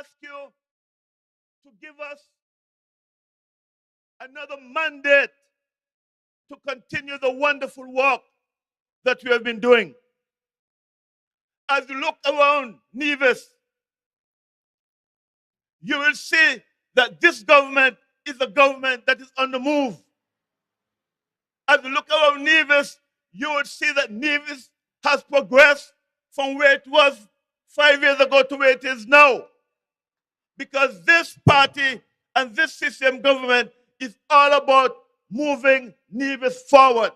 ask you to give us another mandate to continue the wonderful work that we have been doing. As you look around Nevis, you will see that this government is a government that is on the move. As you look around Nevis, you will see that Nevis has progressed from where it was 5 years ago to where it is now. Because this party and this system government is all about moving Nevis forward.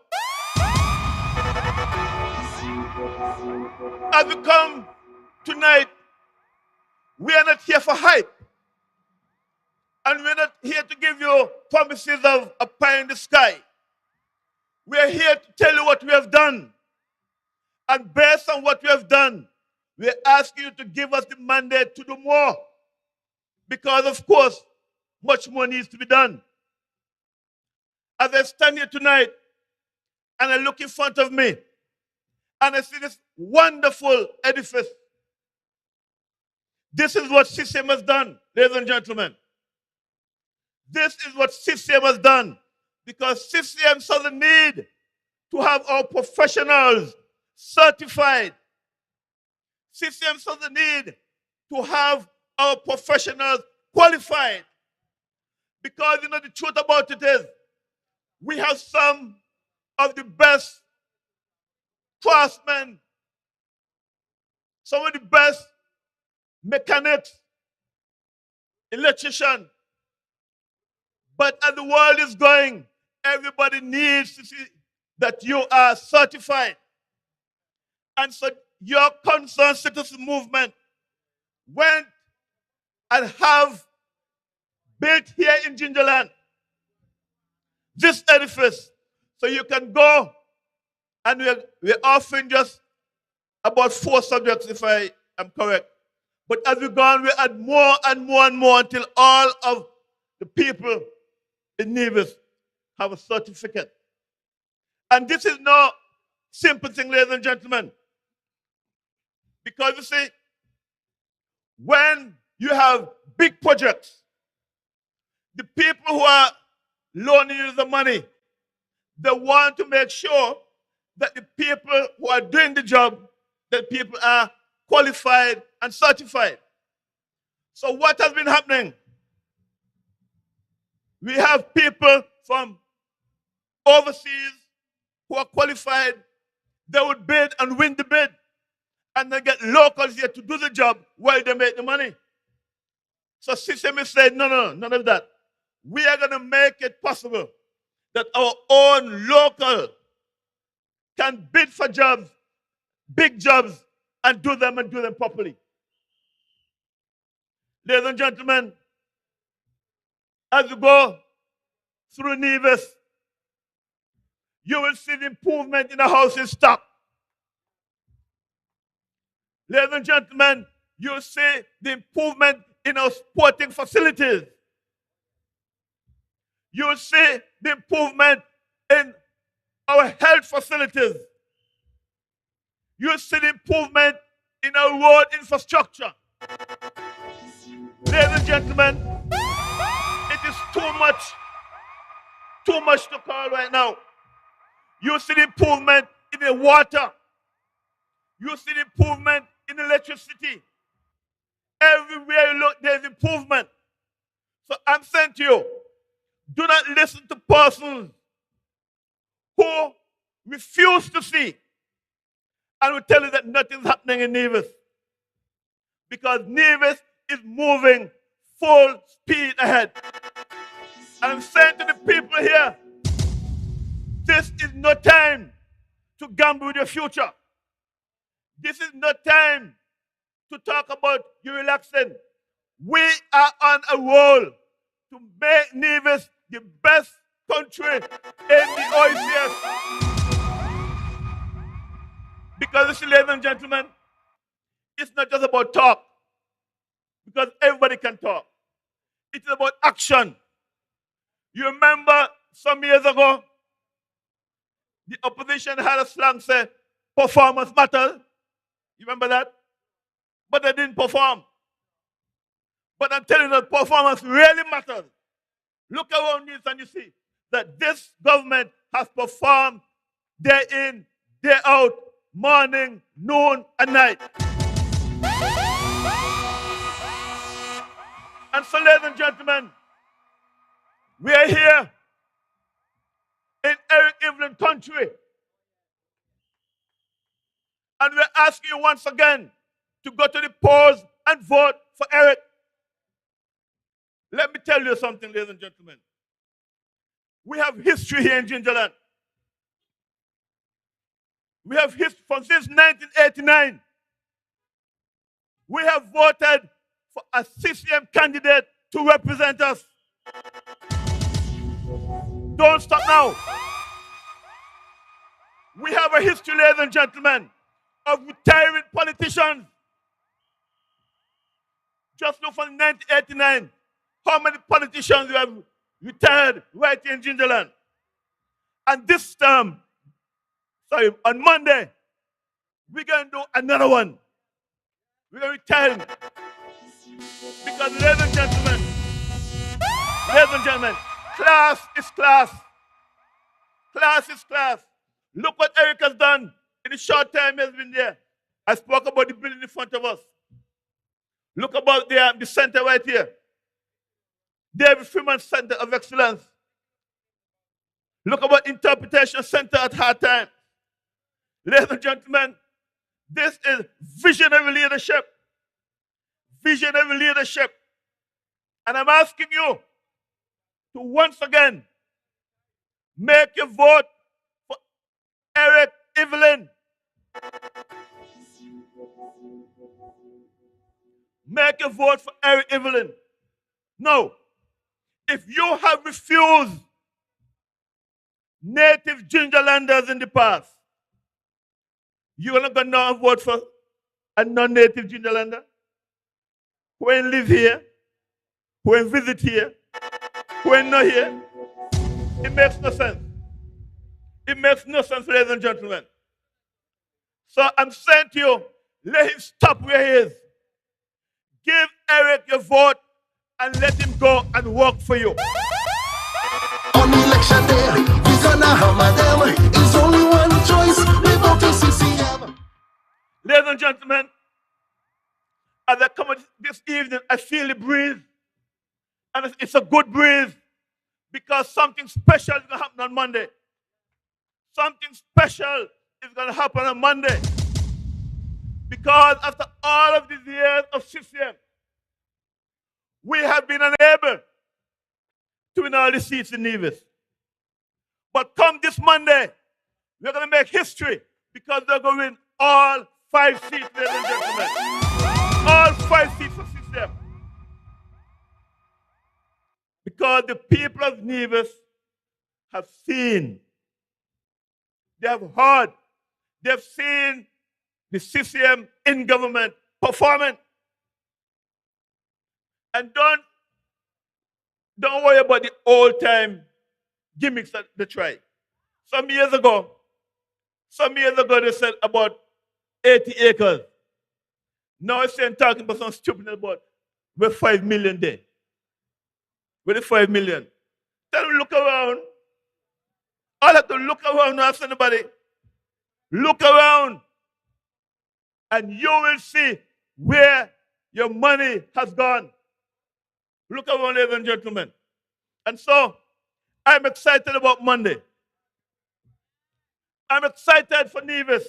As we come tonight, we are not here for hype. And we're not here to give you promises of a pie in the sky. We are here to tell you what we have done. And based on what we have done, we're asking you to give us the mandate to do more. Because, of course, much more needs to be done. As I stand here tonight, and I look in front of me, and I see this wonderful edifice. This is what CCM has done, ladies and gentlemen. This is what CCM has done. Because CCM saw the need to have our professionals certified. CCM saw the need to have our professionals qualified. Because, you know, the truth about it is, we have some of the best craftsmen, some of the best mechanics, electricians. But as the world is going, everybody needs to see that you are certified. And so your concerned citizen movement went and have built here in Gingerland this edifice. So you can go, and we're offering just about 4 subjects, if I am correct. But as we go on, we add more and more and more until all of the people in Nevis have a certificate. And this is no simple thing, ladies and gentlemen. Because you see, when you have big projects, the people who are loaning you the money, they want to make sure that the people who are doing the job, that people are qualified and certified. So what has been happening? We have people from overseas who are qualified. They would bid and win the bid. And they get locals here to do the job while they make the money. So system is saying, no, none of that. We are going to make it possible that our own local can bid for jobs, big jobs, and do them properly. Ladies and gentlemen, as you go through Nevis, you will see the improvement in the housing stock. Ladies and gentlemen, you will see the improvement in our sporting facilities. You will see the improvement in our health facilities. You will see the improvement in our road infrastructure. Ladies and gentlemen, it is too much to call right now. You see the improvement in the water. You see the improvement in electricity. Everywhere you look, there's improvement. So I'm saying to you, do not listen to persons who refuse to see and will tell you that nothing's happening in Nevis. Because Nevis is moving full speed ahead. And I'm saying to the people here, this is no time to gamble with your future. This is no time to talk about you relaxing. We are on a roll to make Nevis the best country in the OECS. Because, you see, ladies and gentlemen, it's not just about talk. Because everybody can talk. It's about action. You remember some years ago, the opposition had a slang say, performance matters. You remember that? But they didn't perform. But I'm telling you, performance really matters. Look around this and you see that this government has performed day in, day out, morning, noon, and night. And so, ladies and gentlemen, we are here in Eric Evelyn country. And we're asking you once again to go to the polls and vote for Eric. Let me tell you something, ladies and gentlemen. We have history here in Gingerland. We have history from since 1989. We have voted for a CCM candidate to represent us. Don't stop now. We have a history, ladies and gentlemen, of retiring politicians. Just look from 1989. How many politicians you have retired right here in Gingerland? And this term, on Monday, we're going to do another one. We're going to retire. Because, ladies and gentlemen, class is class. Class is class. Look what Eric has done in the short time he has been there. I spoke about the building in front of us. Look about the center right here. David Freeman Center of Excellence. Look about Interpretation Center at hard time. Ladies and gentlemen, this is visionary leadership. Visionary leadership. And I'm asking you to once again make your vote for Eric Evelyn. Make a vote for Eric Evelyn. No. If you have refused native Gingerlanders in the past, you're not going to vote for a non-native Gingerlander who ain't live here, who ain't visit here, who ain't not here. It makes no sense. It makes no sense, ladies and gentlemen. So I'm saying to you, let him stop where he is. Give Eric your vote and let him go and work for you. On election day, we're gonna hammer them. It's only one choice, we vote for CCM. Ladies and gentlemen, as I come this evening, I feel the breeze. And it's a good breeze because something special is going to happen on Monday. Something special is going to happen on Monday. Because after all of these years of CCM, we have been unable to win all the seats in Nevis. But come this Monday, we're going to make history because they're going to win all 5 seats, ladies and gentlemen. All 5 seats for CCM. Because the people of Nevis have seen, they have heard, they've seen the CCM in government performing. And don't worry about the old time gimmicks that they tried. Some years ago they said about 80 acres. Now it's saying talking about some stupid about we're 5 million there. With the 5 million. Tell them look around. All have to look around, not ask anybody. Look around. And you will see where your money has gone. Look around, ladies and gentlemen. And so, I'm excited about Monday. I'm excited for Nevis.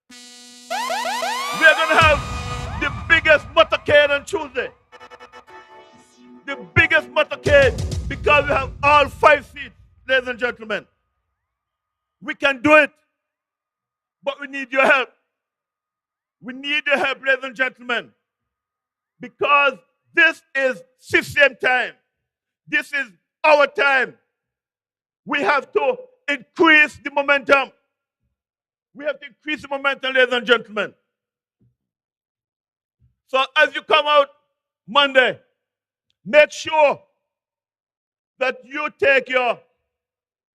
We're going to have the biggest motorcade on Tuesday. The biggest motorcade because we have all 5 seats, ladies and gentlemen. We can do it, but we need your help. We need your help, ladies and gentlemen, because this is CCM time. This is our time. We have to increase the momentum. We have to increase the momentum, ladies and gentlemen. So as you come out Monday, make sure that you take your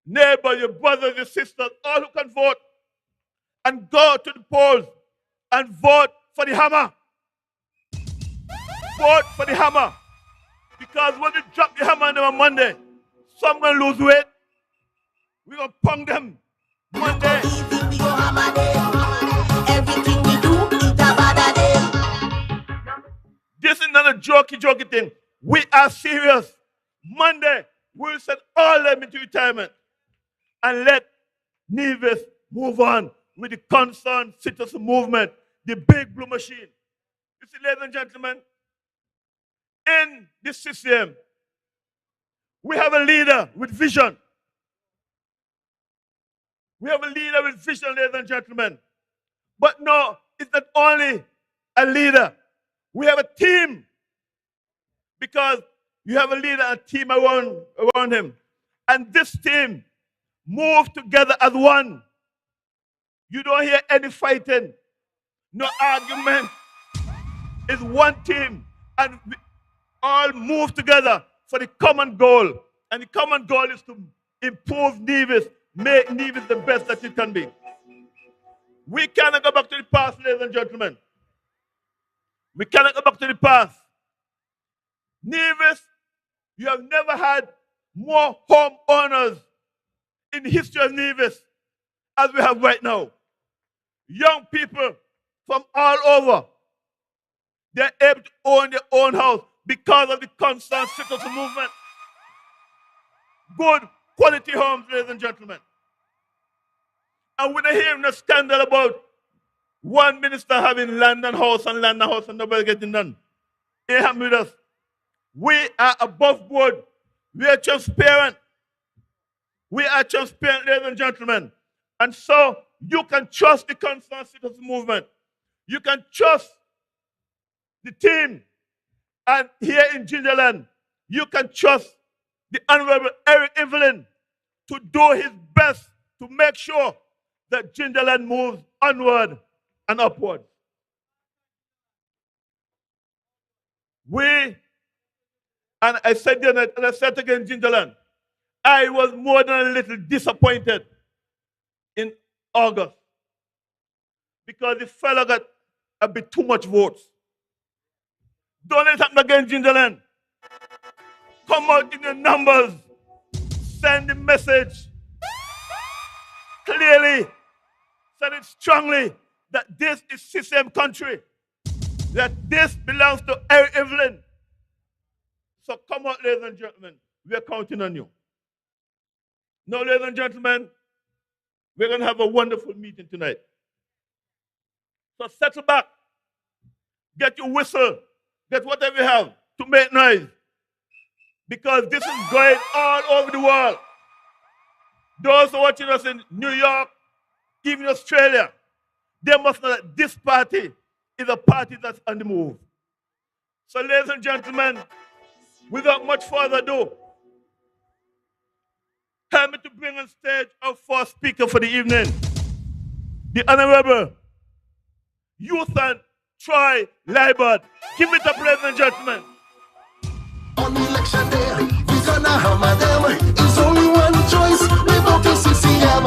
neighbors, your brothers, your sisters, all who can vote, and go to the polls and vote for the hammer. Vote for the hammer. Because when we drop the hammer on them on Monday, some going to lose weight. We're going to punk them Monday. Easy, we go hammer them. Everything we do, it a bother them. This is not a jokey thing. We are serious. Monday, we'll send all them into retirement and let Nevis move on with the concerned citizen movement, the big blue machine. You see, ladies and gentlemen, in this system, we have a leader with vision. We have a leader with vision, ladies and gentlemen. But no, it's not only a leader. We have a team. Because you have a leader and a team around him. And this team move together as one. You don't hear any fighting, no argument. It's one team. And we all move together for the common goal. And the common goal is to improve Nevis, make Nevis the best that it can be. We cannot go back to the past, ladies and gentlemen. We cannot go back to the past. Nevis, you have never had more homeowners in the history of Nevis as we have right now. Young people from all over, they're able to own their own house because of the constant citizen movement. Good quality homes, ladies and gentlemen. And we're not hearing a scandal about one minister having land and house and nobody getting done. It happened with us. We are above board. We are transparent. We are transparent, ladies and gentlemen. And so you can trust the constant citizen movement. You can trust the team. And here in Gingerland, you can trust the Honorable Eric Evelyn to do his best to make sure that Gingerland moves onward and upward. And I said then, and I said again, Gingerland, I was more than a little disappointed in August because the fellow got a bit too much votes. Don't let it happen again, Gingerland. Come out in the numbers. Send the message clearly, send it strongly that this is CCM country, that this belongs to Eric Evelyn. So come out, ladies and gentlemen. We are counting on you. Now, ladies and gentlemen, we're going to have a wonderful meeting tonight. So settle back. Get your whistle. Get whatever you have to make noise. Because this is going all over the world. Those who are watching us in New York, even Australia, they must know that this party is a party that's on the move. So, ladies and gentlemen, without much further ado, help me to bring on stage our first speaker for the evening, the Honorable Youth Troy Liebert. Give it up, ladies and gentlemen. On election day, we gonna hammer them. It's only one choice, we vote for CCM.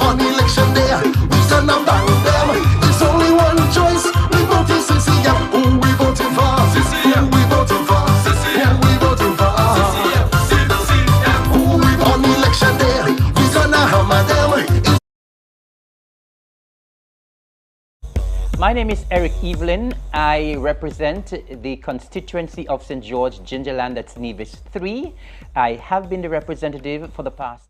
On election day, we gonna bang them. It's only one choice, we vote for CCM. Who we voting for? CCM. Who we voting for? CCM. Who we voting for? CCM. Who we on election day, we gonna hammer them. My name is Eric Evelyn. I represent the constituency of St. George, Gingerland, that's Nevis 3. I have been the representative for the past.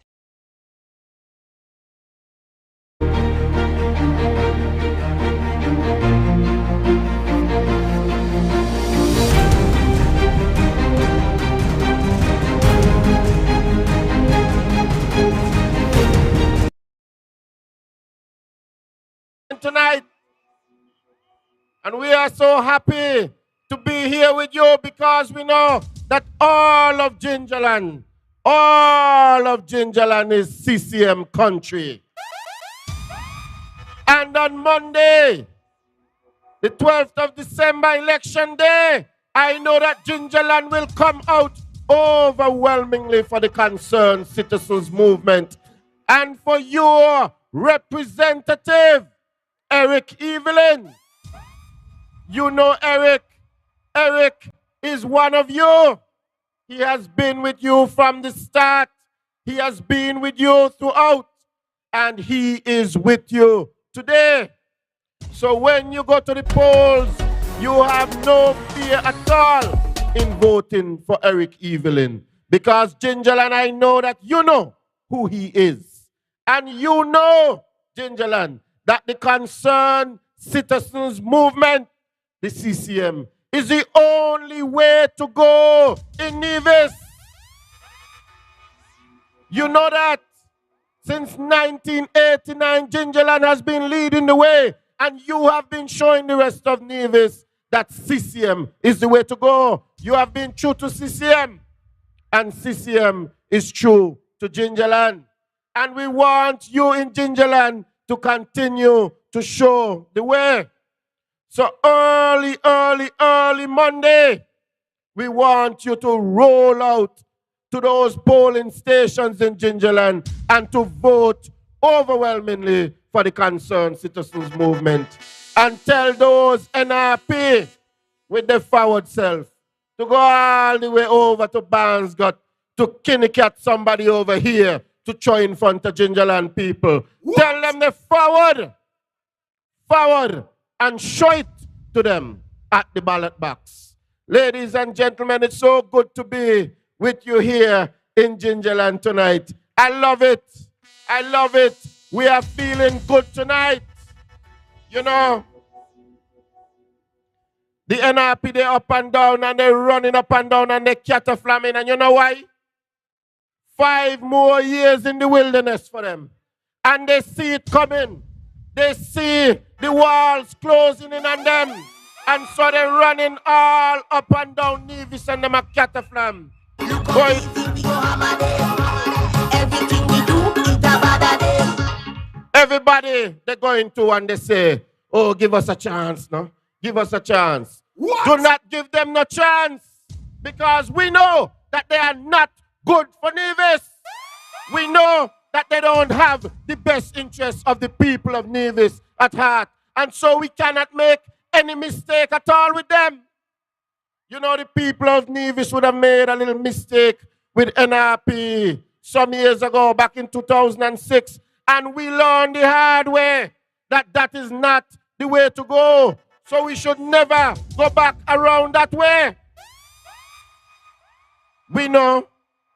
Tonight. And we are so happy to be here with you because we know that all of Gingerland is CCM country. And on Monday, the 12th of December, election day, I know that Gingerland will come out overwhelmingly for the concerned citizens movement. And for your representative, Eric Evelyn. You know Eric. Eric is one of you. He has been with you from the start. He has been with you throughout. And he is with you today. So when you go to the polls, you have no fear at all in voting for Eric Evelyn. Because Gingerland, I know that you know who he is. And you know, Gingerland, that the Concerned Citizens Movement, the CCM, is the only way to go in Nevis. You know that since 1989, Gingerland has been leading the way, and you have been showing the rest of Nevis that CCM is the way to go. You have been true to CCM, and CCM is true to Gingerland. And we want you in Gingerland to continue to show the way. So early Monday, we want you to roll out to those polling stations in Gingerland and to vote overwhelmingly for the Concerned Citizens Movement. And tell those NRP with the forward self to go all the way over to Barnesgut to kinnicat somebody over here to throw in front of Gingerland people. What? Tell them to forward, and show it to them at the ballot box. Ladies and gentlemen, it's so good to be with you here in Gingerland tonight. I love it. I love it. We are feeling good tonight. You know, the NRP, they're up and down and they're running up and down and they're cataflamming. And you know why? 5 more years in the wilderness for them. And they see it coming. They see the walls closing in on them. And so they're running all up and down Nevis and them a cataflam. Everybody, they're going to and they say, oh, give us a chance, no? Give us a chance. What? Do not give them no chance. Because we know that they are not good for Nevis. We know that they don't have the best interests of the people of Nevis at heart. And so we cannot make any mistake at all with them. You know, the people of Nevis would have made a little mistake with NRP some years ago, back in 2006. And we learned the hard way that that is not the way to go. So we should never go back around that way. We know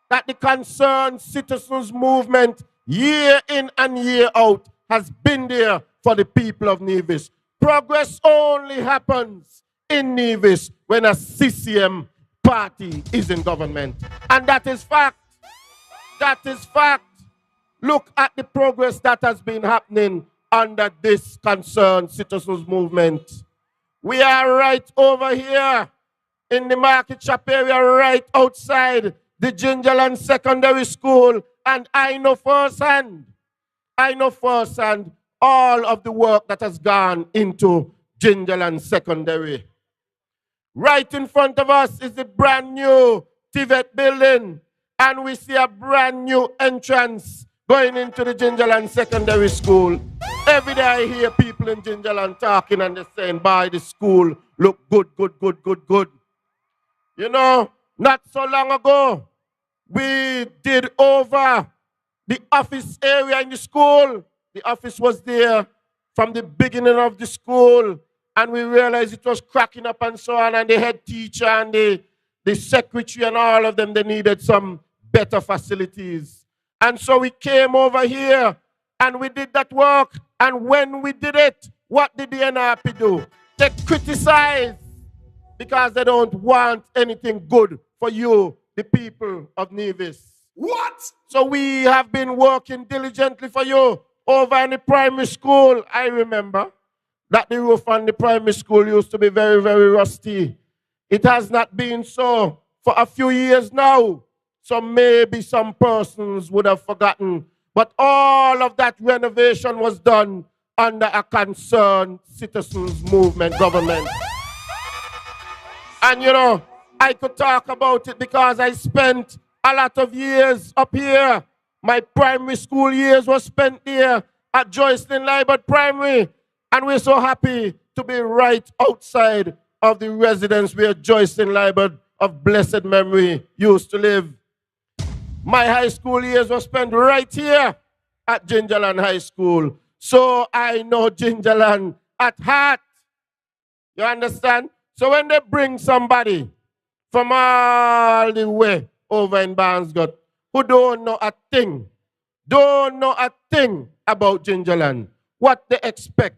that the Concerned Citizens Movement, year in and year out, has been there for the people of Nevis. Progress only happens in Nevis when a CCM party is in government. And that is fact. That is fact. Look at the progress that has been happening under this Concerned Citizens Movement. We are right over here in the market shop area, right outside the Gingerland Secondary School, and I know firsthand all of the work that has gone into Gingerland Secondary. Right in front of us is the brand new TVET building, and we see a brand new entrance going into the Gingerland Secondary School. Every day I hear people in Gingerland talking and they're saying, "Boy, the school look good. You know, not so long ago, we did over the office area in the school. The office was there from the beginning of the school, and we realized it was cracking up and so on, and the head teacher and the secretary and all of them, they needed some better facilities. And so we came over here and we did that work. And when we did it, what did the NRP do? They criticized because they don't want anything good for you, the people of Nevis. What? So we have been working diligently for you over in the primary school. I remember that the roof on the primary school used to be very, very rusty. It has not been so for a few years now. So maybe some persons would have forgotten. But all of that renovation was done under a Concerned Citizens Movement government. And you know, I could talk about it because I spent a lot of years up here. My primary school years were spent there at Joycelyn Liebert Primary. And we're so happy to be right outside of the residence where Joycelyn Liebert of blessed memory used to live. My high school years were spent right here at Gingerland High School. So I know Gingerland at heart. You understand? So when they bring somebody from all the way over in Barnesgate who don't know a thing about Gingerland, what they expect,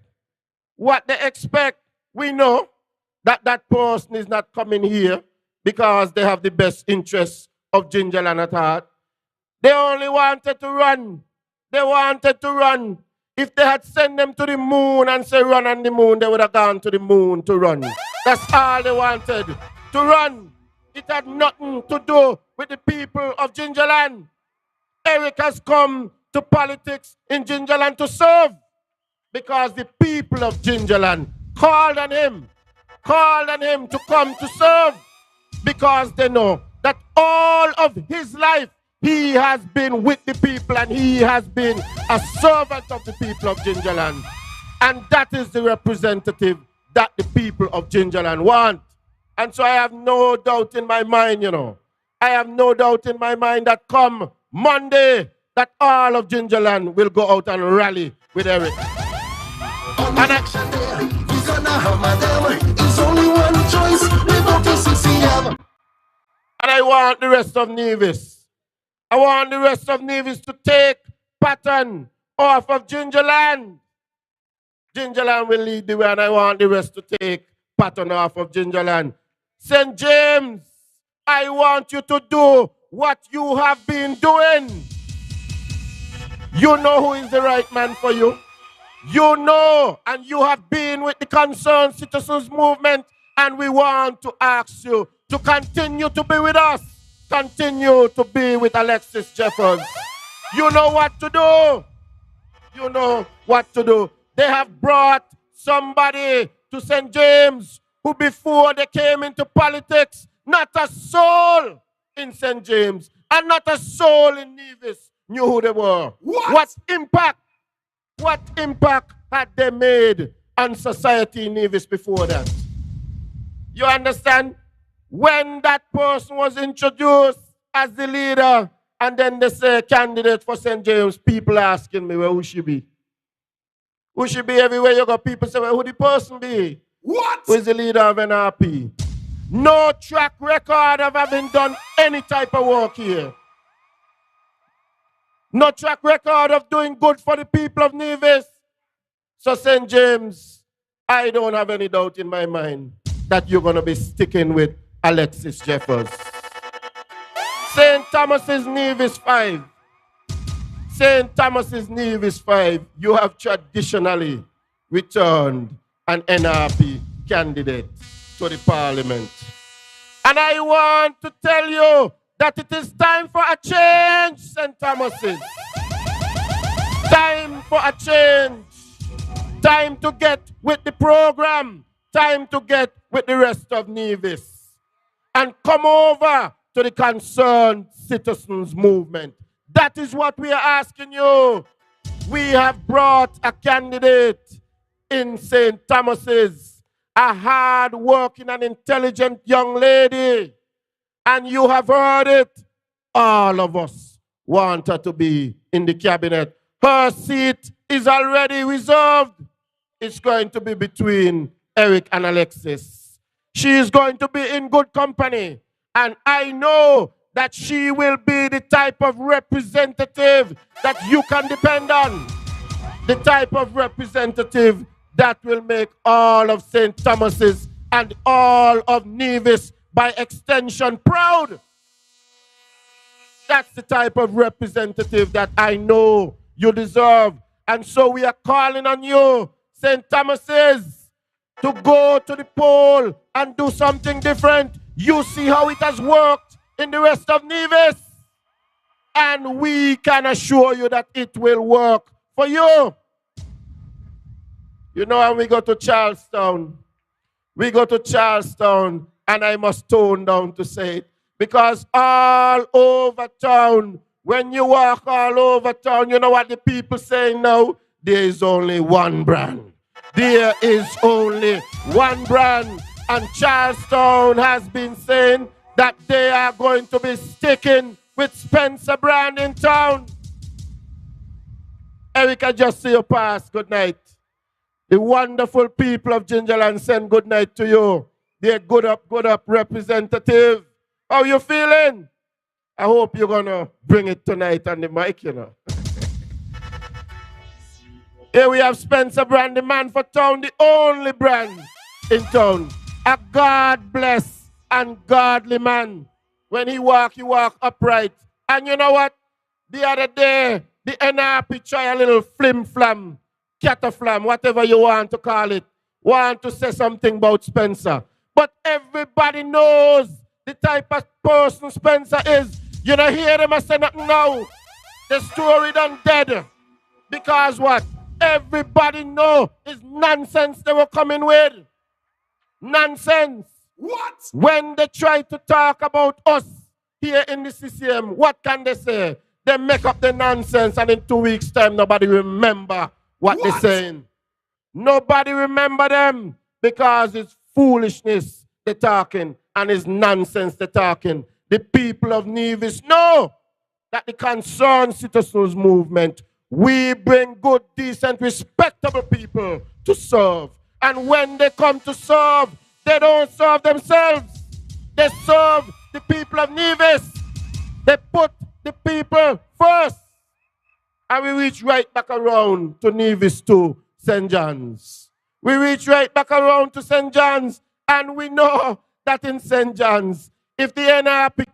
we know that that person is not coming here because they have the best interests of Gingerland at heart. They only wanted to run. They wanted to run. If they had sent them to the moon and say run on the moon, they would have gone to the moon to run. That's all they wanted, to run. It had nothing to do with the people of Gingerland. Eric has come to politics in Gingerland to serve because the people of Gingerland called on him to come to serve because they know that all of his life he has been with the people and he has been a servant of the people of Gingerland. And that is the representative that the people of Gingerland want. And so I have no doubt in my mind, I have no doubt in my mind that come Monday, that all of Gingerland will go out and rally with Eric. On election day, we gonna hammer them. It's only one choice. We vote for CCM. And I want the rest of Nevis. I want the rest of Nevis to take pattern off of Gingerland. Gingerland will lead the way, and I want the rest to take pattern off of Gingerland. St. James, I want you to do what you have been doing. You know who is the right man for you. You know, and you have been with the Concerned Citizens Movement, and we want to ask you to continue to be with us. Continue to be with Alexis Jeffers. You know what to do. You know what to do. They have brought somebody to St. James who before they came into politics, not a soul in St. James and not a soul in Nevis knew who they were. What impact had they made on society in Nevis before that? You understand? When that person was introduced as the leader, and then they say candidate for St. James, people asking me, well, who she be? Who she be everywhere you go? People say, well, who the person be? What? Who is the leader of NRP? No track record of having done any type of work here. No track record of doing good for the people of Nevis. So St. James, I don't have any doubt in my mind that you're going to be sticking with Alexis Jeffers. St. Thomas's Nevis 5. St. Thomas's Nevis 5. You have traditionally returned an NRP candidate to the parliament. And I want to tell you that it is time for a change, St. Thomas's. Time for a change. Time to get with the program. Time to get with the rest of Nevis. And come over to the Concerned Citizens Movement. That is what we are asking you. We have brought a candidate in St. Thomas's, a hard-working and intelligent young lady. And you have heard it. All of us want her to be in the cabinet. Her seat is already reserved. It's going to be between Eric and Alexis. She is going to be in good company. And I know that she will be the type of representative that you can depend on. The type of representative that will make all of St. Thomas's and all of Nevis, by extension, proud. That's the type of representative that I know you deserve. And so we are calling on you, St. Thomas's, to go to the poll and do something different. You see how it has worked in the rest of Nevis. And we can assure you that it will work for you. You know, when we go to Charlestown, and I must tone down to say it, because all over town, when you walk all over town, you know what the people say now? There is only one brand. There is only one brand. And Charlestown has been saying that they are going to be sticking with Spencer brand in town. Eric, I just see you pass. Good night. The wonderful people of Gingerland send good night to you. They're good up representative. How you feeling? I hope you're going to bring it tonight on the mic, you know. Here we have Spencer brand, the man for town, the only brand in town. A God bless and godly man. When he walk upright. And you know what? The other day, the NRP try a little flim-flam, cataflam, whatever you want to call it, want to say something about Spencer. But everybody knows the type of person Spencer is. You don't hear them say nothing now. The story done dead. Because what? Everybody know it's nonsense they were coming with. Nonsense. What? When they try to talk about us here in the CCM, what can they say? They make up the nonsense and in 2 weeks' time, nobody remember what they're saying. Nobody remember them because it's foolishness they're talking and it's nonsense they're talking. The people of Nevis know that the Concerned Citizens Movement, we bring good, decent, respectable people to serve. And when they come to serve, they don't serve themselves. They serve the people of Nevis. They put the people first. And we reach right back around to Nevis to St. John's. We reach right back around to St. John's. And we know that in St. John's, if the NRP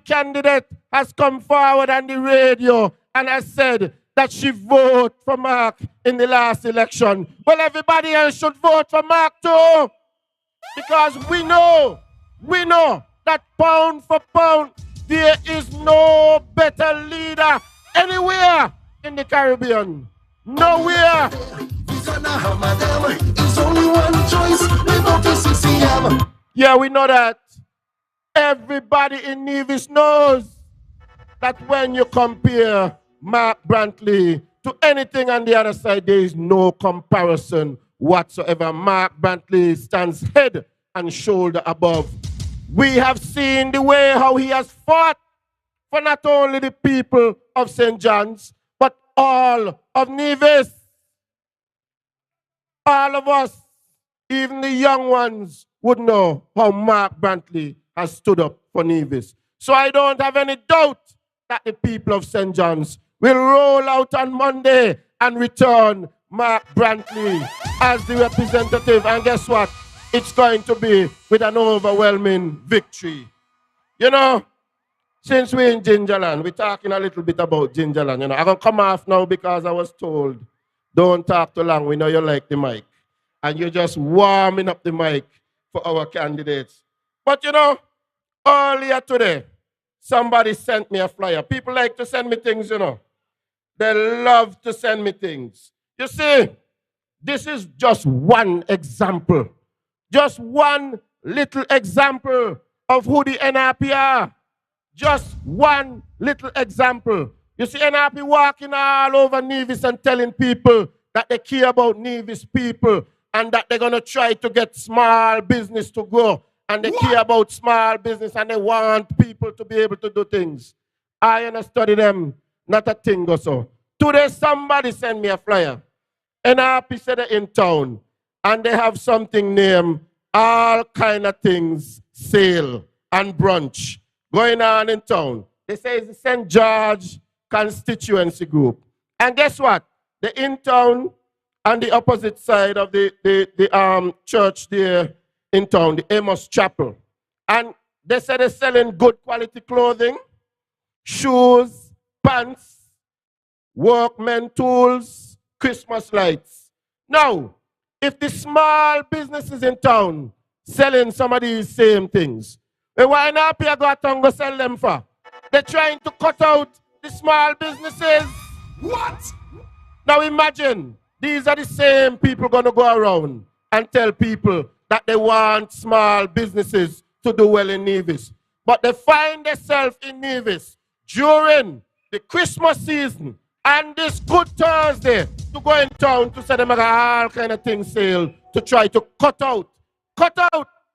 candidate has come forward on the radio and has said that she voted for Mark in the last election, well, everybody else should vote for Mark too. Because we know that pound for pound, there is no better leader anywhere in the Caribbean. Nowhere. It's only one choice. We vote for CCM. Yeah, we know that. Everybody in Nevis knows that when you compare Mark Brantley to anything on the other side, there is no comparison whatsoever. Mark Brantley stands head and shoulder above. We have seen the way how he has fought for not only the people of St. John's, but all of Nevis. All of us, even the young ones, would know how Mark Brantley has stood up for Nevis. So I don't have any doubt that the people of St. John's will roll out on Monday and return Mark Brantley as the representative. And guess what? It's going to be with an overwhelming victory. You know, since we're in Gingerland, we're talking a little bit about Gingerland. You know, I'm going to come off now because I was told, don't talk too long. We know you like the mic. And you're just warming up the mic for our candidates. But you know, earlier today, somebody sent me a flyer. People like to send me things, you know. They love to send me things. You see, this is just one example. Just one little example of who the NRP are. Just one little example. You see NRP walking all over Nevis and telling people that they care about Nevis people and that they're going to try to get small business to grow. And they care about small business and they want people to be able to do things. I study them, not a thing or so. Today somebody sent me a flyer. NRP said they're in town and they have something named all kind of things, sale and brunch going on in town. They say it's the St. George constituency group. And guess what? They're in town on the opposite side of the church there in town, the Amos Chapel. And they say they're selling good quality clothing, shoes, pants, workmen tools, Christmas lights. Now, if the small businesses in town selling some of these same things, why not people go out and go sell them for? They're trying to cut out the small businesses. What? Now imagine, these are the same people going to go around and tell people that they want small businesses to do well in Nevis. But they find themselves in Nevis during the Christmas season and this Good Thursday to go in town to say them all kind of things sale to try to cut out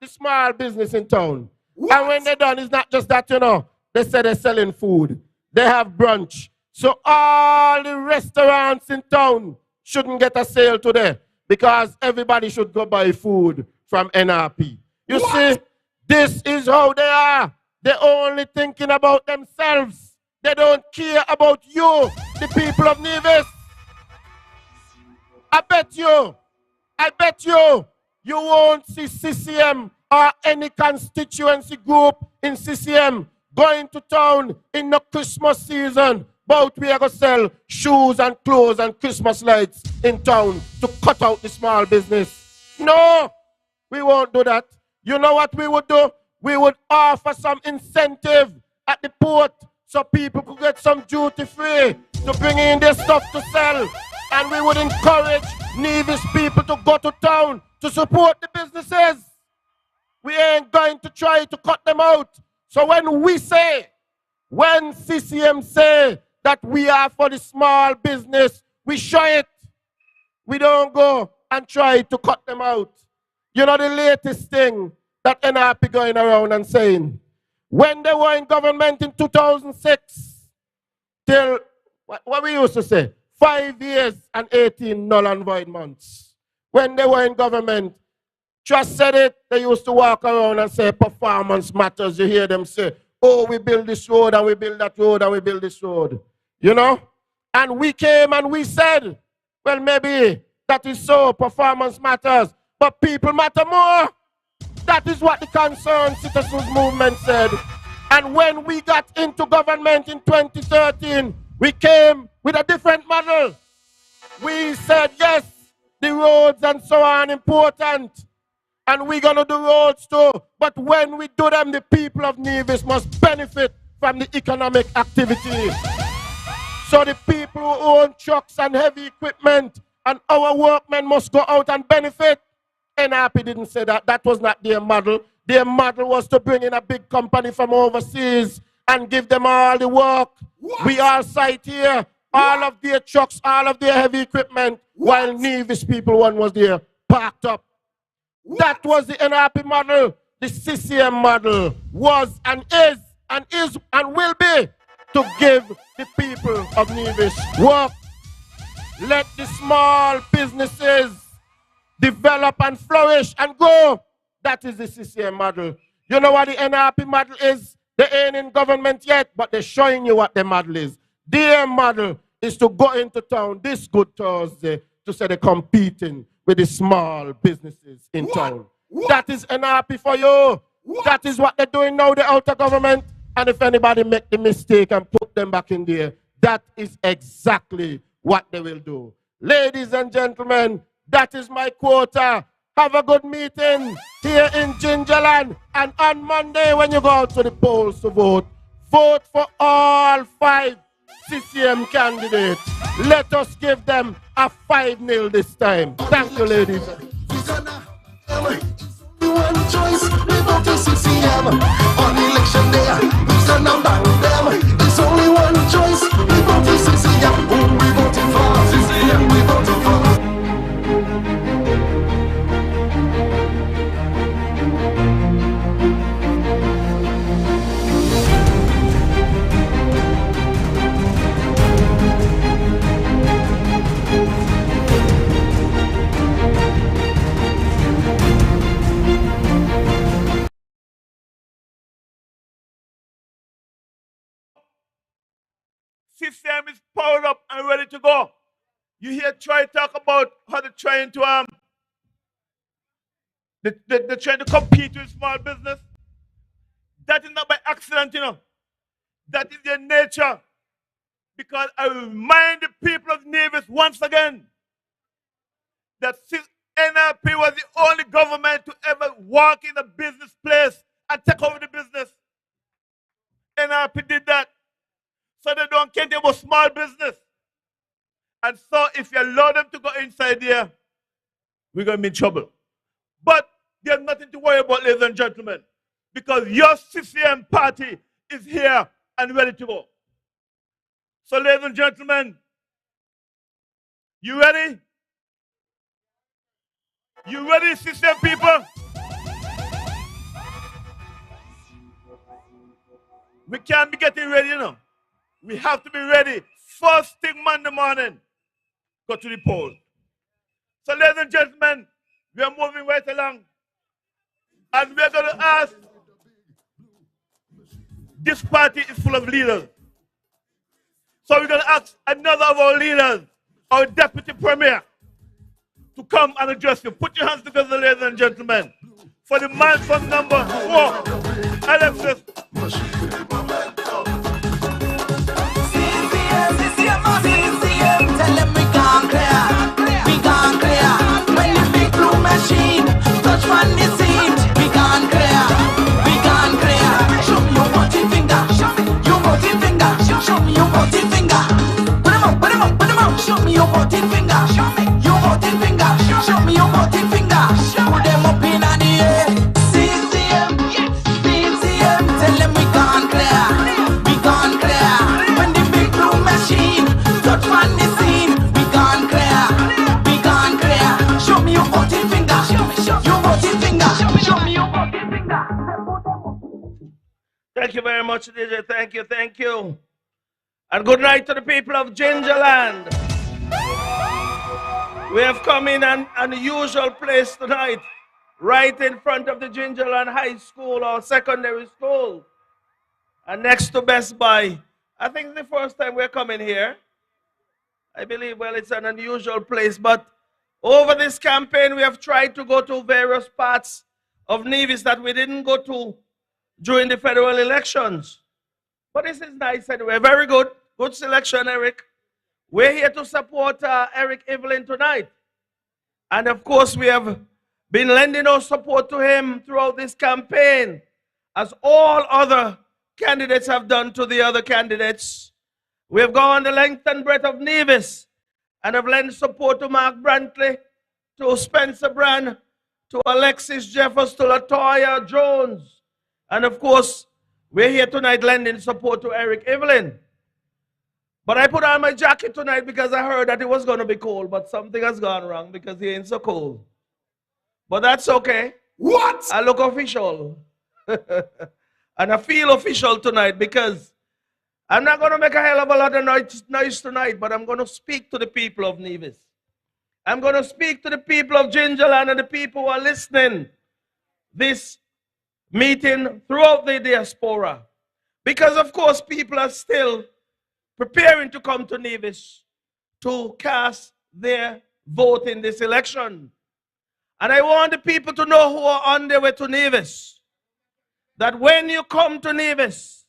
the small business in town. And when they're done, it's not just that, you know, they say they're selling food. They have brunch. So all the restaurants in town shouldn't get a sale today because everybody should go buy food from NRP. You see, this is how they are. They're only thinking about themselves. They don't care about you, the people of Nevis. I bet you, you won't see CCM or any constituency group in CCM going to town in the Christmas season, but we are going to sell shoes and clothes and Christmas lights in town to cut out the small business. No, we won't do that. You know what we would do? We would offer some incentive at the port so people could get some duty free to bring in their stuff to sell. And we would encourage Nevis people to go to town to support the businesses. We ain't going to try to cut them out. So when CCM say that we are for the small business, we show it. We don't go and try to cut them out. You know the latest thing that NRP going around and saying, when they were in government in 2006, till, what we used to say, 5 years and 18 null and void months. When they were in government, just said it, they used to walk around and say performance matters. You hear them say, oh, we build this road and we build that road and we build this road. You know? And we came and we said, well, maybe that is so, performance matters, but people matter more. That is what the Concerned Citizens Movement said. And when we got into government in 2013, we came with a different model. We said, yes, the roads and so on important. And we're going to do roads too. But when we do them, the people of Nevis must benefit from the economic activity. So the people who own trucks and heavy equipment and our workmen must go out and benefit. NRP didn't say that. That was not their model. Their model was to bring in a big company from overseas and give them all the work. What? We all site here, all of their trucks, all of their heavy equipment, while Nevis people one was there, parked up. That was the NRP model. The CCM model was and is and will be to give the people of Nevis work. Let the small businesses develop and flourish and grow. That is the CCM model. You know what the NRP model is? They ain't in government yet, but they're showing you what their model is. Their model is to go into town this good Thursday to say they're competing with the small businesses in town. That is NRP for you. That is what they're doing now, the outer government. And if anybody make the mistake and put them back in there, that is exactly what they will do. Ladies and gentlemen, that is my quota. Have a good meeting here in Gingerland. And on Monday, when you go out to the polls to vote, vote for all 5 CCM candidates. Let us give them a 5-0 this time. Thank you, ladies. One choice, we vote for CCM. On election day, we gonna bang them. It's only one choice, we vote for CCM. Who we voting for? CCM, we voting for. CCM is powered up and ready to go. You hear Troy talk about how they're trying to they're trying to compete with small business. That is not by accident, you know. That is their nature. Because I remind the people of Nevis once again that NRP was the only government to ever walk in a business place and take over the business. NRP did that. So they don't care about small business. And so if you allow them to go inside there, we're going to be in trouble. But there's nothing to worry about, ladies and gentlemen, because your CCM party is here and ready to go. So ladies and gentlemen, you ready? You ready, CCM people? We can't be getting ready, you know. We have to be ready. First thing Monday morning, go to the poll. So, ladies and gentlemen, we are moving right along. And we're going to ask, this party is full of leaders. So we're going to ask another of our leaders, our deputy premier, to come and address you. Put your hands together, ladies and gentlemen, for the man from number 4, Alexis. Tell them we gone clear, we gone clear. When the big blue machine touch on the scene, we gone clear, we gone clear. Show me your body finger, show me your body finger, show me your body finger. Put them up, put them up, put them up. Show me your body finger, show me your body finger, show me your body finger. Put them up in the air. CCM, CCM. Tell them we gone clear, we gone clear. When the big blue machine touch on the scene, we gone clear, we gone clear. Show me your body finger, your body finger, show me your body finger. Thank you very much, DJ. Thank you, thank you. And good night to the people of Gingerland. We have come in an unusual place tonight, right in front of the Gingerland High School or secondary school, and next to Best Buy. I think it's the first time we're coming here. I believe, well, it's an unusual place, but over this campaign, we have tried to go to various parts of Nevis that we didn't go to during the federal elections. But this is nice anyway. Very good. Good selection, Eric. We're here to support Eric Evelyn tonight. And of course, we have been lending our support to him throughout this campaign, as all other candidates have done to the other candidates. We have gone the length and breadth of Nevis and have lent support to Mark Brantley, to Spencer Brand, to Alexis Jeffers, to Latoya Jones. And of course, we're here tonight lending support to Eric Evelyn. But I put on my jacket tonight because I heard that it was going to be cold, but something has gone wrong because he ain't so cold. But that's okay. What? I look official. And I feel official tonight because I'm not going to make a hell of a lot of noise tonight, but I'm going to speak to the people of Nevis. I'm going to speak to the people of Gingerland and the people who are listening this meeting throughout the diaspora. Because, of course, people are still preparing to come to Nevis to cast their vote in this election. And I want the people to know who are on their way to Nevis that when you come to Nevis,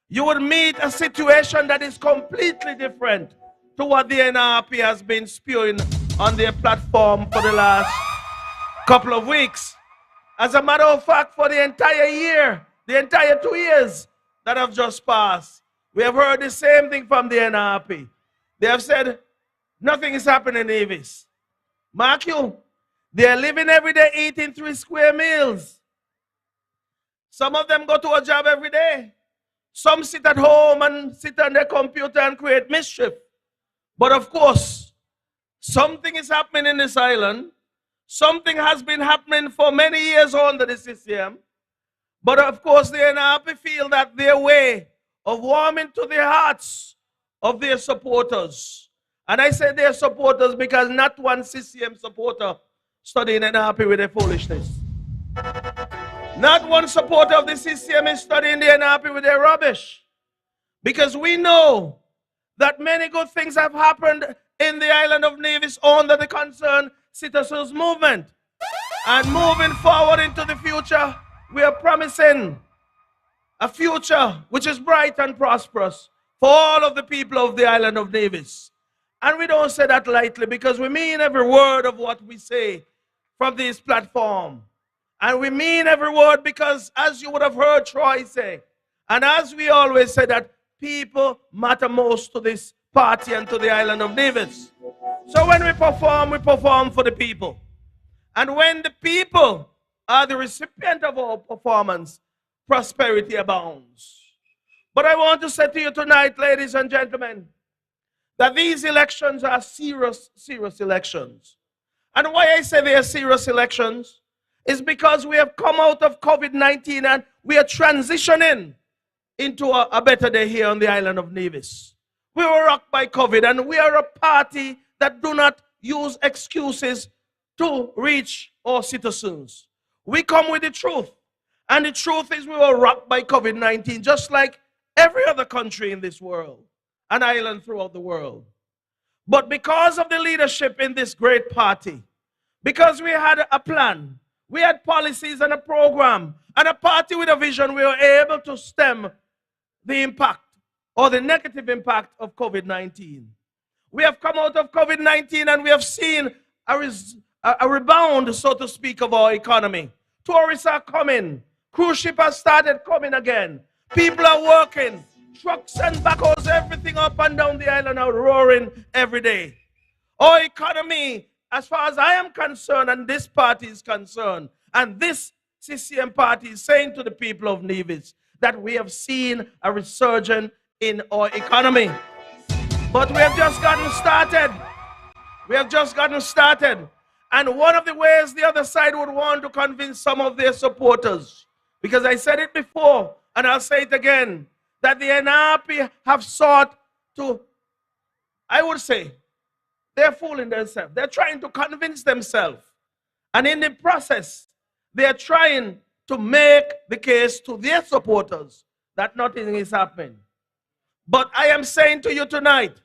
you will meet a situation that is completely different to what the NRP has been spewing on their platform for the last couple of weeks. As a matter of fact, for the entire year, the entire 2 years that have just passed, we have heard the same thing from the NRP. They have said, nothing is happening in Nevis. Mark you, they are living every day eating 3 square meals. Some of them go to a job every day. Some sit at home and sit on their computer and create mischief. But of course, something is happening in this island. Something has been happening for many years under the CCM. But of course, the NRP feel that their way of warming to the hearts of their supporters. And I say their supporters because not one CCM supporter studying NRP with their foolishness. Not one supporter of the CCM is studying the NRP with their rubbish. Because we know that many good things have happened in the island of Nevis under the Concerned Citizens Movement. And moving forward into the future, we are promising a future which is bright and prosperous for all of the people of the island of Nevis. And we don't say that lightly because we mean every word of what we say from this platform. And we mean every word because, as you would have heard Troy say, and as we always say, that people matter most to this party and to the island of Nevis. So when we perform for the people. And when the people are the recipient of our performance, prosperity abounds. But I want to say to you tonight, ladies and gentlemen, that these elections are serious elections. And why I say they are serious elections is because we have come out of COVID-19 and we are transitioning into a better day here on the island of Nevis. We were rocked by COVID, and we are a party that do not use excuses to reach our citizens. We come with the truth. And the truth is we were rocked by COVID-19, just like every other country in this world, an island throughout the world. But because of the leadership in this great party, because we had a plan, we had policies and a program, and a party with a vision, we were able to stem the impact or the negative impact of COVID-19. We have come out of COVID-19 and we have seen a rebound, so to speak, of our economy. Tourists are coming. Cruise ship has started coming again. People are working. Trucks and backhoes, everything up and down the island are roaring every day. Our economy, as far as I am concerned, and this party is concerned, and this CCM party is saying to the people of Nevis that we have seen a resurgence in our economy. But we have just gotten started. We have just gotten started. And one of the ways the other side would want to convince some of their supporters, because I said it before, and I'll say it again, that the NRP have sought to, I would say, they're fooling themselves. They're trying to convince themselves. And in the process, they're trying to make the case to their supporters that nothing is happening. But I am saying to you tonight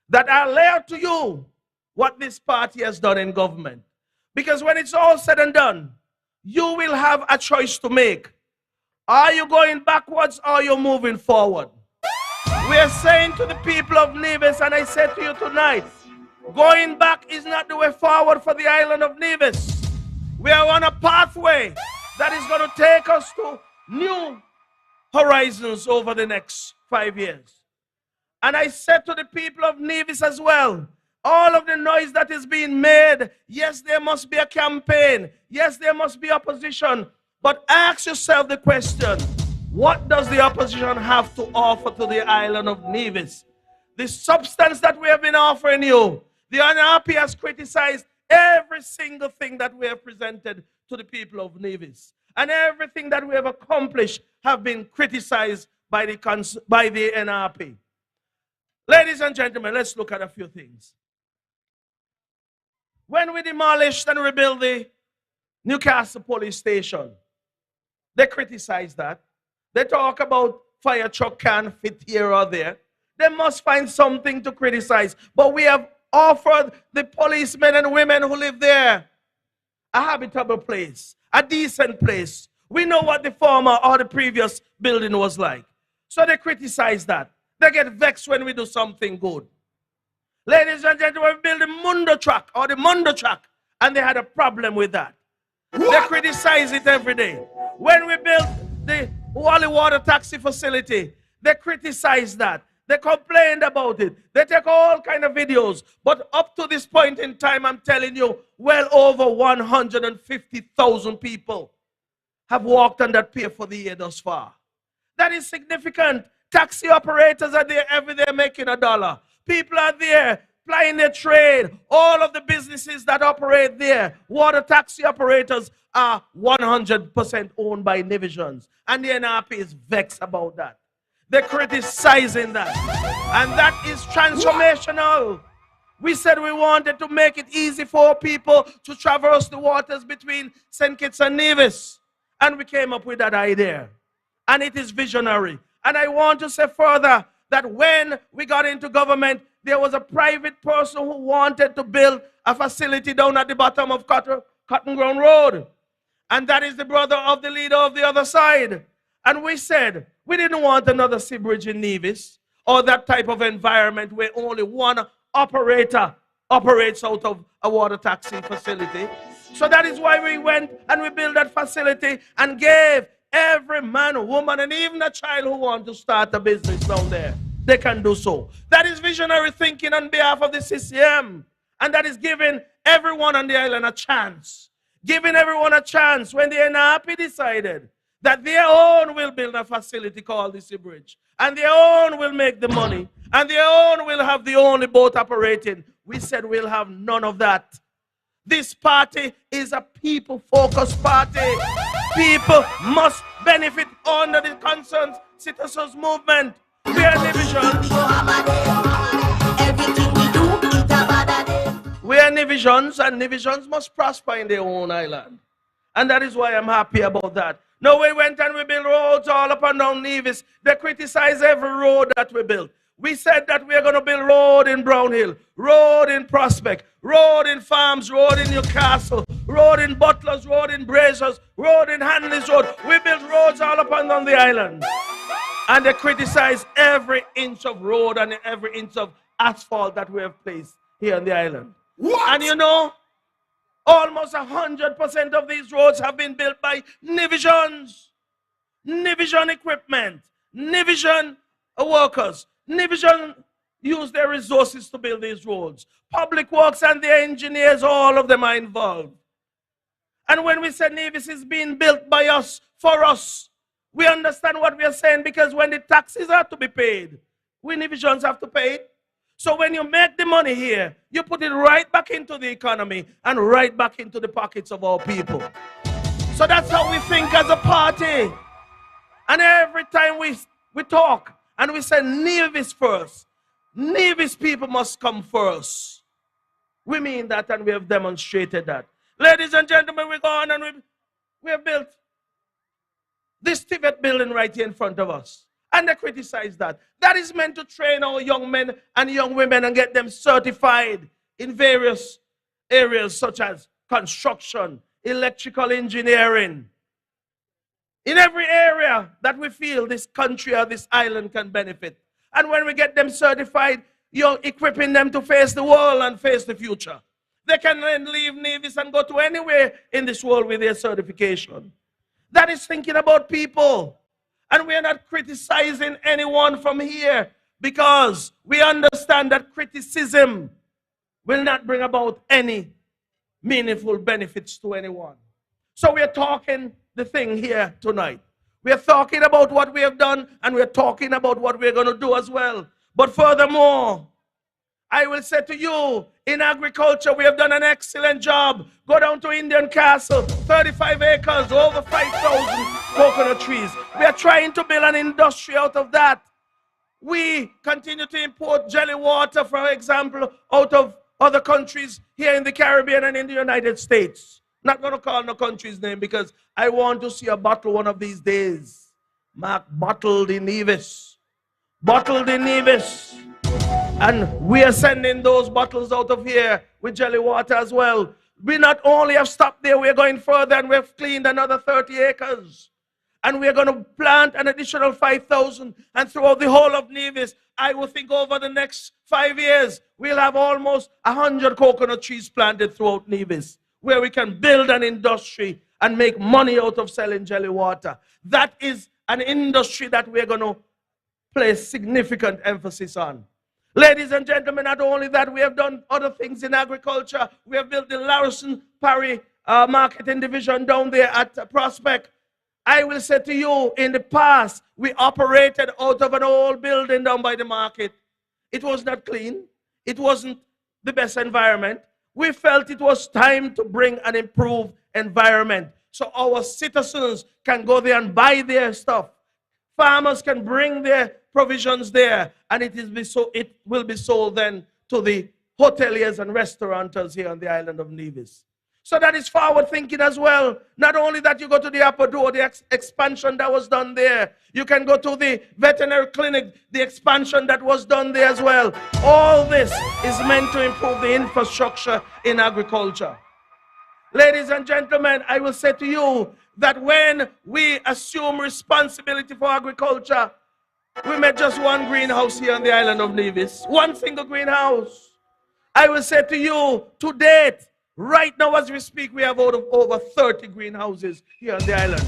that I'll lay out to you what this party has done in government. Because when it's all said and done, you will have a choice to make. Are you going backwards or are you moving forward? We are saying to the people of Nevis, and I said to you tonight, going back is not the way forward for the island of Nevis. We are on a pathway that is going to take us to new horizons over the next 5 years. And I said to the people of Nevis as well, all of the noise that is being made, yes, there must be a campaign. Yes, there must be opposition. But ask yourself the question, what does the opposition have to offer to the island of Nevis? The substance that we have been offering you, the NRP has criticized every single thing that we have presented to the people of Nevis. And everything that we have accomplished have been criticized by the NRP. Ladies and gentlemen, let's look at a few things. When we demolished and rebuilt the Newcastle police station, they criticize that. They talk about fire truck can't fit here or there. They must find something to criticize. But we have offered the policemen and women who live there a habitable place, a decent place. We know what the former or the previous building was like. So they criticize that. They get vexed when we do something good. Ladies and gentlemen, we built the Mundo truck or the Mundo truck, and they had a problem with that. They criticize it every day. When we built the Wally Water taxi facility, they criticized that. They complained about it. They take all kind of videos. But up to this point in time, I'm telling you, well over 150,000 people have walked on that pier for the year thus far. That is significant. Taxi operators are there every day making $1. People are there plying their trade. All of the businesses that operate there, water taxi operators, are 100% owned by Nevisians. And the NRP is vexed about that. They're criticizing that. And that is transformational. We said we wanted to make it easy for people to traverse the waters between St. Kitts and Nevis. And we came up with that idea. And it is visionary. And I want to say further that when we got into government, there was a private person who wanted to build a facility down at the bottom of Cotton Ground Road. And that is the brother of the leader of the other side. And we said, we didn't want another sea bridge in Nevis or that type of environment where only one operator operates out of a water taxi facility. So that is why we went and we built that facility and gave every man, woman, and even a child who wants to start a business down there, they can do so. That is visionary thinking on behalf of the CCM. And that is giving everyone on the island a chance. Giving everyone a chance when the NRP decided that their own will build a facility called the Sea Bridge. And their own will make the money. And their own will have the only boat operating. We said we'll have none of that. This party is a people-focused party. People must benefit under the concerns citizens movement. We are Nivisions. Everything we do is about a day. We are Nivisions, and Nivisions must prosper in their own island. And that is why I'm happy about that. No, we went and we built roads all up and down Nevis. They criticize every road that we built. We said that we are going to build road in Brownhill, road in Prospect, road in Farms, road in Newcastle, road in Butlers, road in Braziers, road in Hanley's Road. We built roads all up and down the island. And they criticize every inch of road and every inch of asphalt that we have placed here on the island. What? And you know, almost 100% of these roads have been built by Nivisions. Nivision equipment, Nivision workers. Nivision use their resources to build these roads. Public Works and their engineers, all of them are involved. And when we say Nevis is being built by us, for us, we understand what we are saying, because when the taxes are to be paid, we Nivisions have to pay it. So when you make the money here, you put it right back into the economy and right back into the pockets of our people. So that's how we think as a party. And every time we talk and we say Nevis first, Nevis people must come first. We mean that, and we have demonstrated that. Ladies and gentlemen, we go on and we have built this Tibet building right here in front of us. And they criticize that. That is meant to train our young men and young women and get them certified in various areas such as construction, electrical engineering. In every area that we feel this country or this island can benefit. And when we get them certified, you're equipping them to face the world and face the future. They can then leave Nevis and go to anywhere in this world with their certification. That is thinking about people. And we are not criticizing anyone from here, because we understand that criticism will not bring about any meaningful benefits to anyone. So we are talking the thing here tonight. We are talking about what we have done, and we are talking about what we are going to do as well. But furthermore, I will say to you, in agriculture, we have done an excellent job. Go down to Indian Castle, 35 acres, over 5,000 coconut trees. We are trying to build an industry out of that. We continue to import jelly water, for example, out of other countries here in the Caribbean and in the United States. Not going to call no country's name, because I want to see a bottle one of these days. Mark, bottled in Nevis. Bottled in Nevis. And we are sending those bottles out of here with jelly water as well. We not only have stopped there, we're going further, and we've cleaned another 30 acres. And we're going to plant an additional 5,000. And throughout the whole of Nevis, I will think over the next 5 years, we'll have almost 100 coconut trees planted throughout Nevis, where we can build an industry and make money out of selling jelly water. That is an industry that we're going to place significant emphasis on. Ladies and gentlemen, not only that, we have done other things in agriculture. We have built the Larison Parry marketing division down there at Prospect. I will say to you, in the past, we operated out of an old building down by the market. It was not clean. It wasn't the best environment. We felt it was time to bring an improved environment so our citizens can go there and buy their stuff. Farmers can bring their provisions there, and it will be sold then to the hoteliers and restaurateurs here on the island of Nevis. So that is forward thinking as well. Not only that, you go to the upper door, the expansion that was done there. You can go to the veterinary clinic, the expansion that was done there as well. All this is meant to improve the infrastructure in agriculture. Ladies and gentlemen, I will say to you that when we assume responsibility for agriculture, we made just one greenhouse here on the island of Nevis. One single greenhouse. I will say to you, to date, right now as we speak, we have over 30 greenhouses here on the island.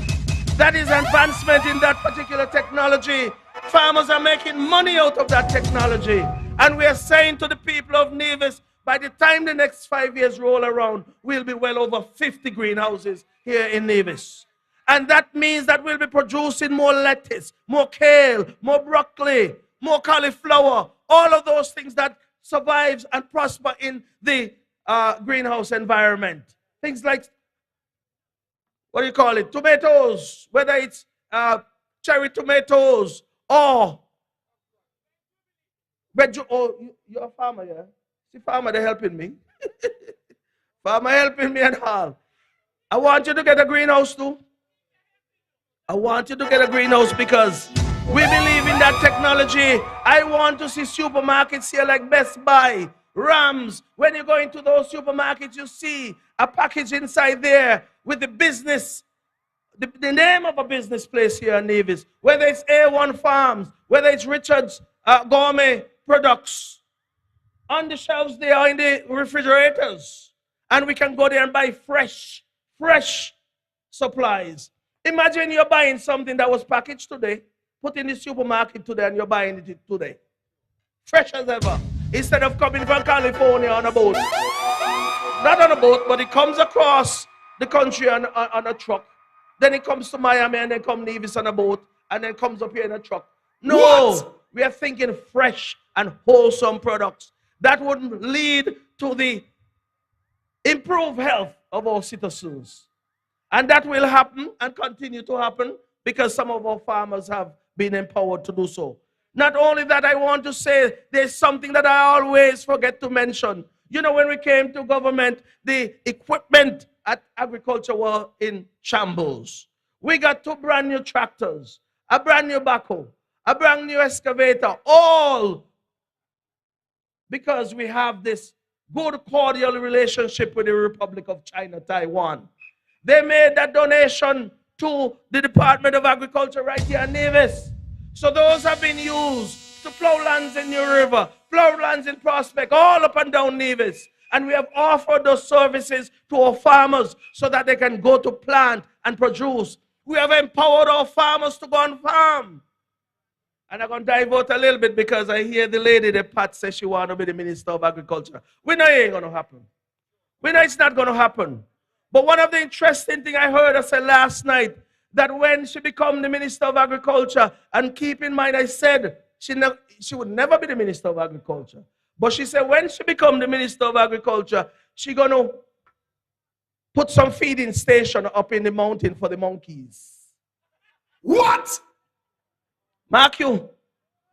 That is advancement in that particular technology. Farmers are making money out of that technology. And we are saying to the people of Nevis, by the time the next 5 years roll around, we'll be well over 50 greenhouses here in Nevis. And that means that we'll be producing more lettuce, more kale, more broccoli, more cauliflower, all of those things that survives and prosper in the greenhouse environment. Things like, what do you call it, tomatoes, whether it's cherry tomatoes, or you're a farmer, yeah? See, farmer, they're helping me. Farmer helping me and all. I want you to get a greenhouse too. I want you to get a greenhouse because we believe in that technology. I want to see supermarkets here like Best Buy, Rams. When you go into those supermarkets, you see a package inside there with the business, the name of a business place here in Nevis. Whether it's A1 Farms, whether it's Richard's Gourmet Products. On the shelves, they are in the refrigerators. And we can go there and buy fresh supplies. Imagine you're buying something that was packaged today, put in the supermarket today, and you're buying it today. Fresh as ever. Instead of coming from California on a boat. Not on a boat, but it comes across the country on a truck. Then it comes to Miami and then comes Nevis on a boat and then comes up here in a truck. No, what? We are thinking fresh and wholesome products that would lead to the improved health of our citizens. And that will happen and continue to happen because some of our farmers have been empowered to do so. Not only that, I want to say there's something that I always forget to mention. You know, when we came to government, the equipment at agriculture were in shambles. We got 2 brand new tractors, a brand new backhoe, a brand new excavator, all because we have this good cordial relationship with the Republic of China, Taiwan. They made that donation to the Department of Agriculture right here in Nevis. So those have been used to plow lands in New River, plow lands in Prospect, all up and down Nevis. And we have offered those services to our farmers so that they can go to plant and produce. We have empowered our farmers to go and farm. And I'm going to divert a little bit because I hear the lady, the Pat, says she wants to be the Minister of Agriculture. We know it ain't going to happen. We know it's not going to happen. But one of the interesting things I heard her say last night, that when she become the Minister of Agriculture, and keep in mind I said she would never be the Minister of Agriculture. But she said when she become the Minister of Agriculture, she's going to put some feeding station up in the mountain for the monkeys. What? Mark you.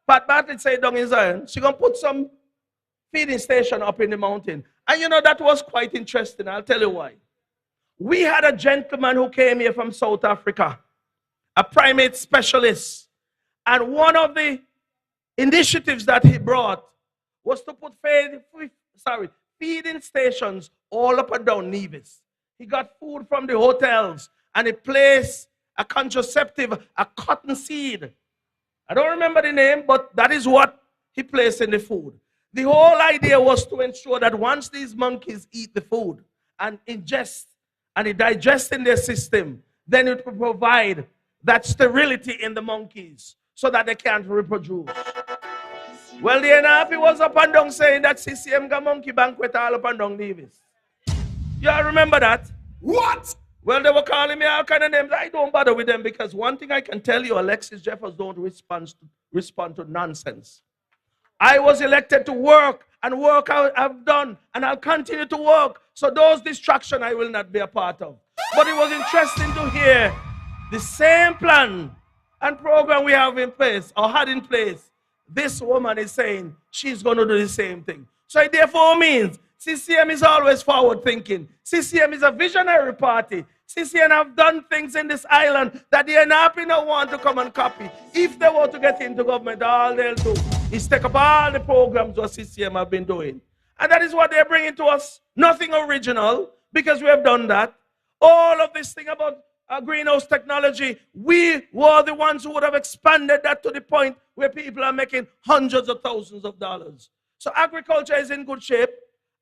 Pat Bartlett said down in Zion, she's going to put some feeding station up in the mountain. And you know, that was quite interesting. I'll tell you why. We had a gentleman who came here from South Africa, a primate specialist. And one of the initiatives that he brought was to put feeding stations all up and down Nevis. He got food from the hotels and he placed a contraceptive, a cotton seed. I don't remember the name, but that is what he placed in the food. The whole idea was to ensure that once these monkeys eat the food and ingest and it digests in their system, then it will provide that sterility in the monkeys so that they can't reproduce. Well, the NRP was up and down saying that CCM got monkey banquet all up and down Nevis. You all remember that? What? Well, they were calling me all kind of names. I don't bother with them because one thing I can tell you, Alexis Jeffers don't respond to nonsense. I was elected to work, and work I've done, and I'll continue to work. So those distractions I will not be a part of. But it was interesting to hear the same plan and program we have in place, or had in place. This woman is saying she's going to do the same thing. So it therefore means CCM is always forward thinking. CCM is a visionary party. CCM have done things in this island that the NRP don't want to come and copy. If they want to get into government, all they'll do is take up all the programs what CCM have been doing. And that is what they're bringing to us. Nothing original, because we have done that. All of this thing about greenhouse technology, we were the ones who would have expanded that to the point where people are making hundreds of thousands of dollars. So agriculture is in good shape.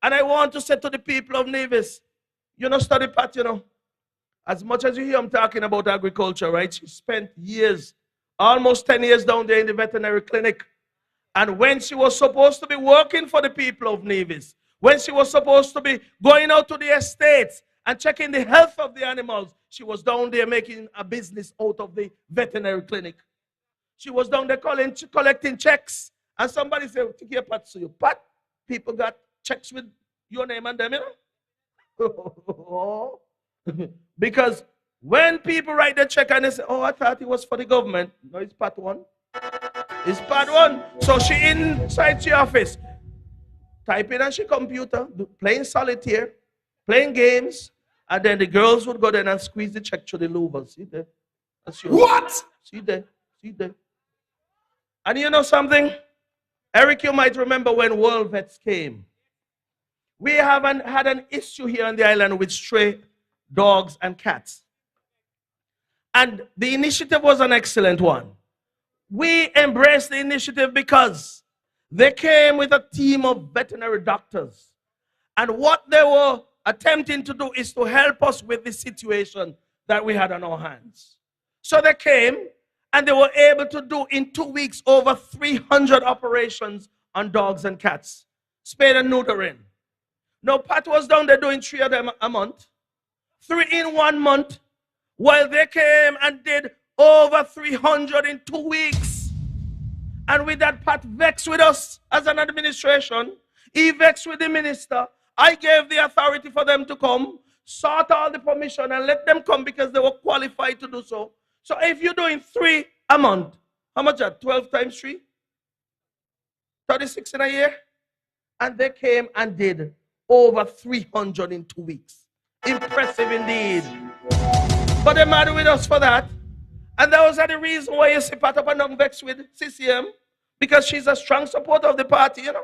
And I want to say to the people of Nevis, you know, study Pat, you know, as much as you hear him talking about agriculture, right? She spent years, almost 10 years down there in the veterinary clinic. And when she was supposed to be working for the people of Nevis, when she was supposed to be going out to the estates and checking the health of the animals, she was down there making a business out of the veterinary clinic. She was down there collecting checks. And somebody said, take your Pat to you. Pat, people got checks with your name and them, you know? Because When people write the check and they say, oh, I thought it was for the government. No, it's part one. It's part one. So she inside the office, typing on she computer, playing solitaire, playing games, and then the girls would go there and squeeze the check through the louvers. See there? That's yours. What? See there? See there? And you know something? Eric, you might remember when World Vets came. We haven't had an issue here on the island with stray dogs and cats. And the initiative was an excellent one. We embraced the initiative because they came with a team of veterinary doctors. And what they were attempting to do is to help us with the situation that we had on our hands. So they came and they were able to do in 2 weeks over 300 operations on dogs and cats, spayed and neutering. Now, Pat was down there doing 3 of them a month, 3 in 1 month, while they came and did over 300 in 2 weeks. And with that, Pat vexed with us as an administration. He vexed with the minister. I gave the authority for them to come, sought all the permission, and let them come because they were qualified to do so. So if you're doing 3 a month, how much is that? 12 times 3? 36 in a year? And they came and did over 300 in 2 weeks. Impressive indeed. But they're mad with us for that. And that was the reason why you see Pat up and down vexed with CCM, because she's a strong supporter of the party, you know.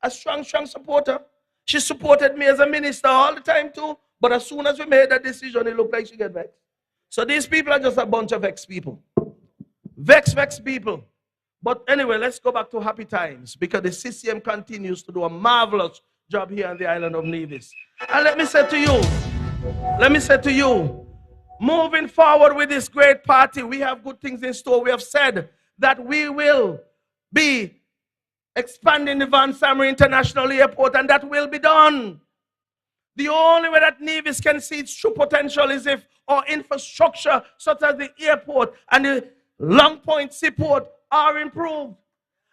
A strong supporter. She supported me as a minister all the time too. But as soon as we made that decision, it looked like she get vexed. So these people are just a bunch of vexed people. Vexed people. But anyway, let's go back to happy times, because the CCM continues to do a marvelous job here on the island of Nevis. And let me say to you, moving forward with this great party, we have good things in store. We have said that we will be expanding the Van Sammer International Airport, and that will be done. The only way that Nevis can see its true potential is if our infrastructure, such as the airport and the Long Point Seaport, are improved.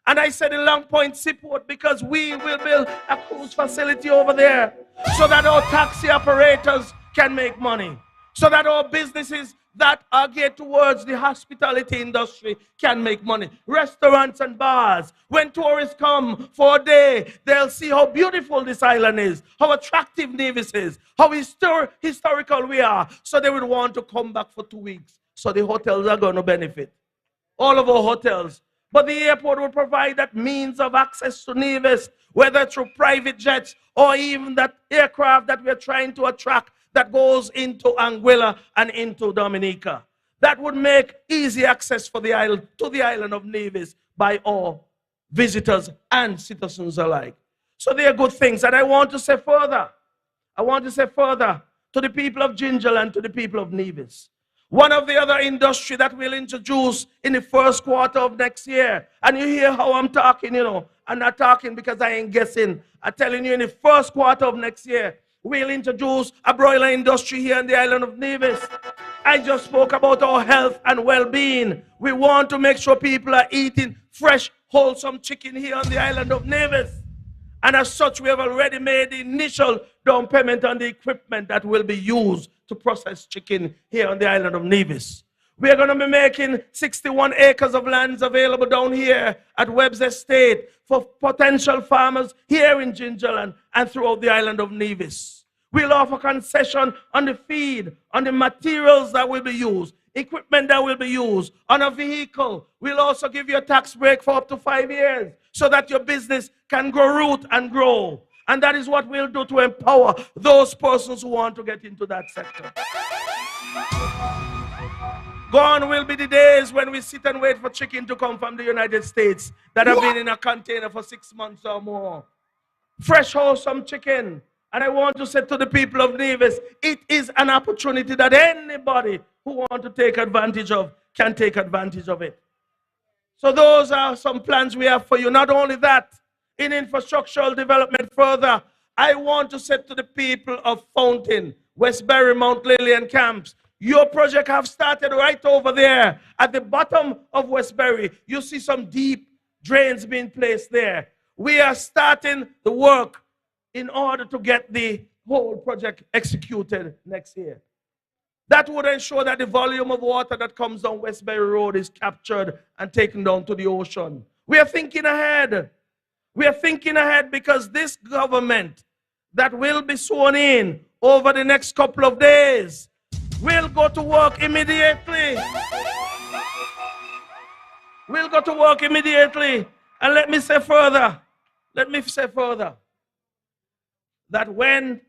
And I said the Long Point Seaport because we will build a cruise facility over there so that our taxi operators can make money, so that our businesses that are geared towards the hospitality industry can make money. Restaurants and bars. When tourists come for a day, they'll see how beautiful this island is, how attractive Nevis is, how historical we are. So they would want to come back for 2 weeks. So the hotels are going to benefit. All of our hotels. But the airport will provide that means of access to Nevis, whether through private jets or even that aircraft that we're trying to attract that goes into Anguilla and into Dominica. That would make easy access for the island, to the island of Nevis, by all visitors and citizens alike. So they are good things. And I want to say further to the people of Gingerland, to the people of Nevis. One of the other industry that we'll introduce in the first quarter of next year. And you hear how I'm talking, you know. I'm not talking because I ain't guessing. I'm telling you, in the first quarter of next year, we'll introduce a broiler industry here on the island of Nevis. I just spoke about our health and well-being. We want to make sure people are eating fresh, wholesome chicken here on the island of Nevis. And as such, we have already made the initial down payment on the equipment that will be used to process chicken here on the island of Nevis. We are going to be making 61 acres of lands available down here at Webb's Estate for potential farmers here in Gingerland and throughout the island of Nevis. We'll offer concession on the feed, on the materials that will be used, equipment that will be used, on a vehicle. We'll also give you a tax break for up to 5 years so that your business can grow root and grow. And that is what we'll do to empower those persons who want to get into that sector. Gone will be the days when we sit and wait for chicken to come from the United States that have been in a container for 6 months or more. Fresh, wholesome chicken. And I want to say to the people of Nevis, it is an opportunity that anybody who wants to take advantage of can take advantage of it. So those are some plans we have for you. Not only that, in infrastructural development further, I want to say to the people of Fountain, Westbury, Mount Lillian camps, your project have started right over there. At the bottom of Westbury, you see some deep drains being placed there. We are starting the work in order to get the whole project executed next year. That would ensure that the volume of water that comes down Westbury Road is captured and taken down to the ocean. We are thinking ahead. We are thinking ahead because this government that will be sworn in over the next couple of days will go to work immediately. We'll go to work immediately. And let me say further, that when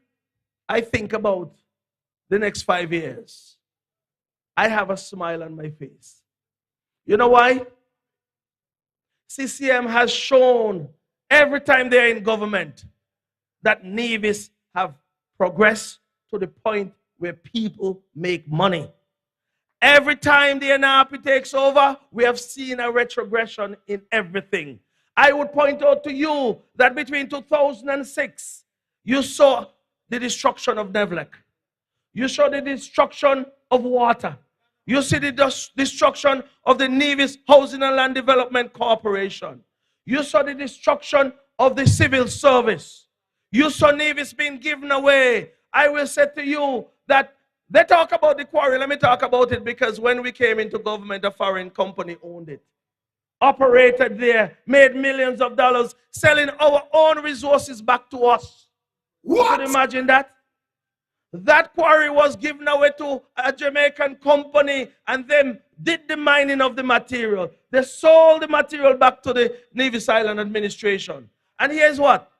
I think about the next 5 years, I have a smile on my face. You know why? CCM has shown every time they're in government that Nevis have progressed to the point where people make money. Every time the NRP takes over, we have seen a retrogression in everything. I would point out to you that between 2006, you saw the destruction of Nevlec. You saw the destruction of water. You see the destruction of the Nevis Housing and Land Development Corporation. You saw the destruction of the civil service. You saw Nevis being given away. I will say to you that they talk about the quarry. Let me talk about it because when we came into government, a foreign company owned it. Operated there, made millions of dollars, selling our own resources back to us. What? Can you imagine that? That quarry was given away to a Jamaican company and them did the mining of the material. They sold the material back to the Nevis Island administration. And here's what.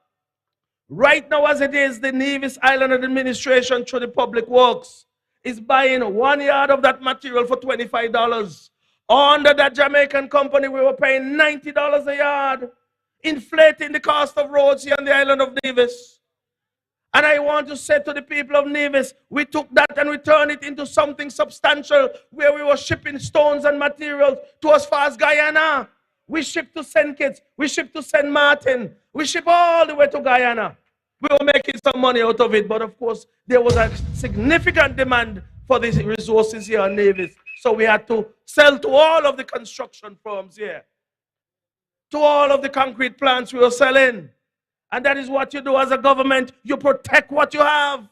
Right now as it is, the Nevis Island administration through the public works is buying 1 yard of that material for $25. Under that Jamaican company, we were paying $90 a yard, inflating the cost of roads here on the island of Nevis. And I want to say to the people of Nevis, we took that and we turned it into something substantial where we were shipping stones and materials to as far as Guyana. We shipped to St. Kitts, we shipped to St. Martin, we shipped all the way to Guyana. We were making some money out of it, but of course, there was a significant demand for these resources here in Nevis. So we had to sell to all of the construction firms here, to all of the concrete plants we were selling. And that is what you do as a government. You protect what you have.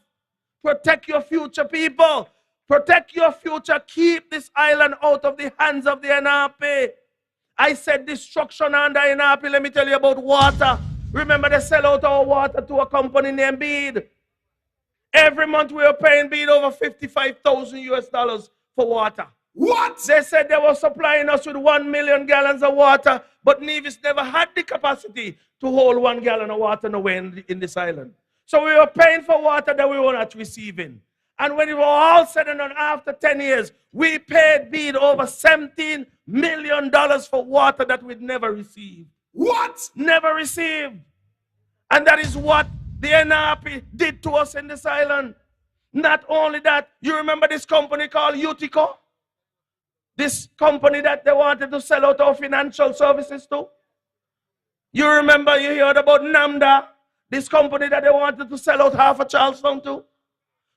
Protect your future, people. Protect your future. Keep this island out of the hands of the NRP. I said destruction under NRP. Let me tell you about water. Remember they sell out our water to a company named Bede. Every month we were paying Bede over $55,000 for water. What? They said they were supplying us with 1 million gallons of water, but Nevis never had the capacity to hold 1 gallon of water away in this island. So we were paying for water that we were not receiving. And when it was all said and done, after 10 years, we paid Bede over $17 million for water that we'd never received. What? Never received. And that is what the NRP did to us in this island. Not only that, you remember this company called Utico? This company that they wanted to sell out our financial services to? You remember, you heard about NAMDA, this company that they wanted to sell out half of Charleston to?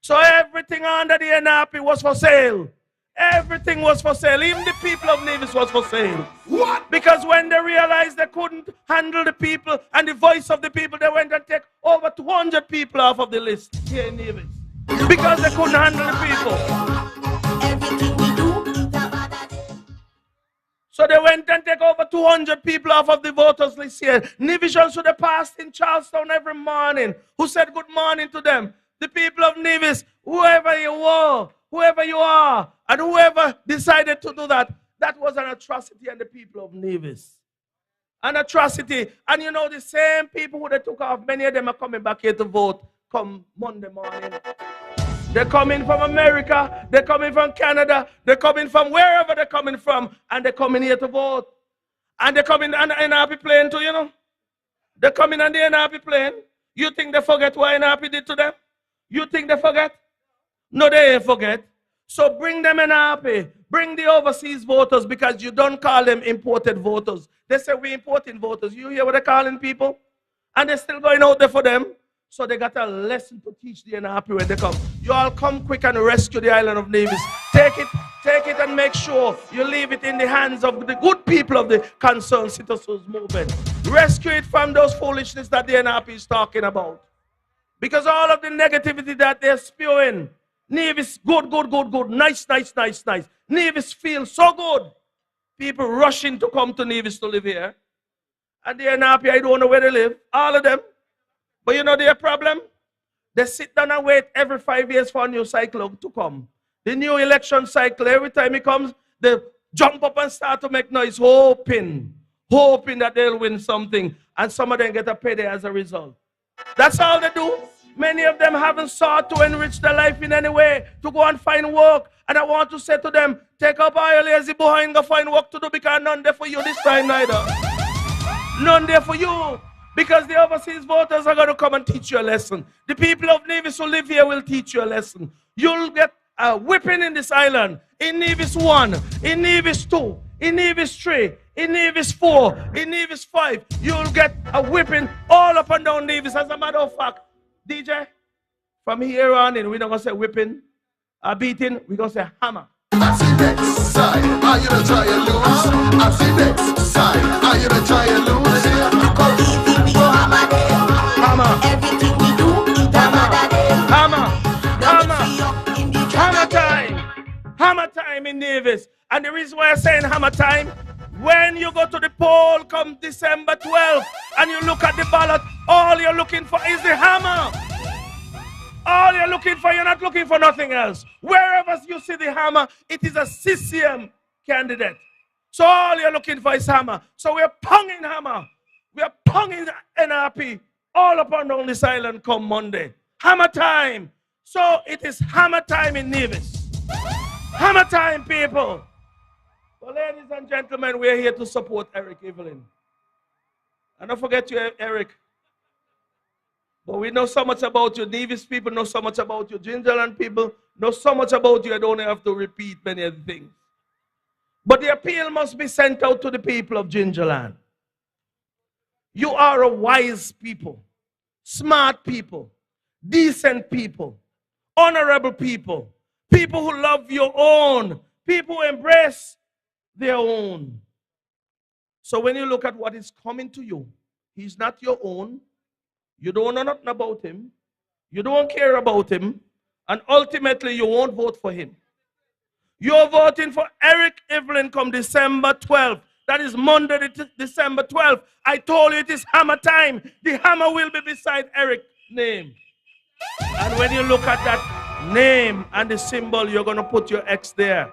So everything under the NRP was for sale. Everything was for sale. Even the people of Nevis was for sale. What? Because when they realized they couldn't handle the people and the voice of the people, they went and take over 200 people off of the list here in Nevis. Because they couldn't handle the people. Everything we do. So they went and take over 200 people off of the voters list here. Nevisians should have passed in Charlestown every morning. Who said good morning to them? The people of Nevis, whoever you were, whoever you are, and whoever decided to do that, that was an atrocity on the people of Nevis. An atrocity. And you know, the same people who they took off, many of them are coming back here to vote come Monday morning. They're coming from America, they're coming from Canada, they're coming from wherever they're coming from, and they're coming here to vote. And they're coming on the NRP plane too, you know. They're coming on the NRP plane. You think they forget what NRP did to them? You think they forget? No, they ain't forget. So bring them NRP. Bring the overseas voters because you don't call them imported voters. They say we importing voters. You hear what they're calling people? And they're still going out there for them. So they got a lesson to teach the NRP when they come. You all come quick and rescue the island of Nevis. Take it and make sure you leave it in the hands of the good people of the concerned citizens movement. Rescue it from those foolishness that the NRP is talking about. Because all of the negativity that they're spewing, Nevis, good, good, good, good. Nice, nice, nice, nice. Nevis feels so good. People rushing to come to Nevis to live here. And they're not happy. I don't know where they live. All of them. But you know their problem? They sit down and wait every 5 years for a new cycle to come. The new election cycle, every time it comes, they jump up and start to make noise, hoping that they'll win something. And some of them get a payday as a result. That's all they do. Many of them haven't sought to enrich their life in any way, to go and find work. And I want to say to them, take up all your lazy behind, go find work to do, because none there for you this time neither. None there for you. Because the overseas voters are going to come and teach you a lesson. The people of Nevis who live here will teach you a lesson. You'll get a whipping in this island. In Nevis 1, in Nevis 2, in Nevis 3, in Nevis 4, in Nevis 5. You'll get a whipping all up and down Nevis. As a matter of fact, DJ, from here on in, we're not going to say whipping, a beating, we're going to say hammer. I see next side, are you to try and lose? I see next side, are you to try and lose? You go easy, we go hammer them. Hammer. Everything we do, it hammer them. Hammer. Hammer. Free up in the Hammer time. Hammer time in Nevis. And the reason why I'm saying hammer time, when you go to the poll come December 12th and you look at the ballot, all you're looking for is the hammer. All you're looking for, you're not looking for nothing else. Wherever you see the hammer, it is a CCM candidate. So all you're looking for is hammer. So we're ponging hammer. We're ponging NRP all up and down this island come Monday. Hammer time. So it is hammer time in Nevis. Hammer time, people. Well, ladies and gentlemen, we're here to support Eric Evelyn. And don't forget you, Eric. But we know so much about you. Nevis people know so much about you. Gingerland people know so much about you. I don't have to repeat many of the things. But the appeal must be sent out to the people of Gingerland. You are a wise people, smart people, decent people, honorable people, people who love your own, people who embrace their own. So when you look at what is coming to you, he's not your own. You don't know nothing about him. You don't care about him. And ultimately, you won't vote for him. You're voting for Eric Evelyn come December 12th. That is Monday, December 12th. I told you it is hammer time. The hammer will be beside Eric's name. And when you look at that name and the symbol, you're going to put your X there.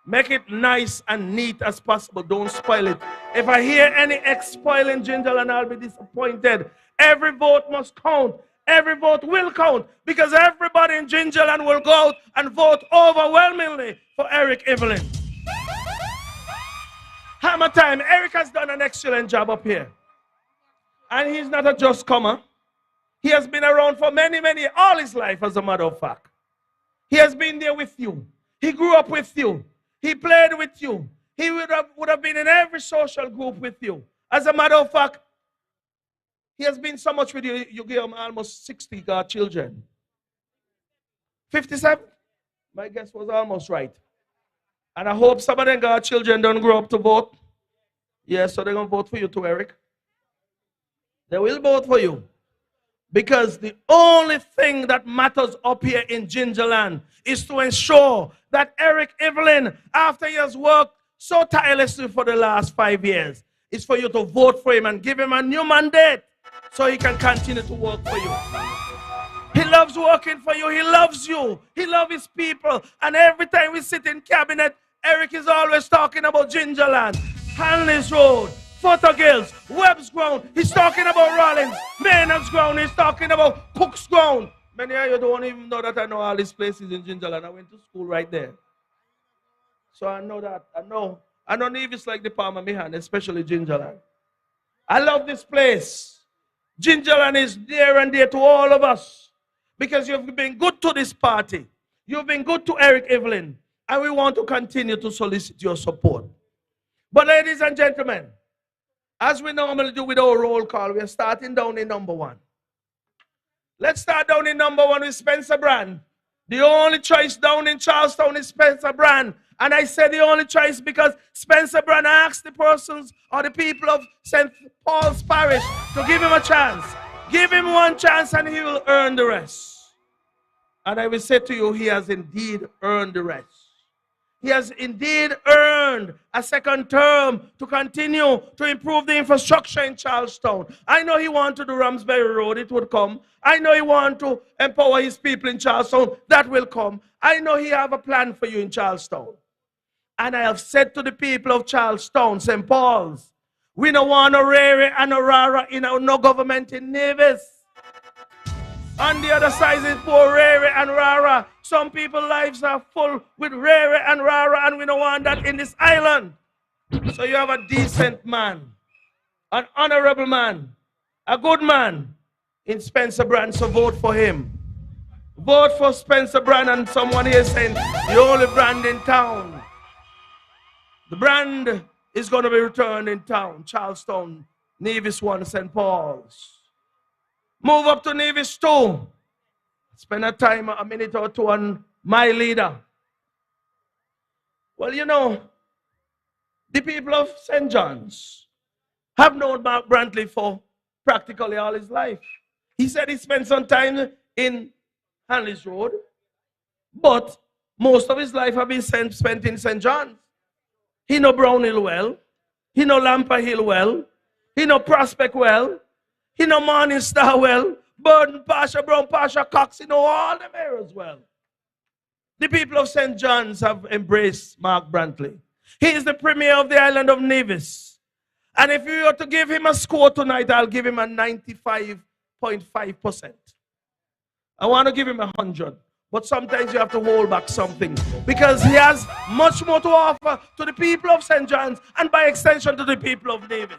Make it nice and neat as possible. Don't spoil it. If I hear any X spoiling Gingerland, I'll be disappointed. Every vote must count. Every vote will count. Because everybody in Gingerland will go out and vote overwhelmingly for Eric Evelyn. Hammer time. Eric has done an excellent job up here. And he's not a just comer. He has been around for many, all his life, as a matter of fact. He has been there with you. He grew up with you. He played with you. He would have been in every social group with you. As a matter of fact, he has been so much with you, you gave him almost 60 children. 57? My guess was almost right. And I hope some of them children don't grow up to vote. Yeah, so they're going to vote for you too, Eric. They will vote for you. Because the only thing that matters up here in Gingerland is to ensure that Eric Evelyn, after he has worked so tirelessly for the last 5 years, is for you to vote for him and give him a new mandate so he can continue to work for you. He loves working for you. He loves you. He loves his people. And every time we sit in cabinet, Eric is always talking about Gingerland, Hanley's Road, Fothergills, Webb's Ground. He's talking about Rollins, Maynard's Ground. He's talking about Cook's Ground. Many of you don't even know that I know all these places in Gingerland. I went to school right there. So I know that. I know Nevis like the palm of my hand, especially Gingerland. I love this place. Gingerland is dear and dear to all of us because you've been good to this party. You've been good to Eric Evelyn. And we want to continue to solicit your support. But ladies and gentlemen, as we normally do with our roll call, we are starting down in number 1. Let's start down in number 1 with Spencer Brand. The only choice down in Charlestown is Spencer Brand. And I say the only choice because Spencer Brand asked the persons or the people of St. Paul's Parish to give him a chance. Give him one chance and he will earn the rest. And I will say to you, he has indeed earned the rest. He has indeed earned a second term to continue to improve the infrastructure in Charlestown. I know he wants to do Ramsbury Road, it would come. I know he wants to empower his people in Charlestown, that will come. I know he have a plan for you in Charlestown. And I have said to the people of Charlestown, St. Paul's, we don't want no Rere and no Rara in our no government in Nevis. On the other side is poor Rere and Rara. Some people's lives are full with Rere and Rara, and we don't want that in this island. So you have a decent man, an honorable man, a good man in Spencer Brand, so vote for him. Vote for Spencer Brand. And someone here saying the only brand in town. The brand is going to be returned in town. Charlestown, Nevis 1, St. Paul's. Move up to Nevis 2. Spend a minute or two on my leader. Well, you know, the people of St. John's have known Mark Brantley for practically all his life. He said he spent some time in Hanley's Road, but most of his life have been spent in St. John's. He know Brown Hill well. He know Lampa Hill well. He know Prospect well. He know Morning Star well. Burden, Pasha Brown, Pasha Cox, he know all them areas well. The people of St. John's have embraced Mark Brantley. He is the premier of the island of Nevis. And if you were to give him a score tonight, I'll give him a 95.5%. I want to give him 100. But sometimes you have to hold back something. Because he has much more to offer to the people of St. John's and by extension to the people of Nevis.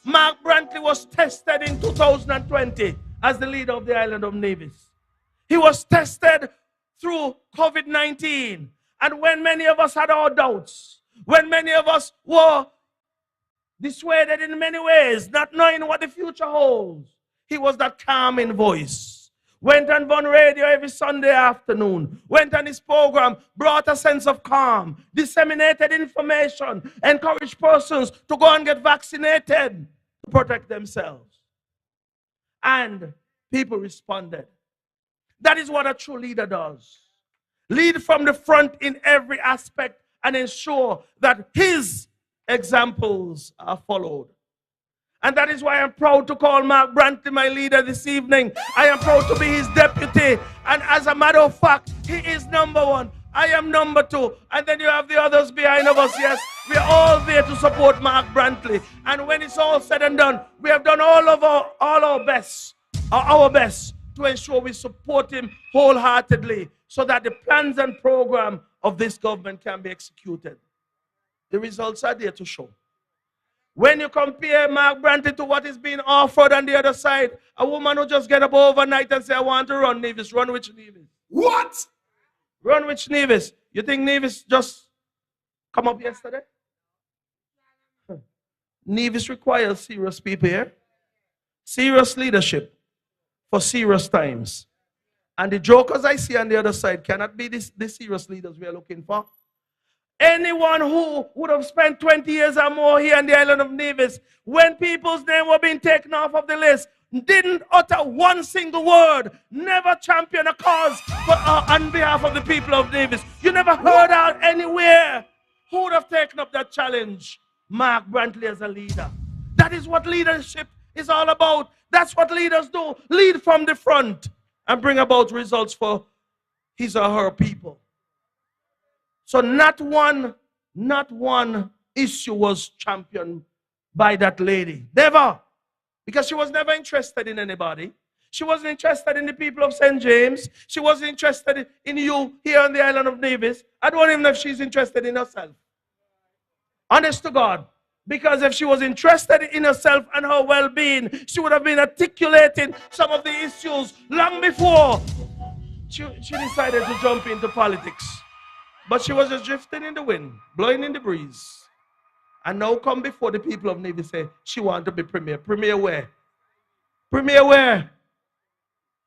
Mark Brantley was tested in 2020 as the leader of the island of Nevis. He was tested through COVID-19. And when many of us had our doubts, when many of us were dissuaded in many ways, not knowing what the future holds, he was that calming voice. Went on Von Radio every Sunday afternoon, went on his program, brought a sense of calm, disseminated information, encouraged persons to go and get vaccinated to protect themselves. And people responded. That is what a true leader does. Lead from the front in every aspect and ensure that his examples are followed. And that is why I'm proud to call Mark Brantley my leader this evening. I am proud to be his deputy. And as a matter of fact, he is number one. I am number two. And then you have the others behind of us. Yes, we are all there to support Mark Brantley. And when it's all said and done, we have done all our best to ensure we support him wholeheartedly so that the plans and program of this government can be executed. The results are there to show. When you compare Mark Brantley to what is being offered on the other side, a woman who just get up overnight and say, I want to run Nevis. Run which Nevis? What? Run which Nevis? You think Nevis just come up yesterday? Nevis requires serious people here. Serious leadership for serious times. And the jokers I see on the other side cannot be the serious leaders we are looking for. Anyone who would have spent 20 years or more here on the island of Nevis, when people's name were being taken off of the list, didn't utter one single word, never champion a cause on behalf of the people of Nevis. You never heard out anywhere who would have taken up that challenge. Mark Brantley as a leader. That is what leadership is all about. That's what leaders do. Lead from the front and bring about results for his or her people. So not one issue was championed by that lady. Never. Because she was never interested in anybody. She wasn't interested in the people of St. James. She wasn't interested in you here on the island of Nevis. I don't even know if she's interested in herself. Honest to God. Because if she was interested in herself and her well-being, she would have been articulating some of the issues long before she decided to jump into politics. But she was just drifting in the wind, blowing in the breeze. And now come before the people of Nevis say, she wants to be premier. Premier where? Premier where?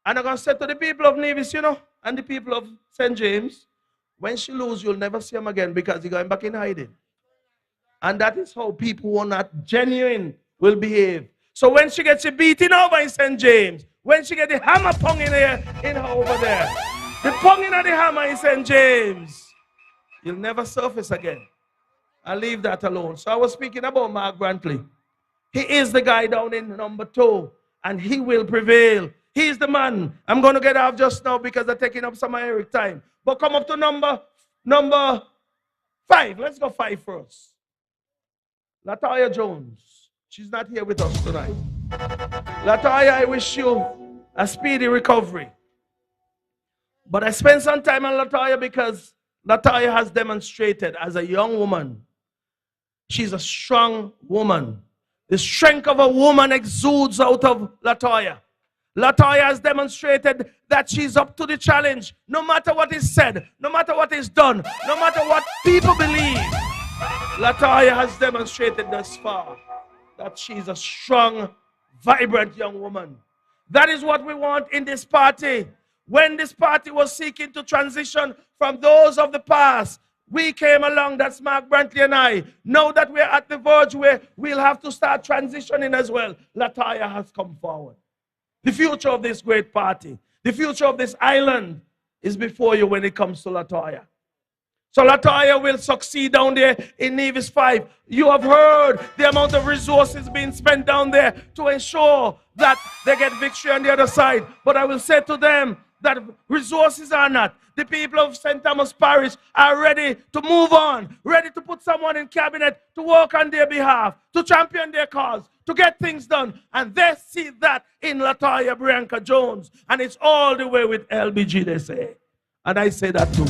And I'm going to say to the people of Nevis, you know, and the people of St. James, when she loses, you'll never see them again because you're going back in hiding. And that is how people who are not genuine will behave. So when she gets beaten over in St. James, when she gets the hammer tongue in her over there, The pounding of the hammer in St. James, you'll never surface again. I'll leave that alone. So I was speaking about Mark Brantley. He is the guy down in number 2, and he will prevail. He's the man. I'm going to get off just now because they're taking up some of Eric's time. But come up to number 5. Let's go 5 first. Latoya Jones. She's not here with us tonight. Latoya, I wish you a speedy recovery. But I spent some time on Latoya because Latoya has demonstrated as a young woman, she's a strong woman. The strength of a woman exudes out of Latoya. Latoya has demonstrated that she's up to the challenge. No matter what is said, no matter what is done, no matter what people believe, Latoya has demonstrated thus far that she's a strong, vibrant young woman. That is what we want in this party. When this party was seeking to transition from those of the past, we came along, that's Mark Brantley and I. Now that we're at the verge where we'll have to start transitioning as well, Latoya has come forward. The future of this great party, the future of this island is before you when it comes to Latoya. So Latoya will succeed down there in Nevis 5. You have heard the amount of resources being spent down there to ensure that they get victory on the other side. But I will say to them that resources are not. The people of St. Thomas Parish are ready to move on, ready to put someone in cabinet to work on their behalf, to champion their cause, to get things done. And they see that in Latoya Bianca Jones. And it's all the way with LBG, they say. And I say that too.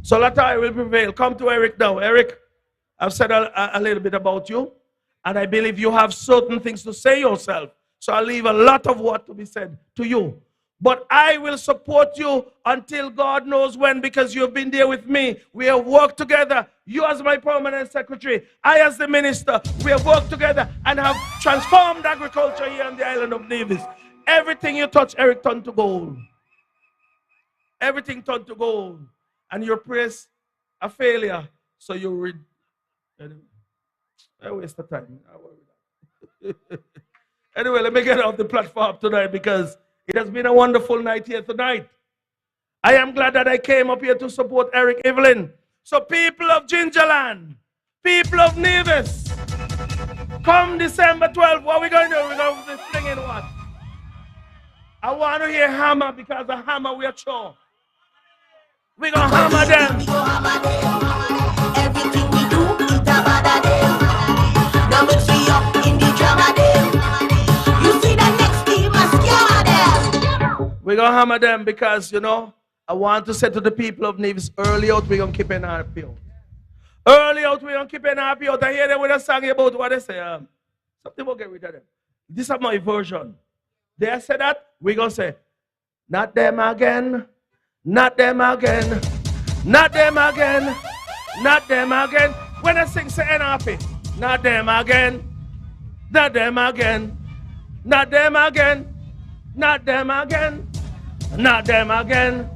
So Latoya will prevail. Come to Eric now. Eric, I've said a little bit about you. And I believe you have certain things to say yourself. So I'll leave a lot of what to be said to you. But I will support you until God knows when, because you've been there with me. We have worked together. You as my permanent secretary, I as the minister. We have worked together and have transformed agriculture here on the island of Nevis. Everything you touch, Eric, turned to gold. Everything turned to gold. And your praise a failure. So you read. Anyway, I waste the time. Anyway, let me get off the platform tonight because it has been a wonderful night here tonight. I am glad that I came up here to support Eric Evelyn. So people of Gingerland, people of Nevis, come December 12th, what are we going to do? We're going to be singing what? I want to hear hammer because the hammer we are sure. We're going to hammer them. Everything we do is a bad day. Now mix me up in the drama day. You see the next team must scare them. We're going to hammer them because, you know, I want to say to the people of Nevis, early out, we're going to keep an eye out. Early out, we're going to keep an eye out. I hear them with a song about what they say. Something will get rid of them. This is my version. They say that, we're going to say, not them again. Not them again. Not them again. Not them again. When I sing, say NRP. Not them again. Not them again. Not them again. Not them again. Not them again.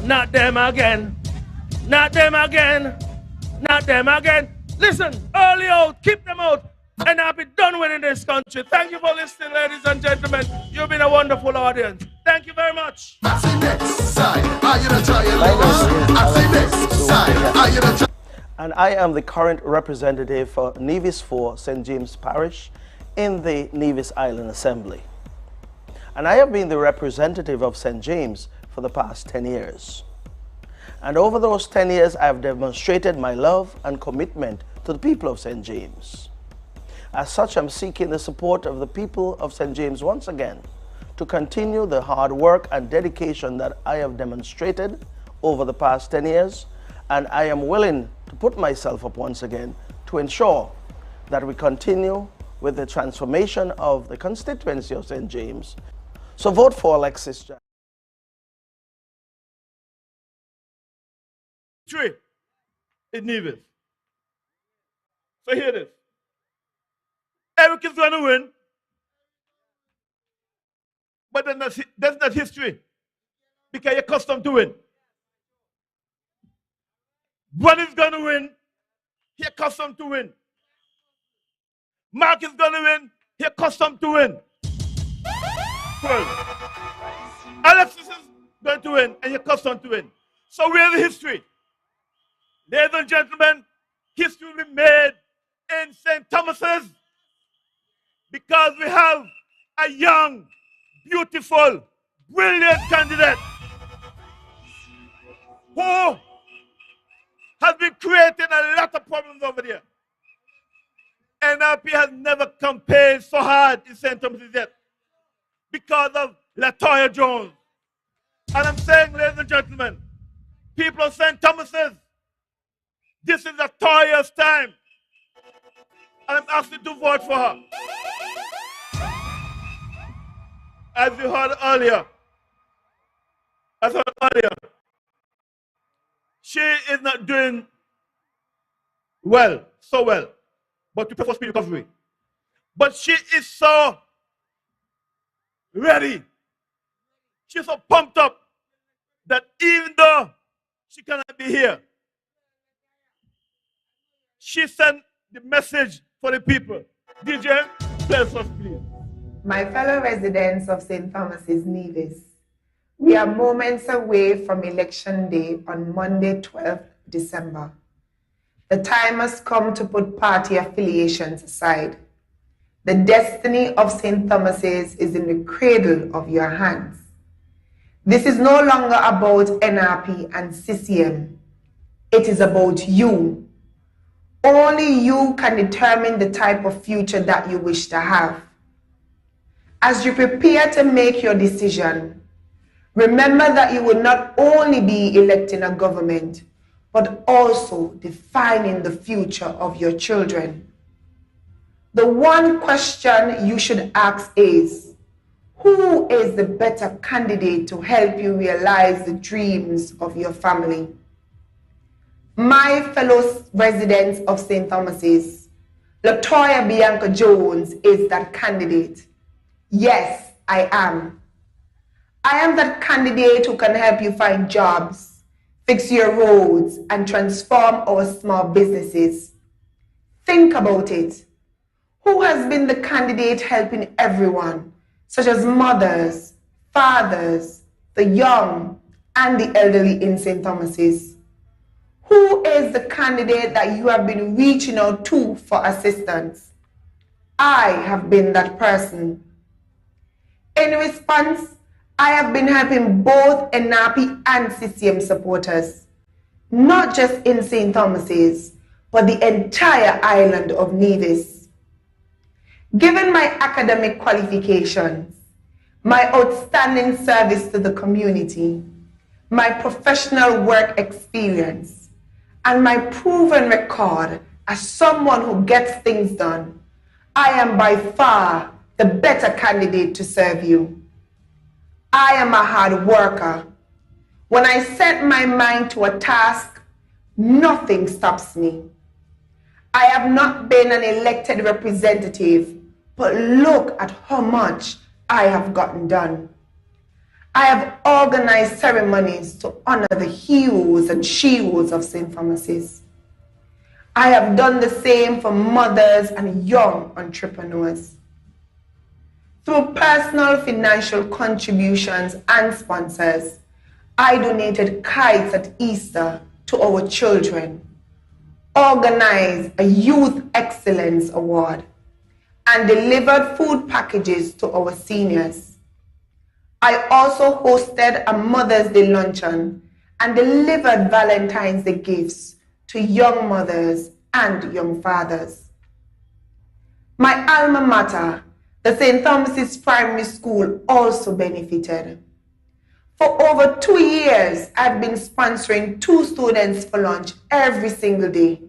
Not them again. Not them again. Not them again. Listen, early out, keep them out. And I'll be done with in this country. Thank you for listening, ladies and gentlemen. You've been a wonderful audience. Thank you very much. I say next side, are you the try I say next side, are you the try? And I am the current representative for Nevis 4, St. James Parish in the Nevis Island Assembly. And I have been the representative of St. James for the past 10 years. And over those 10 years, I have demonstrated my love and commitment to the people of St. James. As such, I'm seeking the support of the people of St. James once again to continue the hard work and dedication that I have demonstrated over the past 10 years, and I am willing to put myself up once again to ensure that we continue with the transformation of the constituency of St. James. So vote for Alexis Jack. 3 in Nevis. So hear this. Eric is going to win. But that's not history. Because you're accustomed to win. One is going to win. You're accustomed to win. Mark is going to win. You're accustomed to win. 12. Alexis is going to win and your cousin to win. So where's the history? Ladies and gentlemen, history will be made in St. Thomas's because we have a young, beautiful, brilliant candidate who has been creating a lot of problems over there. NRP has never campaigned so hard in St. Thomas's yet because of Latoya Jones. And I'm saying, ladies and gentlemen, people of St. Thomas's, this is Latoya's time. And I'm asking you to vote for her. As you heard earlier, she is not doing so well, but we pray for speed recovery. But she is so ready. She's so pumped up that even though she cannot be here, she sent the message for the people. DJ, play us, please. My fellow residents of St. Thomas's Nevis, we are moments away from Election Day on Monday, 12th December. The time has come to put party affiliations aside. The destiny of St. Thomas's is in the cradle of your hands. This is no longer about NRP and CCM. It is about you. Only you can determine the type of future that you wish to have. As you prepare to make your decision, remember that you will not only be electing a government, but also defining the future of your children. The one question you should ask is, who is the better candidate to help you realize the dreams of your family? My fellow residents of St. Thomas's, Latoya Bianca Jones is that candidate. Yes, I am. I am that candidate who can help you find jobs, fix your roads, and transform our small businesses. Think about it. Who has been the candidate helping everyone, such as mothers, fathers, the young, and the elderly in St. Thomas's? Who is the candidate that you have been reaching out to for assistance? I have been that person. In response, I have been helping both NRP and CCM supporters, not just in St. Thomas's, but the entire island of Nevis. Given my academic qualifications, my outstanding service to the community, my professional work experience, and my proven record as someone who gets things done, I am by far the better candidate to serve you. I am a hard worker. When I set my mind to a task, nothing stops me. I have not been an elected representative, but look at how much I have gotten done. I have organized ceremonies to honor the heroes and sheroes of St. Thomas's. I have done the same for mothers and young entrepreneurs. Through personal financial contributions and sponsors, I donated kites at Easter to our children, organized a Youth Excellence Award, and delivered food packages to our seniors. I also hosted a Mother's Day luncheon and delivered Valentine's Day gifts to young mothers and young fathers. My alma mater, the St. Thomas's Primary School, also benefited. For over 2 years, I've been sponsoring 2 students for lunch every single day,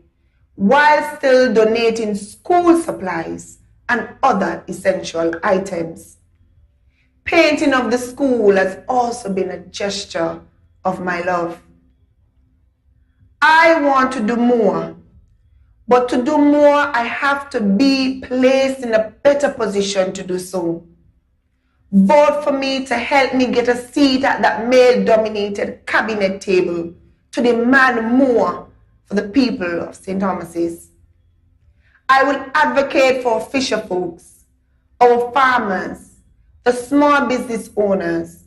while still donating school supplies and other essential items. Painting of the school has also been a gesture of my love. I want to do more, but to do more, I have to be placed in a better position to do so. Vote for me to help me get a seat at that male-dominated cabinet table to demand more for the people of St. Thomas's. I will advocate for fisher folks, our farmers, the small business owners,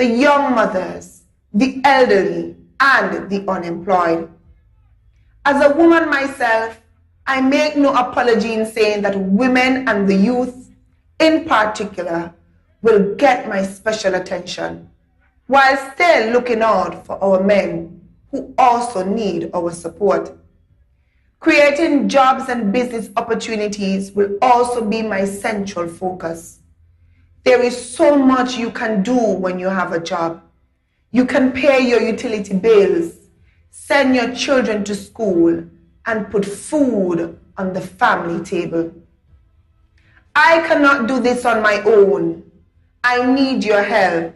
the young mothers, the elderly, and the unemployed. As a woman myself, I make no apology in saying that women and the youth in particular will get my special attention, while still looking out for our men who also need our support. Creating jobs and business opportunities will also be my central focus. There is so much you can do when you have a job. You can pay your utility bills, send your children to school, and put food on the family table. I cannot do this on my own. I need your help.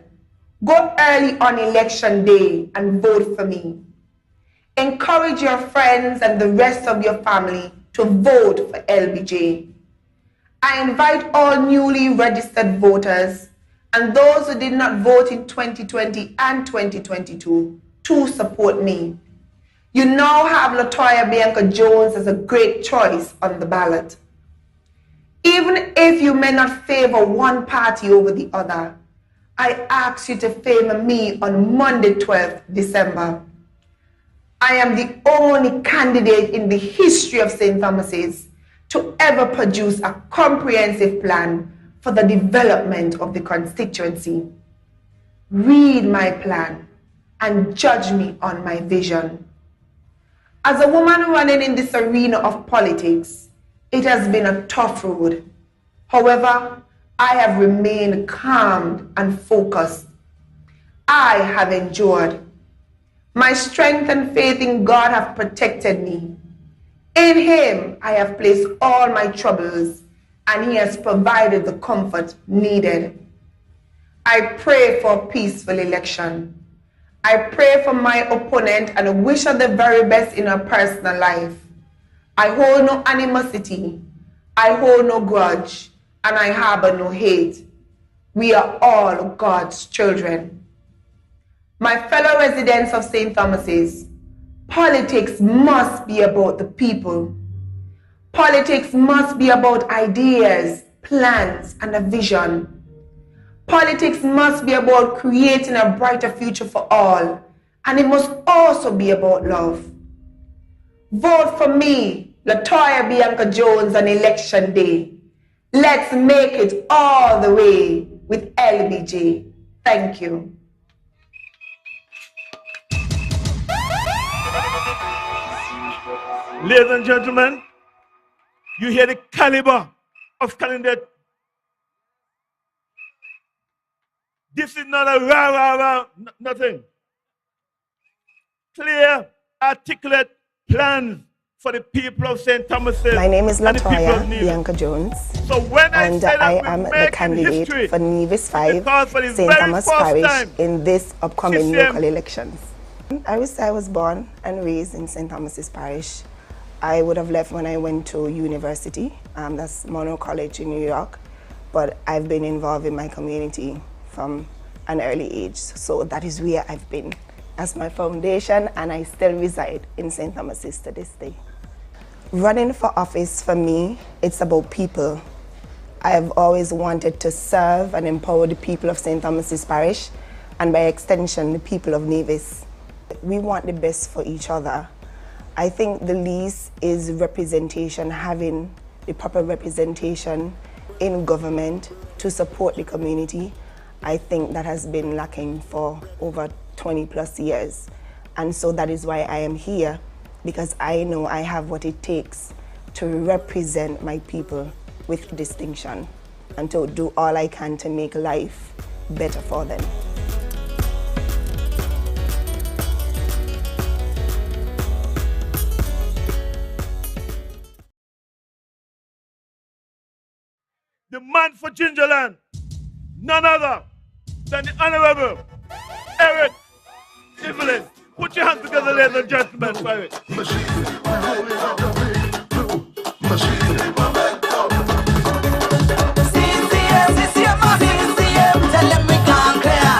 Go early on election day and vote for me. Encourage your friends and the rest of your family to vote for LBJ. I invite all newly registered voters and those who did not vote in 2020 and 2022 to support me. You now have Latoya Bianca Jones as a great choice on the ballot. Even if you may not favor one party over the other, I ask you to favor me on Monday, 12th December. I am the only candidate in the history of St. Thomas's to ever produce a comprehensive plan for the development of the constituency. Read my plan and judge me on my vision. As a woman running in this arena of politics, it has been a tough road. However, I have remained calm and focused. I have endured. My strength and faith in God have protected me. In Him, I have placed all my troubles, and He has provided the comfort needed. I pray for a peaceful election. I pray for my opponent and wish her the very best in her personal life. I hold no animosity, I hold no grudge, and I harbor no hate. We are all God's children. My fellow residents of St. Thomas's, politics must be about the people. Politics must be about ideas, plans, and a vision. Politics must be about creating a brighter future for all, and it must also be about love. Vote for me, Latoya Bianca Jones, on election day. Let's make it all the way with LBJ. Thank you. Ladies and gentlemen, you hear the caliber of candidate. This is not a rah, nothing. Clear, articulate plans for the people of St. Thomas's. My name is and the people Latoya of Nevis. Bianca Jones, So when and I am the candidate for Nevis 5, St. Thomas Parish, in this upcoming local elections. I was born and raised in St. Thomas's Parish. I would have left when I went to university, that's Monroe College in New York, but I've been involved in my community from an early age, so that is where I've been as my foundation, and I still reside in St. Thomas's to this day. Running for office for me, it's about people. I have always wanted to serve and empower the people of St. Thomas's Parish, and by extension, the people of Nevis. We want the best for each other. I think the least is representation, having the proper representation in government to support the community. I think that has been lacking for over 20 plus years. And so that is why I am here, because I know I have what it takes to represent my people with distinction and to do all I can to make life better for them. The man for Gingerland, none other than the Honorable Eric Evelyn. Put your hands together, ladies and gentlemen, for it. Tell them we gone clear,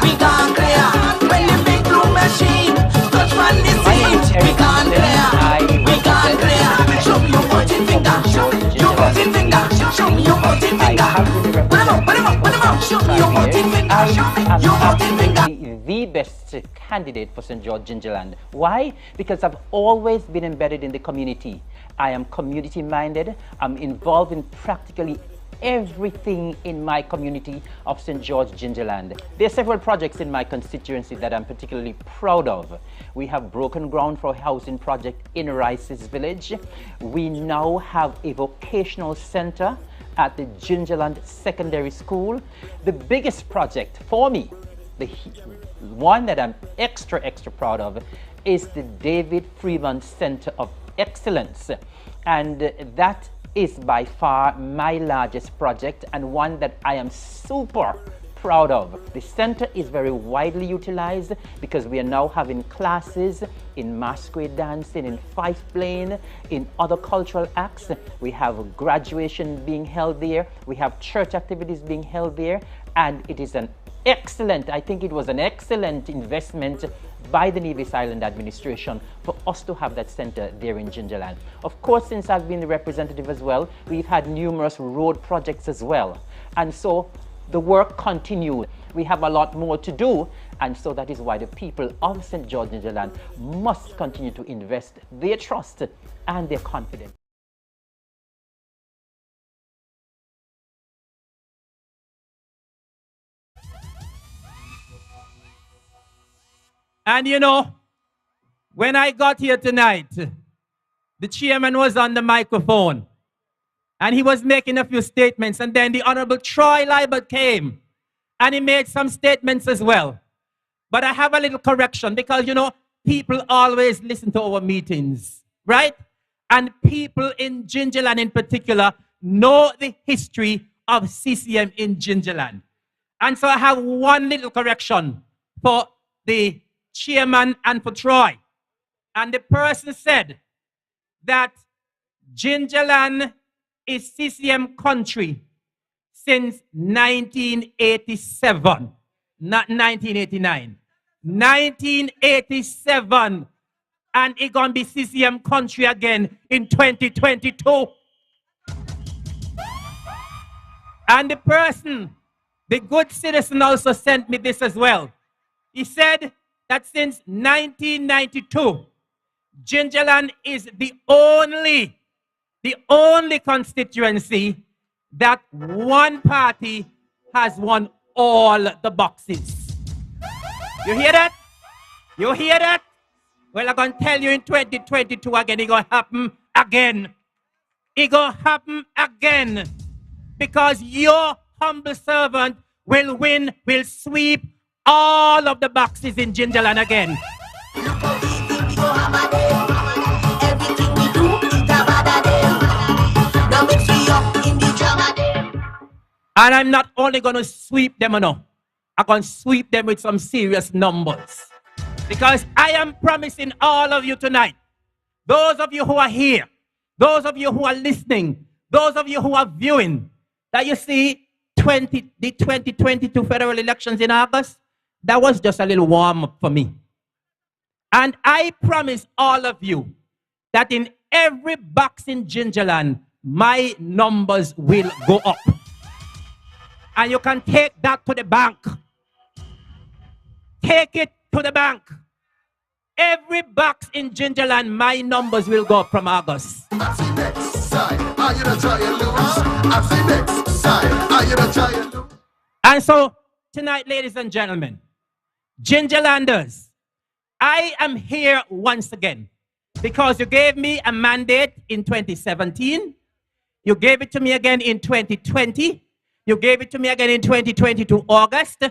we gone clear. When the big blue machine touch on the scene, we gone clear, we gone clear. Show me your pointing finger, show me your pointing finger, show me your pointing finger. Put them up, put them up, put them up. Show me your pointing finger, show me. I'm absolutely the best candidate for St. George Gingerland. Why? Because I've always been embedded in the community. I am community minded. I'm involved in practically everything in my community of St. George Gingerland. There are several projects in my constituency that I'm particularly proud of. We have broken ground for a housing project in Rice's Village. We now have a vocational center at the Gingerland Secondary School. The biggest project for me, the one that I'm extra proud of, is the David Freeman Center of Excellence. And that is by far my largest project and one that I am super proud of. The center is very widely utilized because we are now having classes in masquerade dancing, in fife playing, in other cultural acts. We have graduation being held there. We have church activities being held there. And it is an excellent, I think it was an excellent investment by the Nevis Island administration for us to have that center there in Gingerland. Of course, since I've been the representative as well, we've had numerous road projects as well. And so the work continued. We have a lot more to do, and so that is why the people of St. George Gingerland must continue to invest their trust and their confidence. And you know, when I got here tonight, the chairman was on the microphone and he was making a few statements, and then the Honorable Troy Libert came and he made some statements as well. But I have a little correction because, you know, people always listen to our meetings, right? And people in Gingerland in particular know the history of CCM in Gingerland. And so I have one little correction for the chairman and for Troy. And the person said that Gingerland is CCM country since 1987, not 1989. 1987, and it's gonna be CCM country again in 2022. And the person, the good citizen, also sent me this as well. He said that since 1992, Gingerland is the only constituency that one party has won all the boxes. You hear that? You hear that? Well, I'm going to tell you in 2022 again, it's going to happen again. It's going to happen again. Because your humble servant will win, will sweep all of the boxes in Gingerland again. And I'm not only going to sweep them, no. I'm going to sweep them with some serious numbers. Because I am promising all of you tonight, those of you who are here, those of you who are listening, those of you who are viewing, that you see the 2022 federal elections in August, that was just a little warm-up for me. And I promise all of you that in every box in Gingerland, my numbers will go up. And you can take that to the bank. Take it to the bank. Every box in Gingerland, my numbers will go up from August. And so, tonight, ladies and gentlemen, Gingerlanders, I am here once again because you gave me a mandate in 2017. You gave it to me again in 2020. You gave it to me again in 2022 August.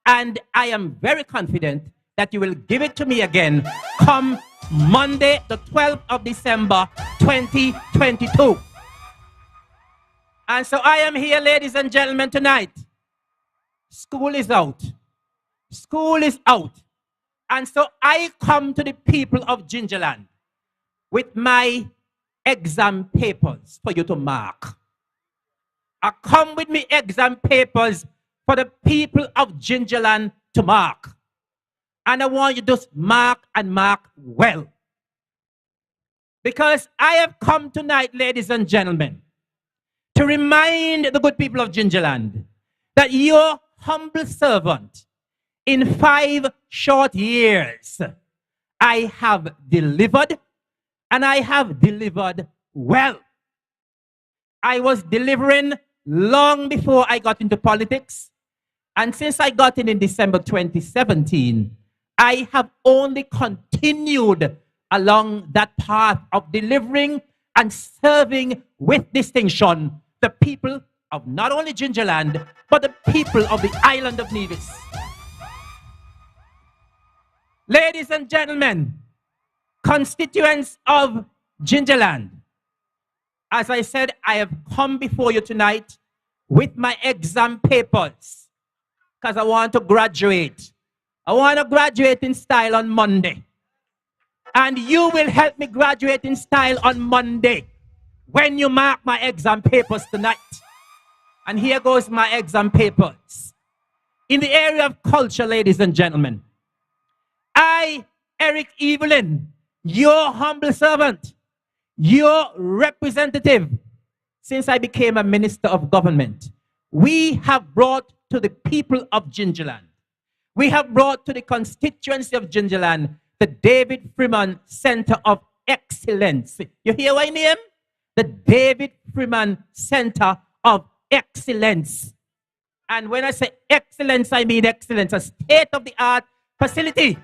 And I am very confident that you will give it to me again come Monday, the 12th of December, 2022. And so I am here, ladies and gentlemen, tonight. School is out. School is out. And so I come to the people of Gingerland with my exam papers for you to mark. I come with me exam papers for the people of Gingerland to mark. And I want you to just mark and mark well. Because I have come tonight, ladies and gentlemen, to remind the good people of Gingerland that your humble servant In 5 short years, I have delivered, and I have delivered well. I was delivering long before I got into politics. And since I got in December 2017, I have only continued along that path of delivering and serving with distinction the people of not only Gingerland, but the people of the island of Nevis. Ladies and gentlemen, constituents of Gingerland, as I said, I have come before you tonight with my exam papers because I want to graduate. I want to graduate in style on Monday. And you will help me graduate in style on Monday when you mark my exam papers tonight. And here goes my exam papers. In the area of culture, ladies and gentlemen, I, Eric Evelyn, your humble servant, your representative, since I became a minister of government, we have brought to the people of Gingerland, we have brought to the constituency of Gingerland the David Freeman Center of Excellence. You hear my name? The David Freeman Center of Excellence. And when I say excellence, I mean excellence, a state-of-the-art facility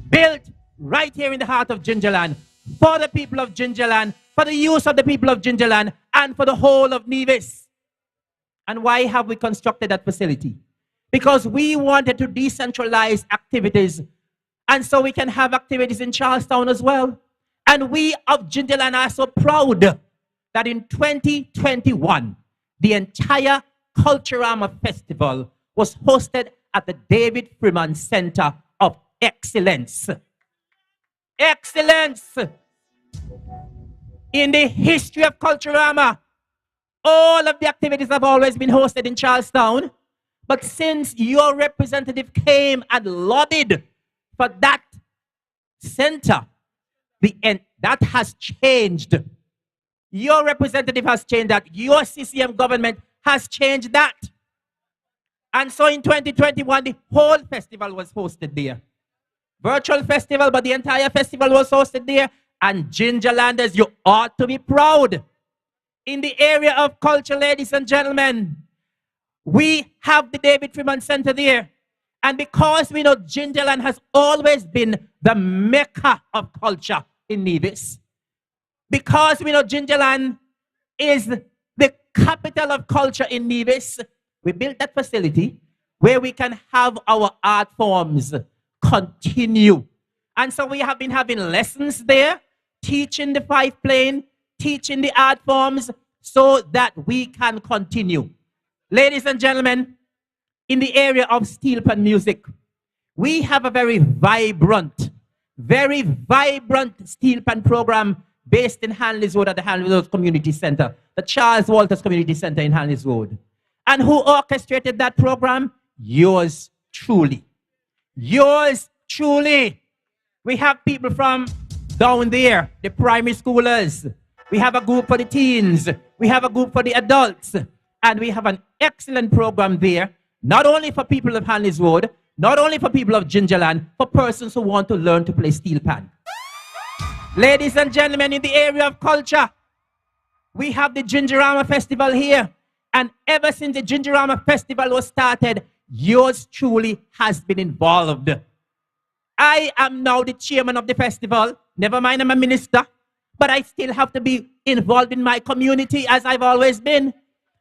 built right here in the heart of Gingerland for the people of Gingerland, for the use of the people of Gingerland, and for the whole of Nevis. And why have we constructed that facility? Because we wanted to decentralize activities, and so we can have activities in Charlestown as well. And we of Gingerland are so proud that in 2021, the entire Culturama Festival was hosted at the David Freeman Center of Excellence. Excellence! In the history of Culturama, all of the activities have always been hosted in Charlestown. But since your representative came and lobbied for that center, that has changed. Your representative has changed that. Your CCM government has changed that. And so in 2021, the whole festival was hosted there. Virtual festival, but the entire festival was hosted there. And Gingerlanders, you ought to be proud. In the area of culture, ladies and gentlemen, we have the David Freeman Center there. And because we know Gingerland has always been the mecca of culture in Nevis, because we know Gingerland is the capital of culture in Nevis, we built that facility where we can have our art forms continue. And so we have been having lessons there, teaching the fife playing, teaching the art forms so that we can continue. Ladies and gentlemen, in the area of steel pan music, we have a very vibrant steel pan program based in Hanley's Road at the Hanley's Road Community Center, the Charles Walters Community Center in Hanley's Road. And who orchestrated that program? Yours truly. Yours truly. We have people from down there, the primary schoolers. We have a group for the teens. We have a group for the adults. And we have an excellent program there, not only for people of Hanley's Road, not only for people of Gingerland, for persons who want to learn to play steel pan. Ladies and gentlemen, in the area of culture, we have the Gingerama Festival here. And ever since the Gingerama Festival was started, yours truly has been involved. I am now the chairman of the festival. Never mind, I'm a minister. But I still have to be involved in my community as I've always been.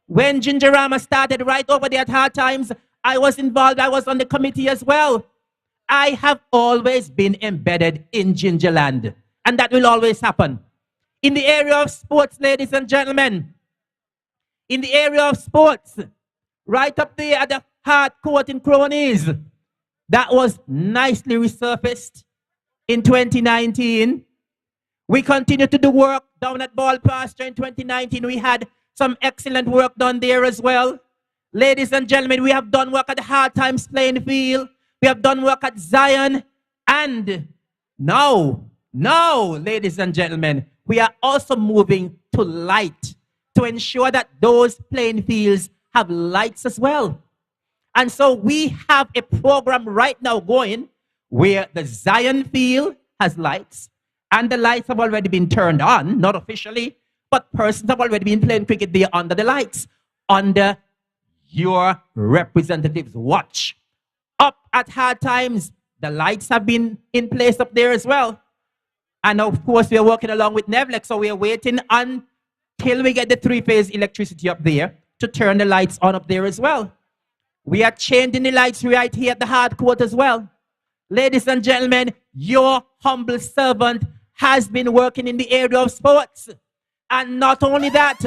When Gingerama started right over there at Hard Times, I was involved. I was on the committee as well. I have always been embedded in Gingerland. And that will always happen. In the area of sports, ladies and gentlemen, in the area of sports, right up there at the Hard Court in Cronies, that was nicely resurfaced in 2019. We continue to do work down at Ball Pasture in 2019. We had some excellent work done there as well. Ladies and gentlemen, we have done work at the Hard Times playing field. We have done work at Zion. And now, ladies and gentlemen, we are also moving to light to ensure that those playing fields have lights as well. And so we have a program right now going where the Zion field has lights, and the lights have already been turned on, not officially, but persons have already been playing cricket there under the lights, under your representative's watch. Up at Hard Times, the lights have been in place up there as well. And of course, we are working along with Nevlec, so we are waiting until we get the three-phase electricity up there to turn the lights on up there as well. We are changing the lights right here at the hard court as well. Ladies and gentlemen, your humble servant has been working in the area of sports. And not only that,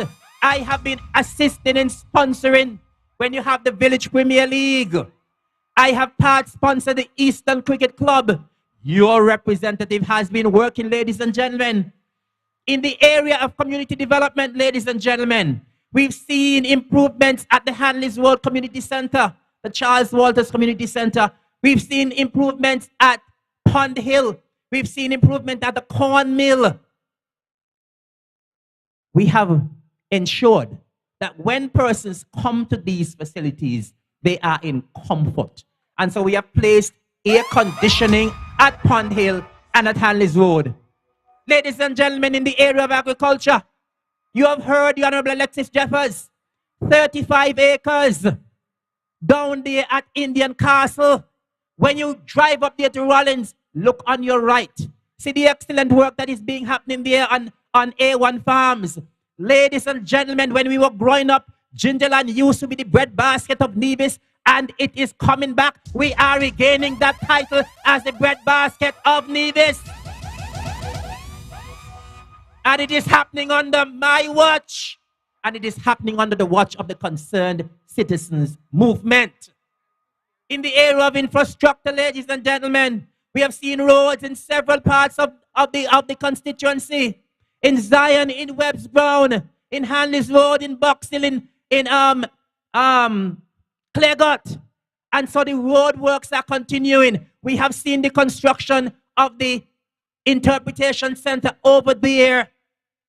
I have been assisting and sponsoring when you have the Village Premier League. I have part-sponsored the Eastern Cricket Club. Your representative has been working, ladies and gentlemen. In the area of community development, ladies and gentlemen, we've seen improvements at the Hanley's Road Community Center, the Charles Walters Community Center. We've seen improvements at Pond Hill. We've seen improvement at the Corn Mill. We have ensured that when persons come to these facilities, they are in comfort. And so we have placed air conditioning at Pond Hill and at Hanley's Road. Ladies and gentlemen, in the area of agriculture, you have heard the Honorable Alexis Jeffers, 35 acres down there at Indian Castle. When you drive up there to Rollins, look on your right. See the excellent work that is being happening there on A1 Farms. Ladies and gentlemen, when we were growing up, Gingerland used to be the breadbasket of Nevis, and it is coming back. We are regaining that title as the breadbasket of Nevis. And it is happening under my watch. And it is happening under the watch of the Concerned Citizens Movement. In the area of infrastructure, ladies and gentlemen, we have seen roads in several parts of the constituency. In Zion, in Webb's Brown, in Hanley's Road, in Box Hill, in Cleargot. And so the road works are continuing. We have seen the construction of the interpretation center over there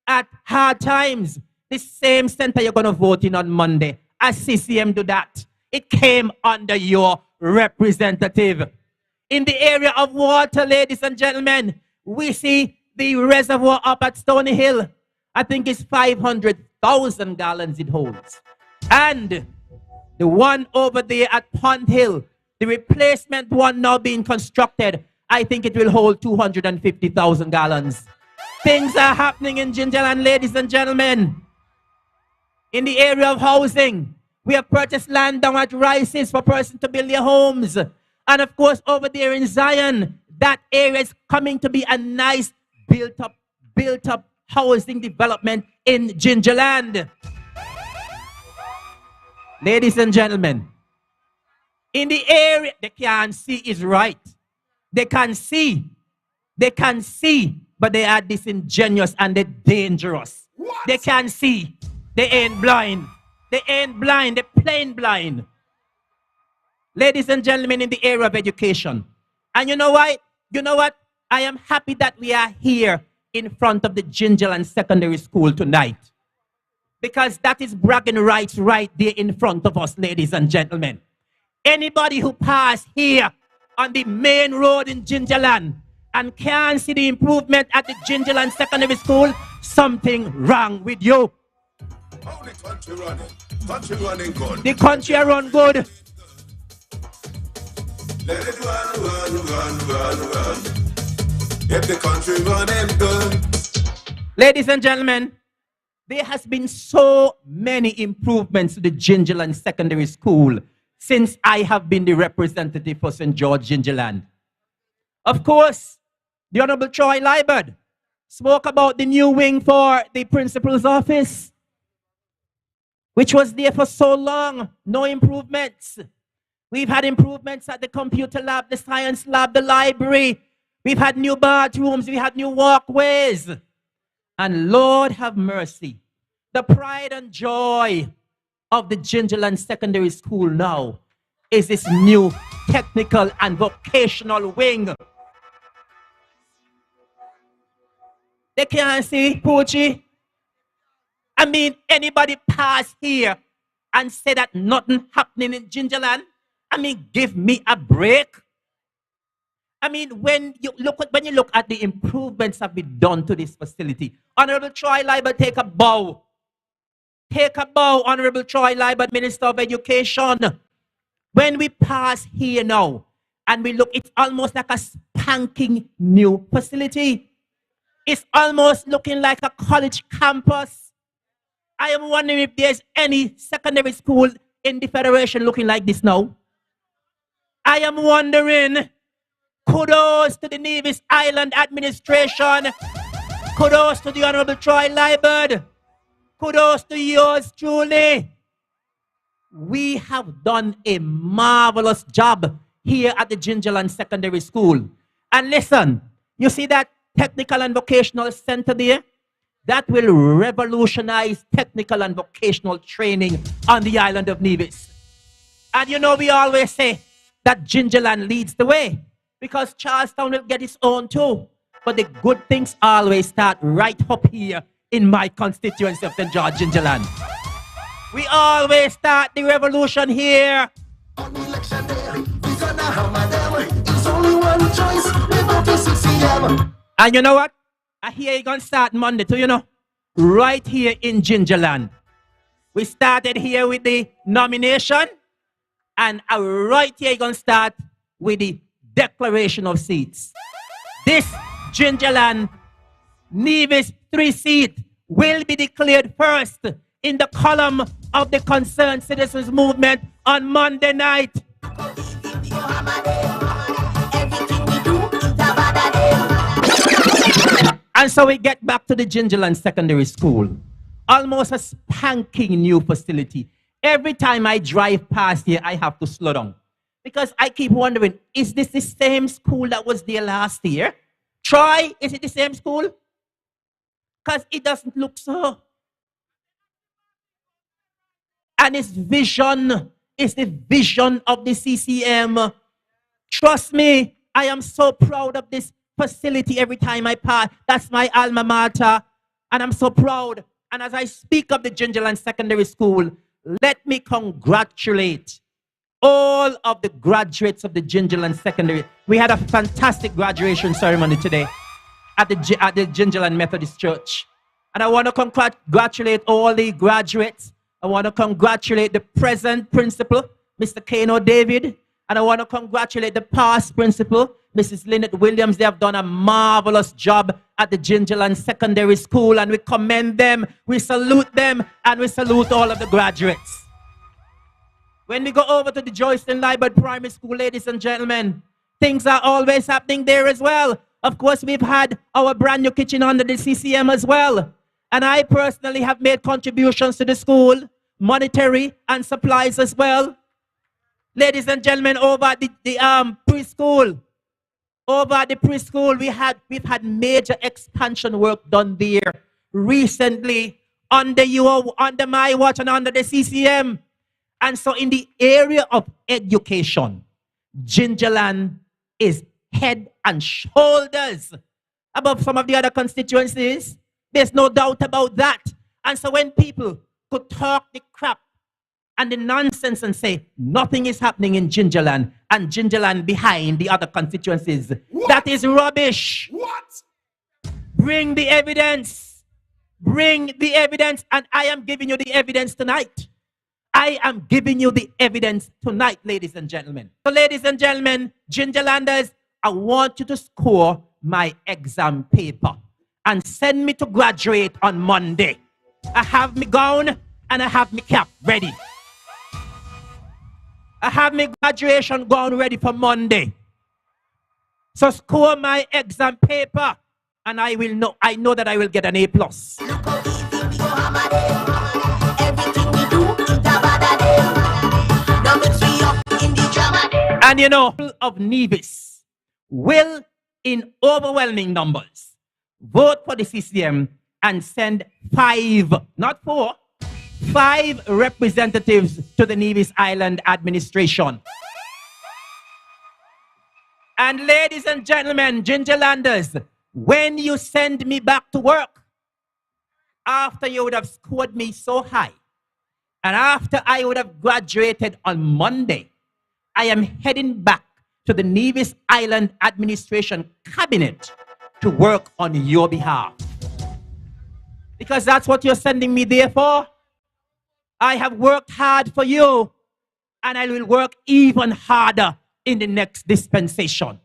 at Hard Times. The same center you're going to vote in on Monday. As CCM do that. It came under your representative. In the area of water, ladies and gentlemen, we see the reservoir up at Stony Hill. I think it's 500,000 gallons it holds. And the one over there at Pond Hill, the replacement one now being constructed, I think it will hold 250,000 gallons. Things are happening in Gingerland, ladies and gentlemen. In the area of housing, we have purchased land down at Rice's for persons to build their homes. And of course, over there in Zion, that area is coming to be a nice built up housing development in Gingerland. Ladies and gentlemen, in the area, they can't see is right. They can see, but they are disingenuous and they're dangerous. What? They can see, they ain't blind. They ain't blind, they're plain blind. Ladies and gentlemen, in the area of education. And you know what? You know what? I am happy that we are here in front of the Gingerland Secondary School tonight. Because that is bragging rights right there in front of us, ladies and gentlemen. Anybody who passed here on the main road in Gingerland and can't see the improvement at the Gingerland Secondary School, something wrong with you. How the country running? Country running good. The country run good. Let it run. If the country running good. Ladies and gentlemen, there has been so many improvements to the Gingerland Secondary School since I have been the representative for St. George Gingerland. Of course, the Honorable Troy Liebert spoke about the new wing for the principal's office, which was there for so long, no improvements. We've had improvements at the computer lab, the science lab, the library. We've had new bathrooms, we had new walkways. And Lord have mercy, the pride and joy of the Gingerland Secondary School now is this new technical and vocational wing. They can't see, Poochie. I mean, anybody pass here and say that nothing happening in Gingerland? I mean, give me a break. I mean, when you look at the improvements that have been done to this facility, Honorable Troy Liber, take a bow. Take a bow, Honorable Troy Liber, Minister of Education. When we pass here now, and we look, it's almost like a spanking new facility. It's almost looking like a college campus. I am wondering if there's any secondary school in the Federation looking like this now. I am wondering, kudos to the Nevis Island administration. Kudos to the Honorable Troy Liber. Kudos to yours truly. We have done a marvelous job here at the Gingerland Secondary School. And listen, you see that technical and vocational center there? That will revolutionize technical and vocational training on the island of Nevis. And you know, we always say that Gingerland leads the way because Charlestown will get its own too. But the good things always start right up here in my constituency of St. George, Gingerland. We always start the revolution here. On election day, we gonna hammer them. It's only one choice. We vote for CCM. And you know what? I hear you're gonna start Monday too, you know. Right here in Gingerland. We started here with the nomination. And right here you're gonna start with the declaration of seats. This Gingerland Nevis 3 seat will be declared first in the column of the Concerned Citizens Movement on Monday night. And so we get back to the Gingerland Secondary School. Almost a spanking new facility. Every time I drive past here, I have to slow down. Because I keep wondering, is this the same school that was there last year? Troy, is it the same school? Because it doesn't look so. And its vision is the vision of the CCM. Trust me, I am so proud of this facility every time I pass. That's my alma mater. And I'm so proud. And as I speak of the Gingerland Secondary School, let me congratulate all of the graduates of the Gingerland Secondary. We had a fantastic graduation ceremony today at the Gingerland Methodist Church. And I want to congratulate all the graduates. I want to congratulate the present principal, Mr. Kano David. And I want to congratulate the past principal, Mrs. Lynette Williams. They have done a marvelous job at the Gingerland Secondary School. And we commend them, we salute them, and we salute all of the graduates. When we go over to the Joyceton Library Primary School, ladies and gentlemen, things are always happening there as well. Of course, we've had our brand new kitchen under the CCM as well. And I personally have made contributions to the school, monetary and supplies as well. Ladies and gentlemen, over at the preschool, we've had major expansion work done there recently under my watch and under the CCM. And so in the area of education, Gingerland is head and shoulders above some of the other constituencies. There's no doubt about that. And so when people could talk the crap and the nonsense and say nothing is happening in Gingerland and Gingerland behind the other constituencies, what? That is rubbish. What? Bring the evidence. Bring the evidence. And I am giving you the evidence tonight. I am giving you the evidence tonight, ladies and gentlemen. So ladies and gentlemen, Gingerlanders, I want you to score my exam paper and send me to graduate on Monday. I have my gown and I have my cap ready. I have my graduation gown ready for Monday. So score my exam paper and I know that I will get an A+. And you know, people of Nevis will, in overwhelming numbers, vote for the CCM and send 5, not 4, 5 representatives to the Nevis Island administration. And ladies and gentlemen, Gingerlanders, when you send me back to work, after you would have scored me so high, and after I would have graduated on Monday, I am heading back to the Nevis Island Administration Cabinet to work on your behalf. Because that's what you're sending me there for. I have worked hard for you, and I will work even harder in the next dispensation.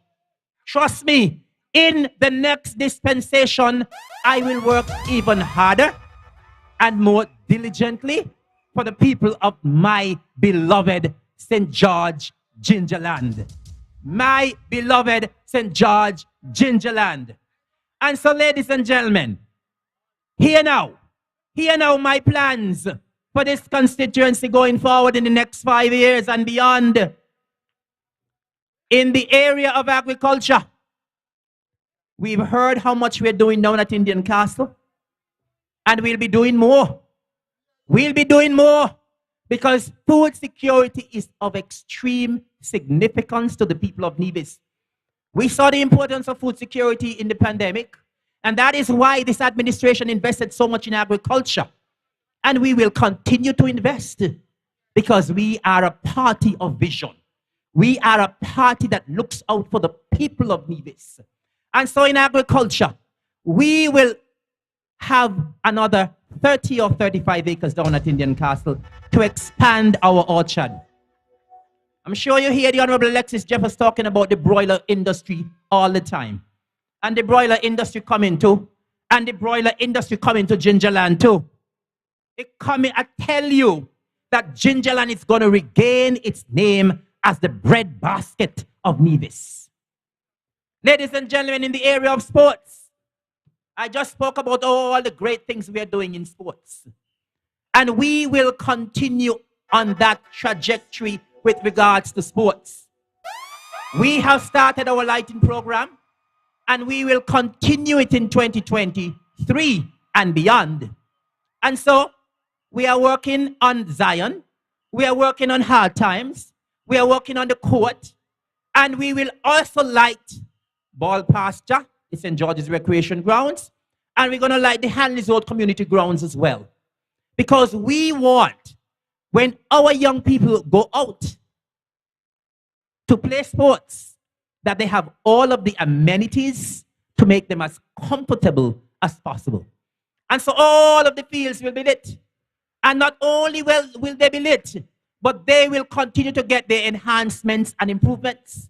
Trust me, in the next dispensation, I will work even harder and more diligently for the people of my beloved St. George, Gingerland. My beloved St. George, Gingerland. And so, ladies and gentlemen, hear now my plans for this constituency going forward in the next 5 years and beyond. In the area of agriculture, we've heard how much we're doing down at Indian Castle, and we'll be doing more. We'll be doing more because food security is of extreme significance to the people of Nevis. We saw the importance of food security in the pandemic, and that is why this administration invested so much in agriculture. And we will continue to invest because we are a party of vision. We are a party that looks out for the people of Nevis. And so in agriculture, we will have another 30 or 35 acres down at Indian Castle to expand our orchard. I'm sure you hear the Honorable Alexis Jeffers talking about the broiler industry all the time. And the broiler industry coming too. And the broiler industry coming to Gingerland too. I tell you that Gingerland is going to regain its name as the breadbasket of Nevis. Ladies and gentlemen, in the area of sports, I just spoke about all the great things we are doing in sports. And we will continue on that trajectory with regards to sports. We have started our lighting program, and we will continue it in 2023 and beyond. And so, we are working on Zion, we are working on hard times, we are working on the court, and we will also light Ball Pasture, the St. George's Recreation Grounds, and we're going to light the Hanley's Road Community Grounds as well. Because we want, when our young people go out to play sports, that they have all of the amenities to make them as comfortable as possible. And so all of the fields will be lit. And not only will they be lit, but they will continue to get their enhancements and improvements.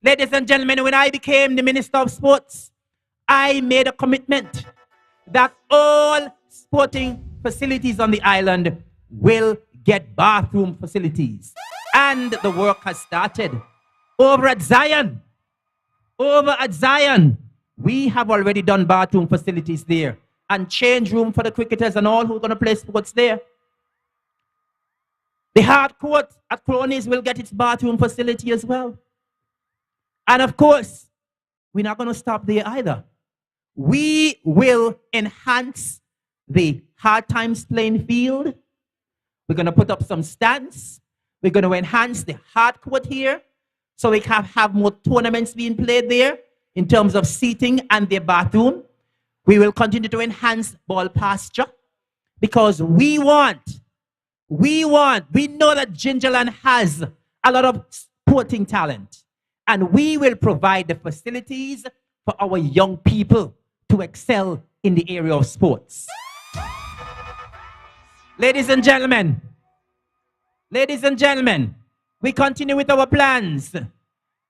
Ladies and gentlemen, when I became the Minister of Sports, I made a commitment that all sporting facilities on the island will get bathroom facilities. And the work has started. Over at Zion, we have already done bathroom facilities there and change room for the cricketers and all who are going to play sports there. The hard court at Cronies will get its bathroom facility as well. And of course, we're not going to stop there either. We will enhance the hard times playing field. We're going to put up some stands. We're going to enhance the hard court here so we can have more tournaments being played there in terms of seating and their bathroom. We will continue to enhance Ball Pasture because we know that Gingerland has a lot of sporting talent, and we will provide the facilities for our young people to excel in the area of sports. Ladies and gentlemen, we continue with our plans.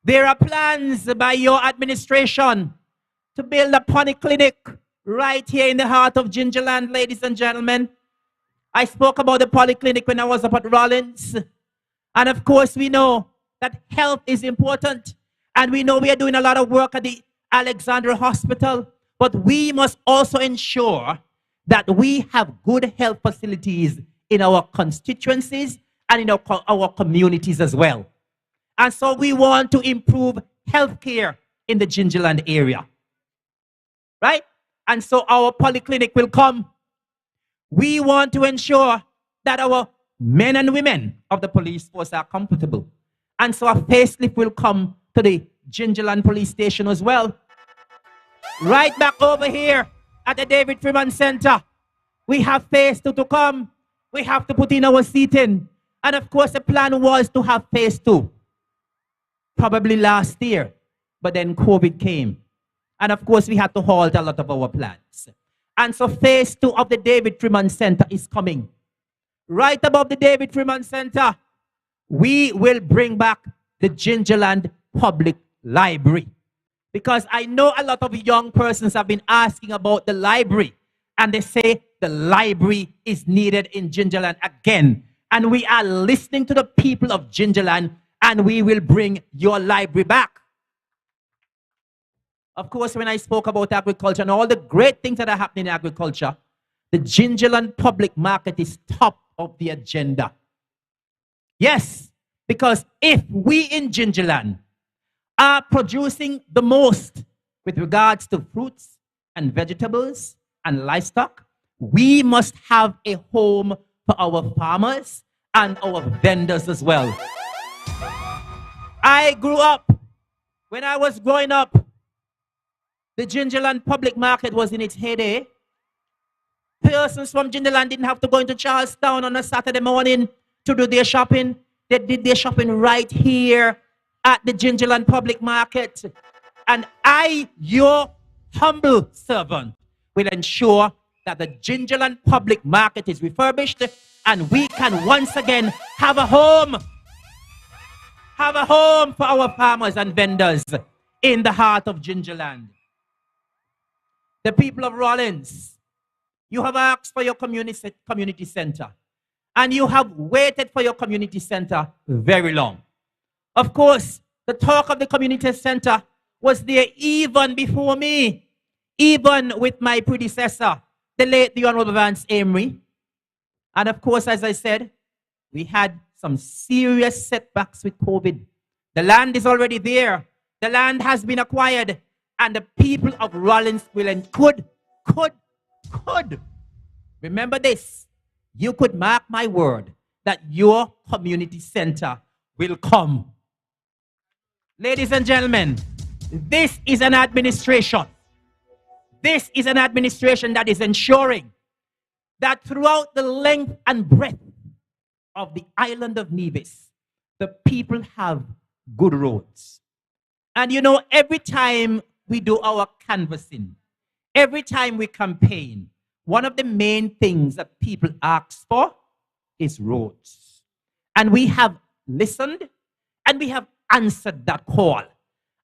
There are plans by your administration to build a polyclinic right here in the heart of Gingerland, ladies and gentlemen. I spoke about the polyclinic when I was up at Rollins. And of course, we know that health is important. And we know we are doing a lot of work at the Alexandra Hospital. But we must also ensure that we have good health facilities in our constituencies and in our communities as well. And so we want to improve healthcare in the Gingerland area. Right? And so our polyclinic will come. We want to ensure that our men and women of the police force are comfortable. And so a facelift will come to the Gingerland Police Station as well. Right back over here at the David Freeman Center, we have phase 2 to come. We have to put in our seating. And of course, the plan was to have phase 2 probably last year, but then COVID came. And of course, we had to halt a lot of our plans. And so phase 2 of the David Freeman Center is coming. Right above the David Freeman Center, we will bring back the Gingerland Public Library. Because I know a lot of young persons have been asking about the library, and they say the library is needed in Gingerland again. And we are listening to the people of Gingerland, and we will bring your library back. Of course, when I spoke about agriculture and all the great things that are happening in agriculture, the Gingerland Public Market is top of the agenda. Yes, because if we in Gingerland are producing the most with regards to fruits and vegetables and livestock, we must have a home for our farmers and our vendors as well. I grew up, when I was growing up, the Gingerland Public Market was in its heyday. Persons from Gingerland didn't have to go into Charlestown on a Saturday morning to do their shopping. They did their shopping right here at the Gingerland Public Market. And I, your humble servant, will ensure that the Gingerland Public Market is refurbished and we can once again have a home. Have a home for our farmers and vendors in the heart of Gingerland. The people of Rollins, you have asked for your community center, and you have waited for your community center very long. Of course, the talk of the community center was there even before me, even with my predecessor, the late the Honorable Vance Amory. And of course, as I said, we had some serious setbacks with COVID. The land is already there. The land has been acquired. And the people of Rollins will and could. Remember this. You could mark my word that your community center will come. Ladies and gentlemen, this is an administration. This is an administration that is ensuring that throughout the length and breadth of the island of Nevis, the people have good roads. And you know, every time we do our canvassing, every time we campaign, one of the main things that people ask for is roads. And we have listened and we have answered that call.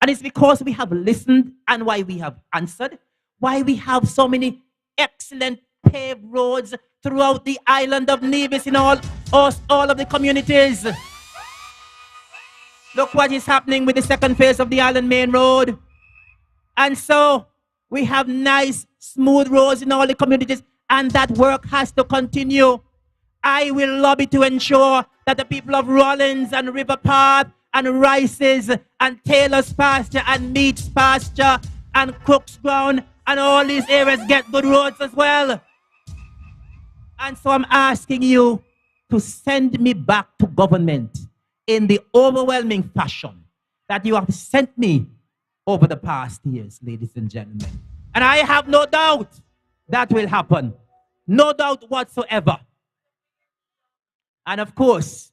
And it's because we have listened and why we have answered, why we have so many excellent paved roads throughout the island of Nevis in all of the communities. Look what is happening with the second phase of the Island Main Road. And so we have nice, smooth roads in all the communities, and that work has to continue. I will lobby to ensure that the people of Rollins and River Path and Rices and Taylor's Pasture and Meats Pasture and Cook's Ground and all these areas get good roads as well. And so I'm asking you to send me back to government in the overwhelming fashion that you have sent me over the past years, ladies and gentlemen. And I have no doubt that will happen. No doubt whatsoever. And of course,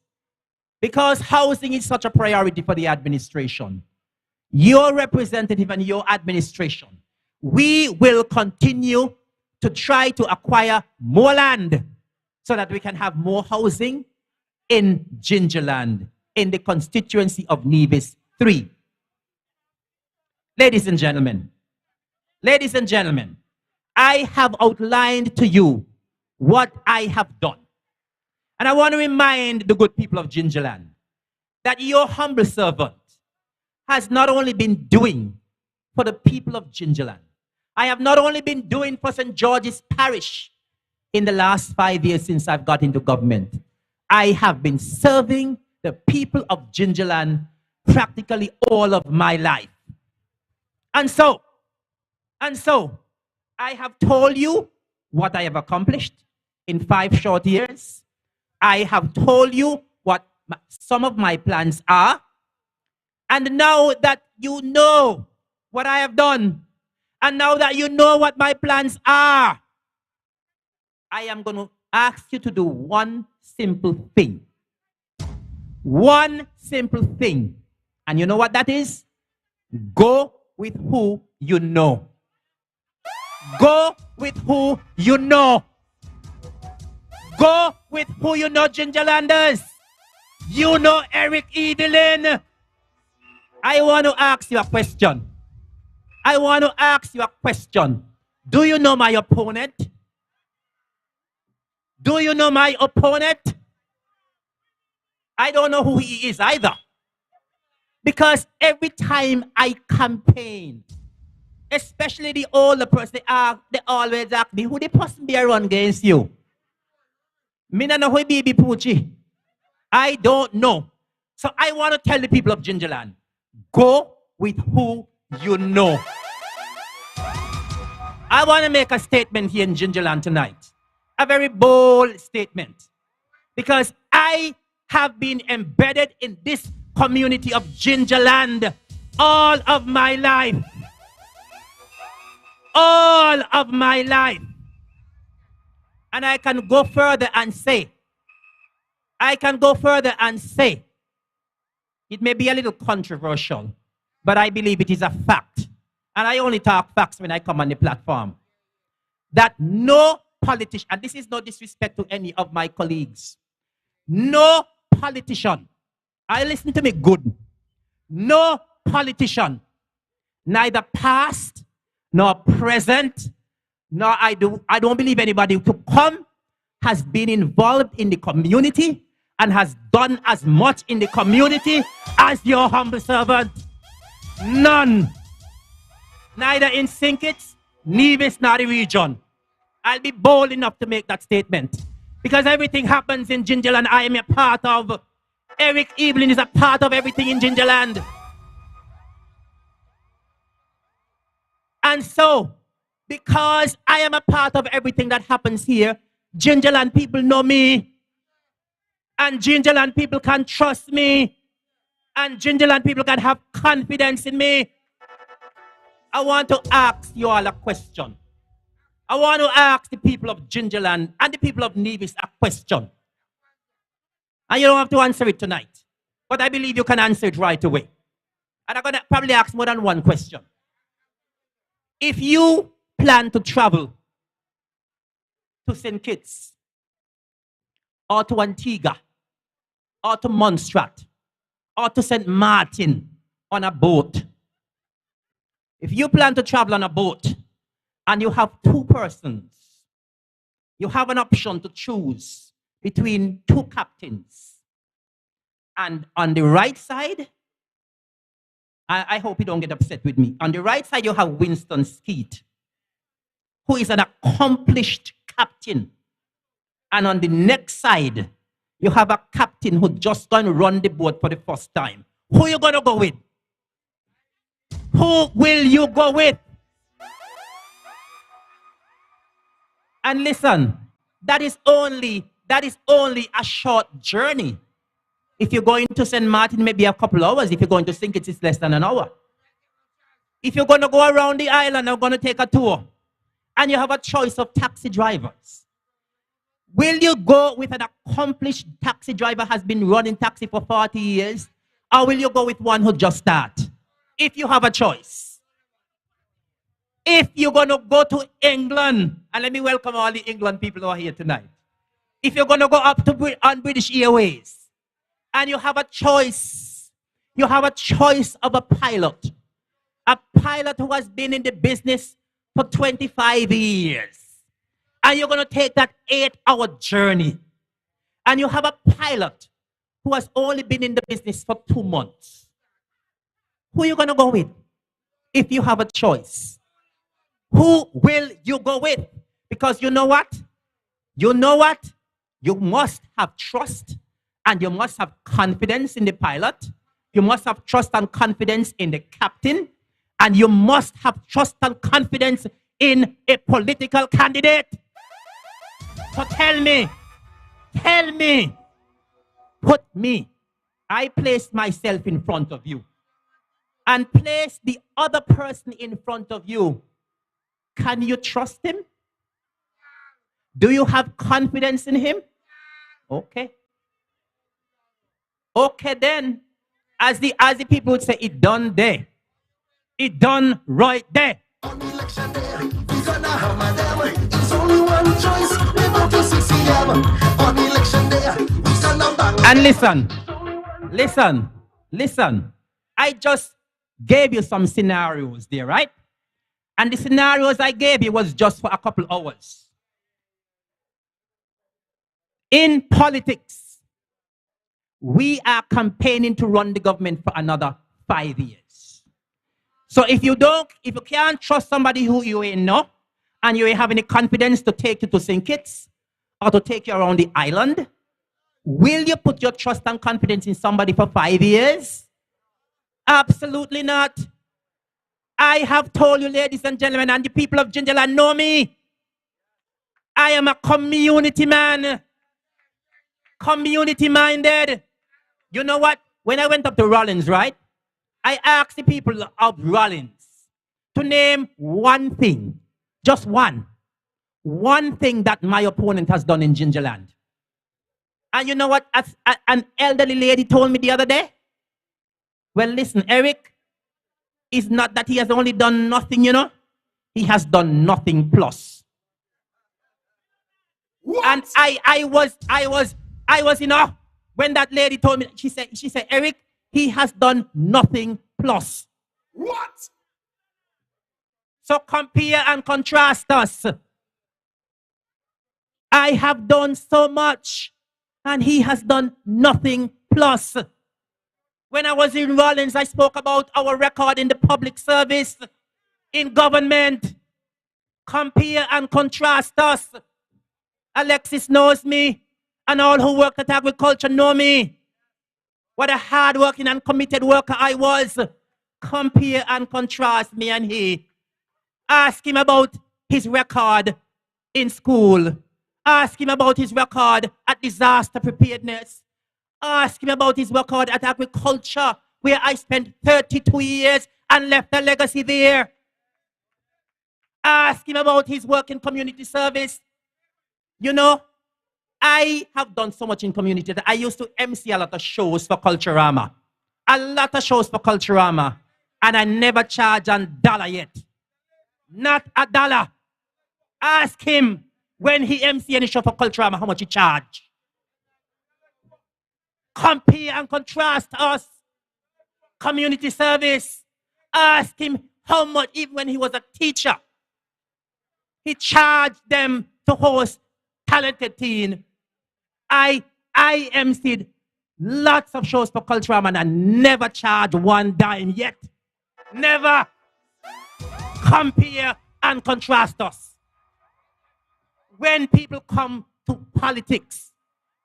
because housing is such a priority for the administration, your representative and your administration, we will continue to try to acquire more land so that we can have more housing in Gingerland, in the constituency of Nevis 3. Ladies and gentlemen, I have outlined to you what I have done. And I want to remind the good people of Gingerland that your humble servant has not only been doing for the people of Gingerland, I have not only been doing for St. George's Parish in the last 5 years since I've got into government. I have been serving the people of Gingerland practically all of my life. And so, I have told you what I have accomplished in 5 short years. I have told you what some of my plans are. And now that you know what I have done, and now that you know what my plans are, I am going to ask you to do one simple thing. One simple thing. And you know what that is? Go with who you know. Go with who you know. Go with who you know, Gingerlanders. You know Eric Evelyn. I want to ask you a question. I want to ask you a question. Do you know my opponent? Do you know my opponent? I don't know who he is either. Because every time I campaign, especially the older person, they always ask me, who the person be run against you? Me no know who be Pucci. I don't know. So I want to tell the people of Gingerland, go with who you know. I want to make a statement here in Gingerland tonight. A very bold statement. Because I have been embedded in this community of Gingerland all of my life. All of my life. And I can go further and say, it may be a little controversial, but I believe it is a fact. And I only talk facts when I come on the platform. That no politician, and this is no disrespect to any of my colleagues, no politician, I listen to me good, no politician, neither past nor present, nor I don't believe anybody who could come has been involved in the community and has done as much in the community as your humble servant. None. Neither in St. Kitts, Nevis, nor the region. I'll be bold enough to make that statement. Because everything happens in Gingerland, I am a part of. Eric Evelyn is a part of everything in Gingerland. And so, because I am a part of everything that happens here, Gingerland people know me. And Gingerland people can trust me. And Gingerland people can have confidence in me. I want to ask you all a question. I want to ask the people of Gingerland and the people of Nevis a question. And you don't have to answer it tonight. But I believe you can answer it right away. And I'm going to probably ask more than one question. If you plan to travel to St. Kitts, or to Antigua, or to Montserrat, or to St. Martin on a boat, if you plan to travel on a boat and you have two persons, you have an option to choose between two captains. And on the right side, I hope you don't get upset with me. On the right side, you have Winston Skeet, who is an accomplished captain. And on the next side, you have a captain who just going to run the boat for the first time. Who are you going to go with? Who will you go with? And listen, that is only a short journey. If you're going to St. Martin, maybe a couple hours. If you're going to St. Kitts, it's less than an hour. If you're going to go around the island, I'm going to take a tour, and you have a choice of taxi drivers. Will you go with an accomplished taxi driver who has been running taxi for 40 years? Or will you go with one who just started? If you have a choice. If you're going to go to England, and let me welcome all the England people who are here tonight. If you're going to go up to on British Airways, and you have a choice of a pilot who has been in the business for 25 years. And you're going to take that 8-hour journey. And you have a pilot who has only been in the business for 2 months. Who are you going to go with? If you have a choice. Who will you go with? Because you know what? You know what? You must have trust and you must have confidence in the pilot. You must have trust and confidence in the captain. And you must have trust and confidence in a political candidate. So tell me, I placed myself in front of you and place the other person in front of you. Can you trust him? Do you have confidence in him? Okay. Okay then. As the people would say, it done there. It done right there. On election day, we gonna hammer them. It's only one choice. We vote for CCM. On election day, we gonna bang. And listen. I just gave you some scenarios there, right? And the scenarios I gave you was just for a couple hours. In politics, we are campaigning to run the government for another 5 years. So if you can't trust somebody who you ain't know, and you ain't have any confidence to take you to St. Kitts, or to take you around the island, will you put your trust and confidence in somebody for 5 years? Absolutely not. I have told you, ladies and gentlemen, and the people of Gingerland know me. I am a community man. Community minded. You know what? When I went up to Rollins, right? I asked the people of Rollins to name one thing, just one thing that my opponent has done in Gingerland. And you know what? An elderly lady told me the other day. Well, listen, Eric, it's not that he has only done nothing, you know. He has done nothing plus. What? And I was, you know, when that lady told me, she said, Eric, he has done nothing plus. What? So compare and contrast us. I have done so much, and he has done nothing plus. When I was in Rollins, I spoke about our record in the public service, in government. Compare and contrast us. Alexis knows me, and all who work at agriculture know me. What a hard-working and committed worker I was. Compare and contrast me and he. Ask him about his record in school. Ask him about his record at disaster preparedness. Ask him about his record at agriculture, where I spent 32 years and left a legacy there. Ask him about his work in community service. You know, I have done so much in community that I used to MC a lot of shows for Culturama. A lot of shows for Culturama. And I never charged a dollar yet. Not a dollar. Ask him when he MC any show for Culturama how much he charged. Compare and contrast us. Community service. Ask him how much, even when he was a teacher, he charged them to host talented teen. I emceed lots of shows for Culturama and I never charged one dime yet. Never. Compare and contrast us. When people come to politics,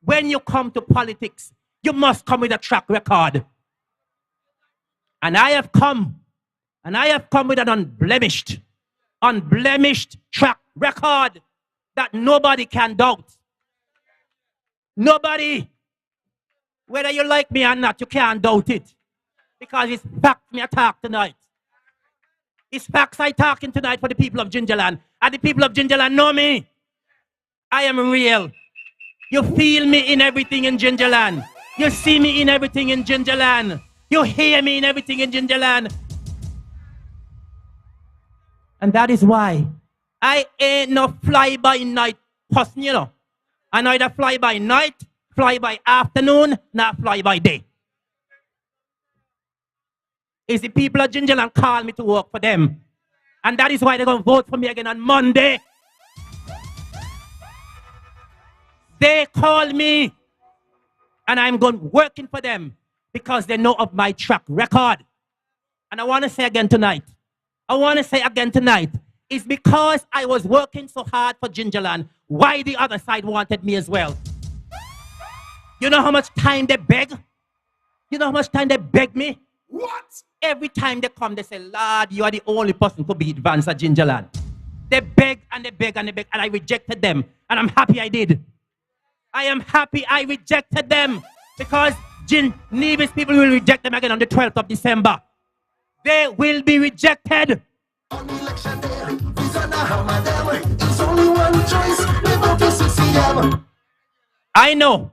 when you come to politics, you must come with a track record. And I have come with an unblemished track record that nobody can doubt. Nobody. Whether you like me or not, you can't doubt it. Because it's facts me I talk tonight. It's facts I talking tonight for the people of Gingerland. And the people of Gingerland know me. I am real. You feel me in everything in Gingerland. You see me in everything in Gingerland. You hear me in everything in Gingerland. And that is why I ain't no fly-by-night person, you know. I neither fly by night, fly by afternoon, not fly by day. It's the people of Gingerland call me to work for them. And that is why they're going to vote for me again on Monday. They call me. And I'm going working for them because they know of my track record. And I want to say again tonight, it's because I was working so hard for Gingerland, why the other side wanted me as well. You know how much time they beg? You know how much time they beg me? What? Every time they come, they say, Lord, you are the only person to be advanced at Gingerland. They beg and they beg and they beg, and I rejected them. And I'm happy I did. I am happy I rejected them because Nevis people will reject them again on the 12th of December. They will be rejected. On election day, we gonna hammer them. It's only one choice. We vote for CCM. I know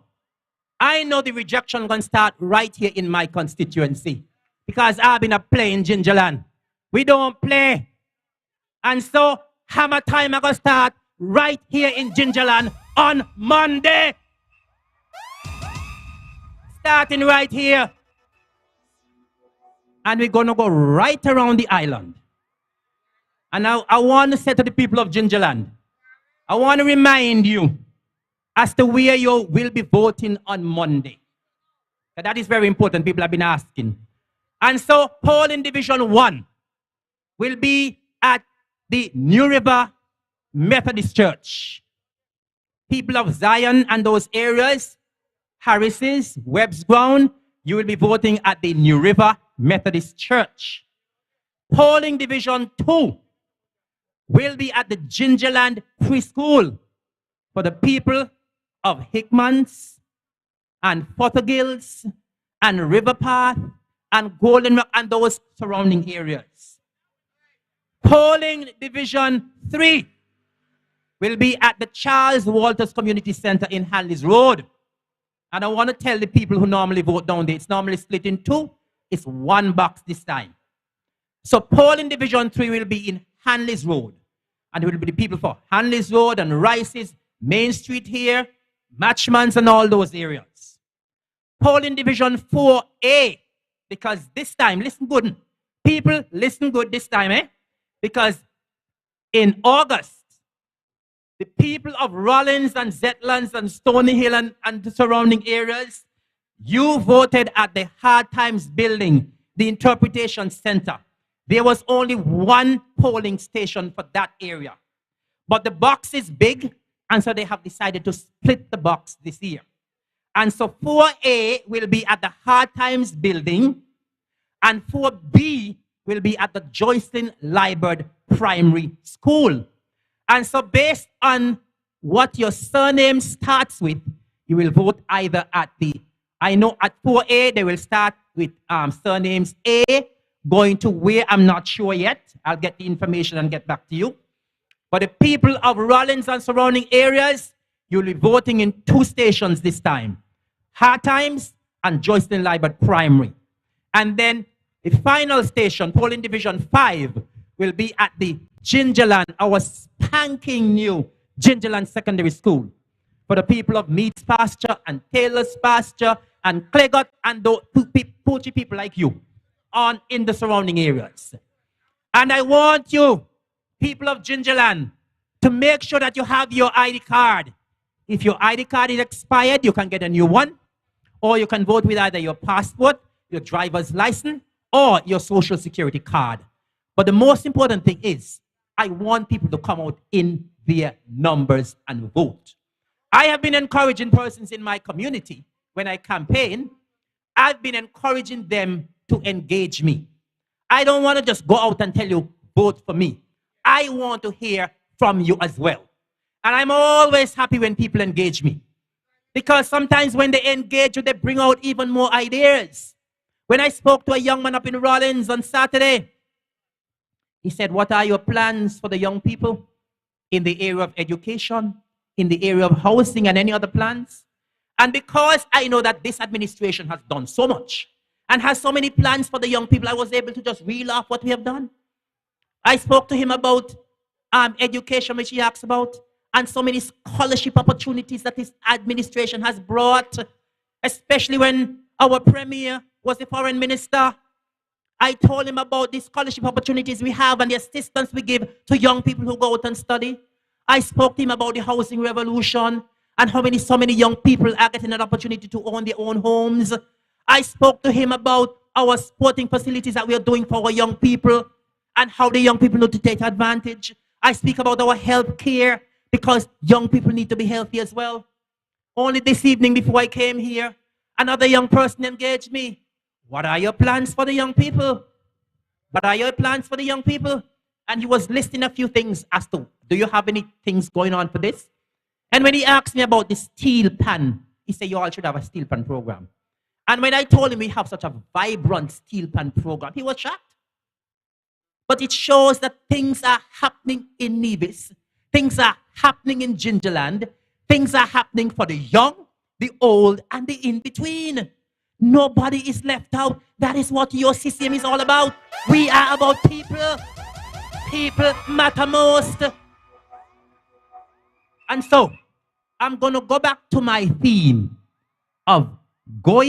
I know the rejection going to start right here in my constituency because I've been a play in Gingerland. We don't play. And so hammer time are going to start right here in Gingerland on Monday. Starting right here. And we're going to go right around the island. And I want to say to the people of Gingerland, I want to remind you as to where you will be voting on Monday. That is very important. People have been asking. And so polling division 1 will be at the New River Methodist Church. People of Zion and those areas, Harris's, Webb's Ground, you will be voting at the New River Methodist Church. Polling division 2 will be at the Gingerland Preschool for the people of Hickmans and Fothergills and River Path and Golden Rock and those surrounding areas. Polling division 3 will be at the Charles Walters Community Center in Hanley's Road. And I want to tell the people who normally vote down there, it's normally split in 2. It's 1 box this time. So polling division 3 will be in Hanley's Road. And it will be the people for Hanley's Road and Rice's, Main Street here, Matchmans and all those areas. Polling division 4A, because this time, listen good. People, listen good this time, eh? Because in August, the people of Rollins and Zetlands and Stony Hill and the surrounding areas, you voted at the Hard Times building, the Interpretation Center. There was only 1 polling station for that area. But the box is big, and so they have decided to split the box this year. And so 4A will be at the Hard Times building, and 4B will be at the Joycelyn Liburd Primary School. And so based on what your surname starts with, you will vote either at the, I know at 4A, they will start with surnames A, going to where I'm not sure yet. I'll get the information and get back to you. But the people of Rollins and surrounding areas, you'll be voting in 2 stations this time. Hard Times and Joycelyn Liburd Primary. And then the final station, polling division 5, will be at the Gingerland, our spanking new Gingerland Secondary School. For the people of Meads Pasture and Taylor's Pasture and Clegot and those poultry people like you on in the surrounding areas. And I want you, people of Gingerland, to make sure that you have your ID card. If your ID card is expired, you can get a new one, or you can vote with either your passport, your driver's license, or your social security card. But the most important thing is, I want people to come out in their numbers and vote. I have been encouraging persons in my community when I campaign. I've been encouraging them to engage me. I don't want to just go out and tell you, vote for me. I want to hear from you as well. And I'm always happy when people engage me. Because sometimes when they engage you, they bring out even more ideas. When I spoke to a young man up in Rollins on Saturday, he said, what are your plans for the young people in the area of education, in the area of housing, and any other plans? And because I know that this administration has done so much and has so many plans for the young people, I was able to just reel off what we have done. I spoke to him about education, which he asked about, and so many scholarship opportunities that his administration has brought, especially when our premier was the foreign minister. I told him about the scholarship opportunities we have and the assistance we give to young people who go out and study. I spoke to him about the housing revolution and how so many young people are getting an opportunity to own their own homes. I spoke to him about our sporting facilities that we are doing for our young people and how the young people need to take advantage. I speak about our health care because young people need to be healthy as well. Only this evening before I came here, another young person engaged me. What are your plans for the young people? What are your plans for the young people? And he was listing a few things as to, do you have any things going on for this? And when he asked me about the steel pan, he said, you all should have a steel pan program. And when I told him we have such a vibrant steel pan program, he was shocked. But it shows that things are happening in Nevis. Things are happening in Gingerland. Things are happening for the young. the old, and the in-between. Nobody is left out. That is what your CCM is all about. We are about people. People matter most. And so, I'm going to go back to my theme of go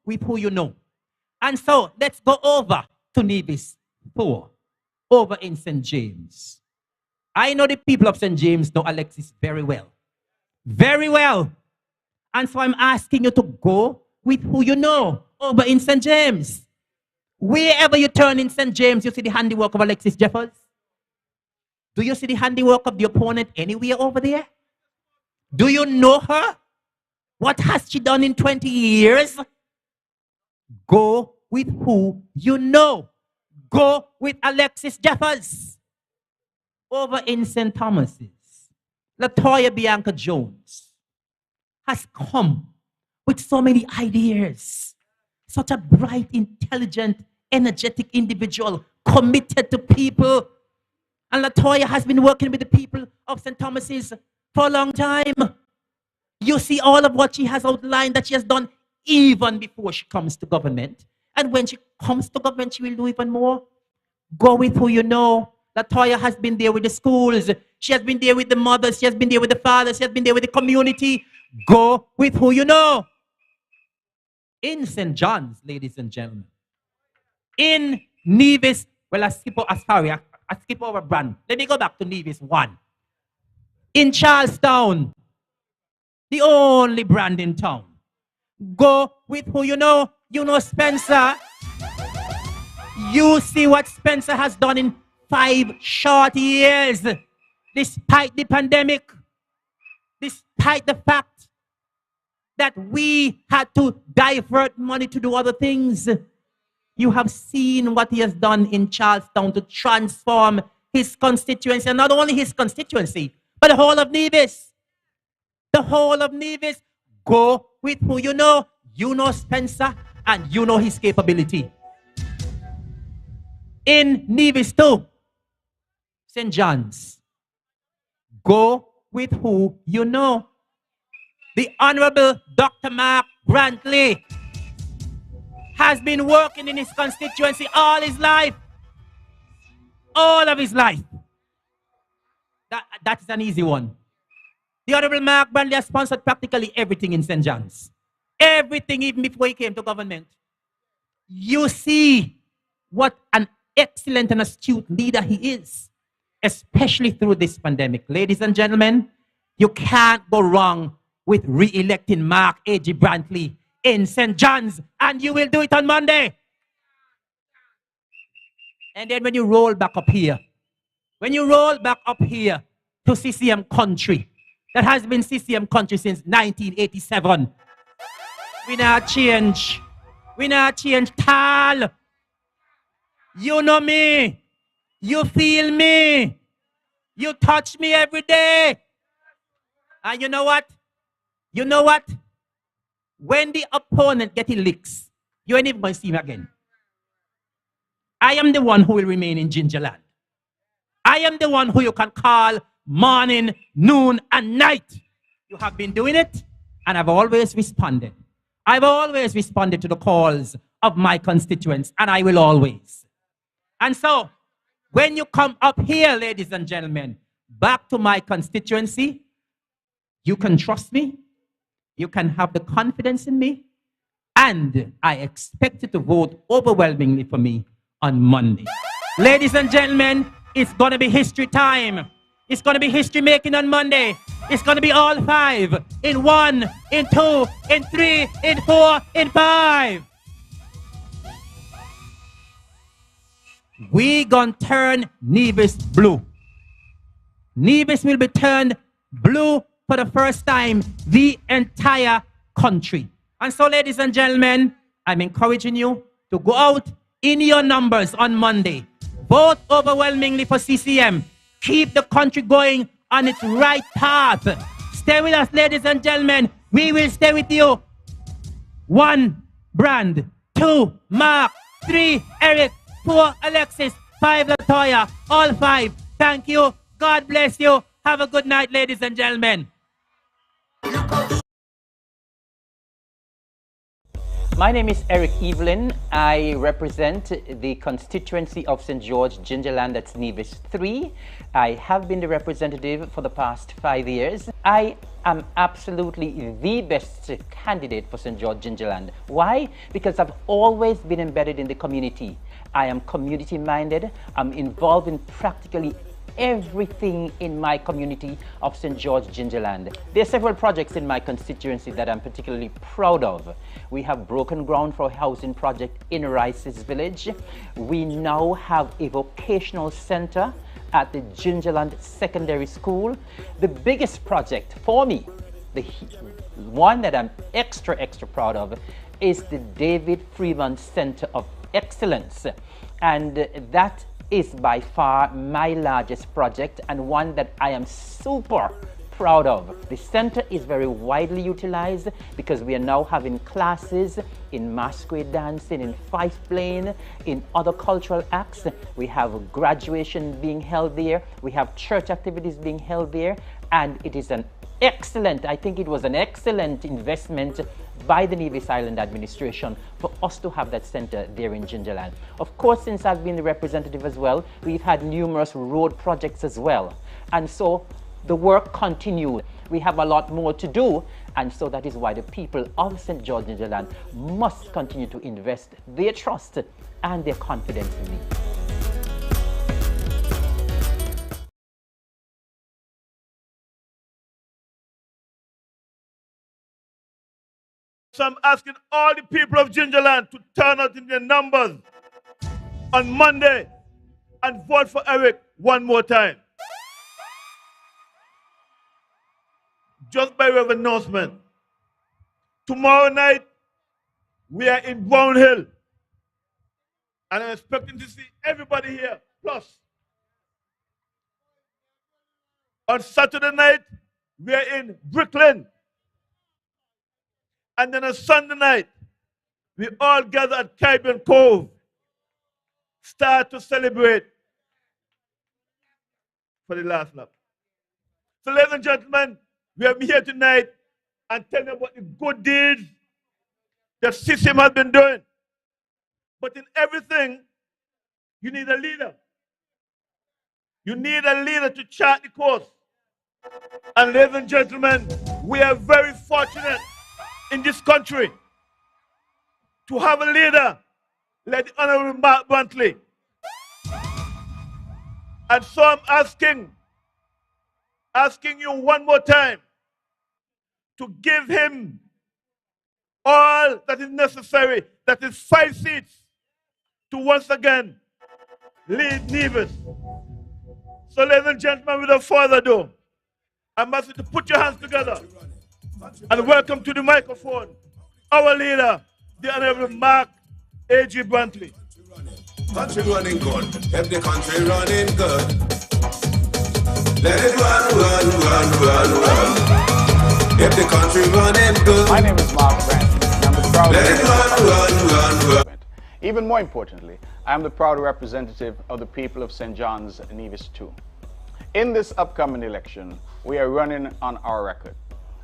with who you know. And so, let's go over to Nevis 4, over in St. James. I know the people of St. James know Alexis very well. Very well. And so I'm asking you to go with who you know over in St. James. Wherever you turn in St. James, you see the handiwork of Alexis Jeffers. Do you see the handiwork of the opponent anywhere over there? Do you know her? What has she done in 20 years? Go with who you know. Go with Alexis Jeffers. Over in St. Thomas's, Latoya Bianca Jones has come with so many ideas. Such a bright, intelligent, energetic individual, committed to people. And Latoya has been working with the people of St. Thomas's for a long time. You see all of what she has outlined that she has done even before she comes to government. And when she comes to government, she will do even more. Go with who you know. Latoya has been there with the schools. She has been there with the mothers. She has been there with the fathers. She has been there with the community. Go with who you know. In St. John's, ladies and gentlemen. In Nevis, well, I skip over Brand. Let me go back to Nevis 1. In Charlestown, the only brand in town. Go with who you know. You know Spencer. You see what Spencer has done in 5 short years. Despite the pandemic, despite the fact that we had to divert money to do other things. You have seen what he has done in Charlestown to transform his constituency, and not only his constituency, but the whole of Nevis. The whole of Nevis. Go with who you know. You know Spencer, and you know his capability. In Nevis 2, St. John's. Go with who you know. The Honorable Dr. Mark Brantley has been working in his constituency all his life. All of his life. That is an easy one. The Honorable Mark Brantley has sponsored practically everything in St. John's. Everything, even before he came to government. You see what an excellent and astute leader he is, especially through this pandemic. Ladies and gentlemen, you can't go wrong with re-electing Mark A.G. Brantley in St. John's, and you will do it on Monday. And then when you roll back up here to CCM country, that has been CCM country since 1987, we not change tal. You know me, you feel me, you touch me every day. And you know what? When the opponent getting licks, you ain't even going to see me again. I am the one who will remain in Gingerland. I am the one who you can call morning, noon, and night. You have been doing it, and I've always responded. I've always responded to the calls of my constituents, and I will always. And so, when you come up here, ladies and gentlemen, back to my constituency, you can trust me, you can have the confidence in me, and I expect you to vote overwhelmingly for me on Monday. Ladies and gentlemen, it's going to be history time. It's going to be history making on Monday. It's going to be all 5 in 1, in 2, in 3, in 4, in 5. We gonna turn Nevis blue. Nevis will be turned blue for the first time, the entire country. And so, ladies and gentlemen, I'm encouraging you to go out in your numbers on Monday. Vote overwhelmingly for CCM. Keep the country going on its right path. Stay with us, ladies and gentlemen. We will stay with you. 1, Brand. 2, Mark. 3, Eric. 4, Alexis. 5, Latoya. All 5. Thank you. God bless you. Have a good night, ladies and gentlemen. My name is Eric Evelyn. I represent the constituency of St. George, Gingerland, that's Nevis 3. I have been the representative for the past 5 years. I am absolutely the best candidate for St. George, Gingerland. Why? Because I've always been embedded in the community. I am community-minded. I'm involved in practically everything in my community of St. George, Gingerland. There are several projects in my constituency that I'm particularly proud of. We have broken ground for a housing project in Rice's Village. We now have a vocational center at the Gingerland Secondary School. The biggest project for me, the one that I'm extra proud of, is the David Freeman Center of Excellence. And that is by far my largest project and one that I am super proud of. The center is very widely utilized because we are now having classes in masquerade dancing, in fife playing, in other cultural acts. We have graduation being held there. We have church activities being held there. And it is an excellent, I think it was an excellent investment by the Nevis Island administration for us to have that center there in Gingerland. Of course, since I've been the representative as well, we've had numerous road projects as well. And so the work continued. We have a lot more to do, and so that is why the people of St. George, Gingerland must continue to invest their trust and their confidence in me. So I'm asking all the people of Gingerland to turn out in their numbers on Monday and vote for Eric one more time. Just by way of announcement, tomorrow night we are in Brown Hill, and I'm expecting to see everybody here. Plus, on Saturday night we are in Brooklyn. And then on Sunday night, we all gather at Caribbean Cove, start to celebrate for the last lap. So ladies and gentlemen, we are here tonight and tell you about the good deeds that CCM has been doing. But in everything, you need a leader. You need a leader to chart the course. And ladies and gentlemen, we are very fortunate in this country to have a leader like the Honorable Mark Brantley. And so I'm asking you one more time to give him all that is necessary, that is 5 seats, to once again lead Nevis. So ladies and gentlemen, without further ado, I'm asking you to put your hands together and welcome to the microphone our leader, the Honorable Mark A.G. Brantley. Country running good, if the country running good. Let it run. If the country running good. My name is Mark Brantley. I'm the proud Let it run. Even more importantly, I am the proud representative of the people of St. John's, Nevis 2. In this upcoming election, we are running on our record.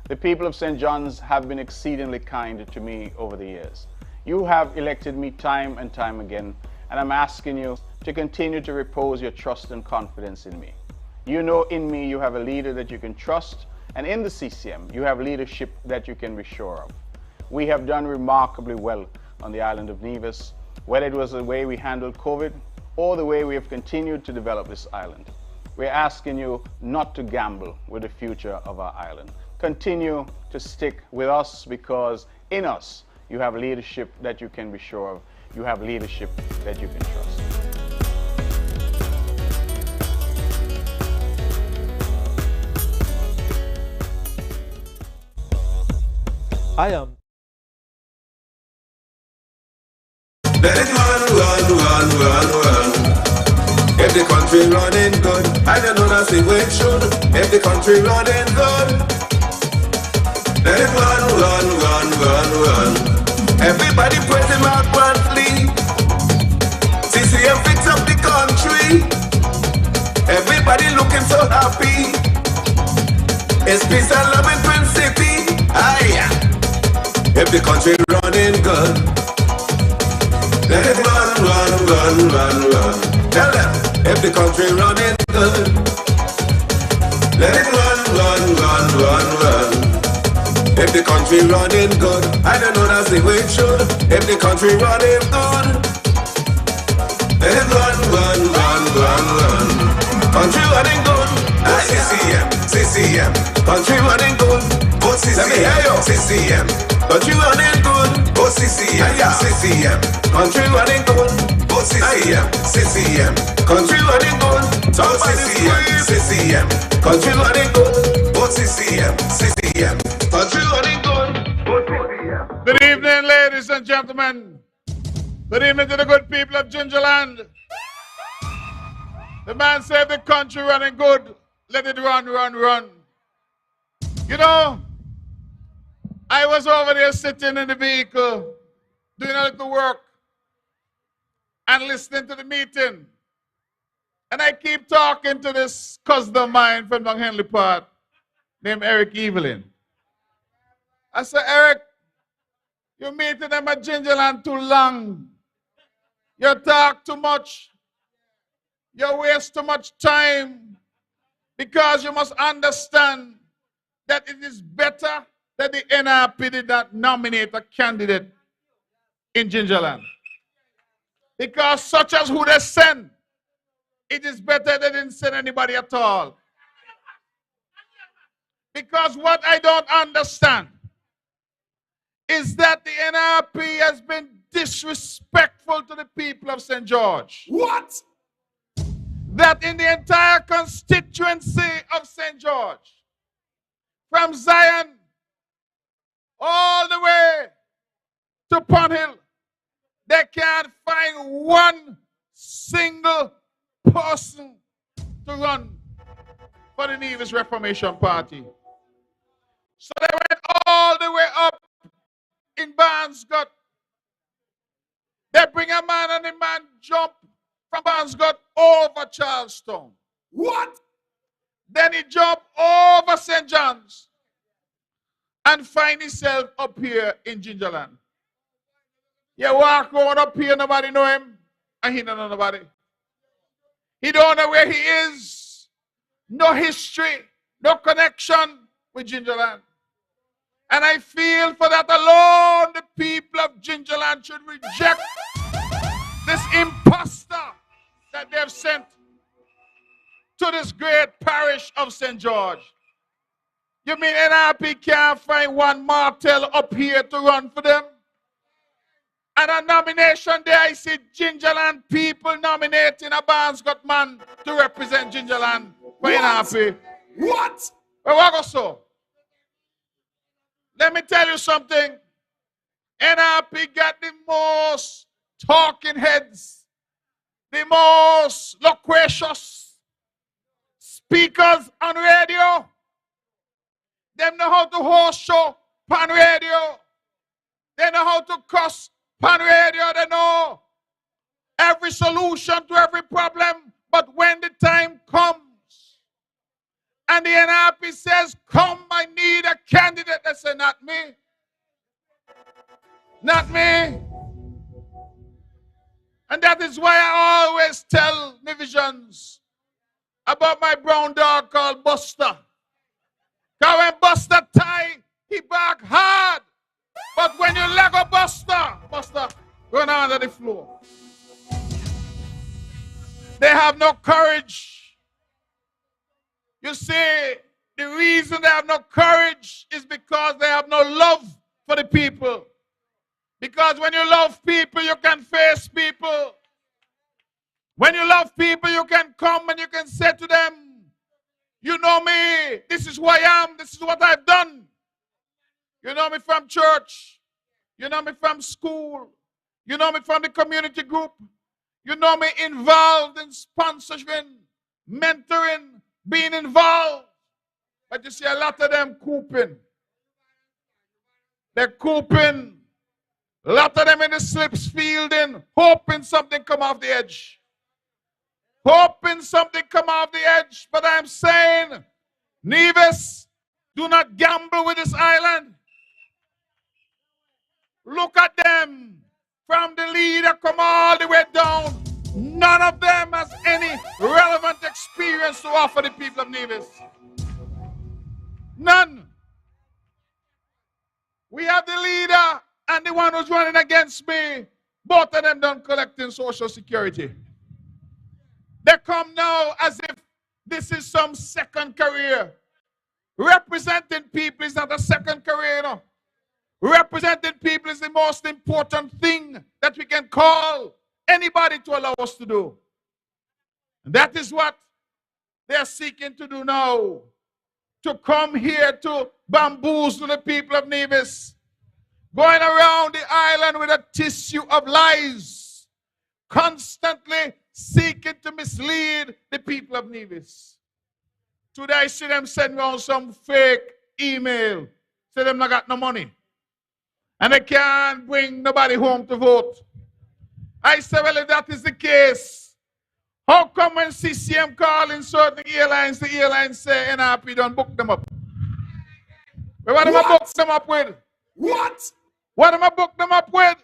The people of St. John's have been exceedingly kind to me over the years. You have elected me time and time again, and I'm asking you to continue to repose your trust and confidence in me. You know in me you have a leader that you can trust, and in the CCM you have leadership that you can be sure of. We have done remarkably well on the island of Nevis, whether it was the way we handled COVID or the way we have continued to develop this island. We're asking you not to gamble with the future of our island. Continue to stick with us, because in us you have leadership that you can be sure of. You have leadership that you can trust. I am. Let it run. If the country running good, I don't know that's the way it should. If the country running good, let it run. Everybody praising Mark Brantley. CCM fix up the country. Everybody looking so happy. It's peace and love in Prince City. Aye. If the country running good. if the country running good. Let it run, run, run, run, run. If the country running good, I don't know that's the way it should. If the country running good, let it run, run, run, run, run. Country running good, CCM, CCM. Country running good, oh CCM, let me hear you. CCM. Country running good, oh CCM, CCM. Country running good, oh CCM, CCM. Country running good, oh CCM, CCM. Country running good, oh CCM, CCM. Country running good, oh CCM. Good evening, ladies and gentlemen. Good evening to the good people of Gingerland. The man said the country running good. Let it run, run, run. You know, I was over there sitting in the vehicle, doing a little work, and listening to the meeting. And I keep talking to this cousin of mine from Long Henley Park, named Eric Evelyn. I said, Eric, you're meeting them at Gingerland too long. You talk too much. You waste too much time. Because you must understand that it is better that the NRP did not nominate a candidate in Gingerland. Because such as who they send, it is better they didn't send anybody at all. Because what I don't understand is that the NRP has been disrespectful to the people of St. George. What? That in the entire constituency of St. George, from Zion all the way to Pond Hill, they can't find one single person to run for the Nevis Reformation Party. So they went all the way up in Barnesgut. They bring a man and the man jump from Barnesgut over Charlestown. What? Then he jump over St. John's and find himself up here in Gingerland. You walk around up here, nobody know him, and he don't know nobody. He don't know where he is. No history, no connection with Gingerland. And I feel for that alone, the people of Gingerland should reject this imposter that they've sent to this great parish of St. George. You mean NRP can't find one Martel up here to run for them? And a nomination there, I see Gingerland people nominating a Barnesgut man to represent Gingerland for NRP. What? Well, what goes so? Let me tell you something. NRP got the most talking heads, the most loquacious speakers on radio. Them know how to host show on radio. They know how to cuss on radio. They know every solution to every problem. But when the time comes and the NRP says, come, I need a candidate, they say, not me. Not me. And that is why I always tell Nivisions about my brown dog called Buster. Because when Buster tie, he bark hard. But when you let go Buster run under the floor. They have no courage. You see, the reason they have no courage is because they have no love for the people. Because when you love people, you can face people. When you love people, you can come and you can say to them, you know me, this is who I am, this is what I've done. You know me from church. You know me from school. You know me from the community group. You know me involved in sponsoring, mentoring, being involved. But you see a lot of them cooping. They're cooping. A lot of them in the slips fielding, hoping something come off the edge. Hoping something come off the edge. But I'm saying, Nevis, do not gamble with this island. Look at them. From the leader, come all the way down. None of them has any relevant experience to offer the people of Nevis. None. We have the leader and the one who's running against me. Both of them done collecting Social Security. They come now as if this is some second career. Representing people is not a second career, you know. Representing people is the most important thing that we can call anybody to allow us to do. And that is what they're seeking to do now. To come here to bamboozle the people of Nevis. Going around the island with a tissue of lies. Constantly seeking to mislead the people of Nevis. Today I see them send me on some fake email. Say them not got no money. And they can't bring nobody home to vote. I say, well, if that is the case, how come when CCM call in certain airlines, the airlines say NRP don't book them up? Well, what am I book them up with? What? What am I book them up with?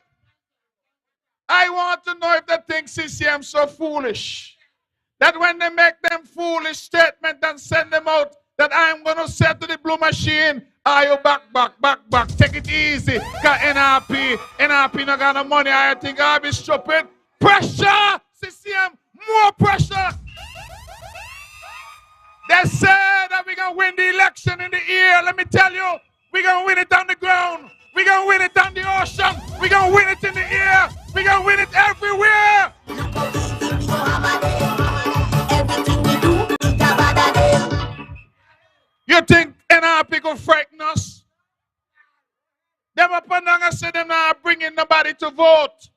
I want to know if they think CCM so foolish that when they make them foolish statement and send them out, that I'm going to say to the blue machine, are you back, take it easy. Got NRP not got no money. I think I'll be stupid. Pressure, CCM, more pressure. They said that we're going to win the election in the air. Let me tell you, we're going to win it on the ground. We're going to win it on the ocean. We're going to win it in the air. We're going to win it everywhere. You think NRP could frighten us? Them up and down and say them not bringing nobody to vote.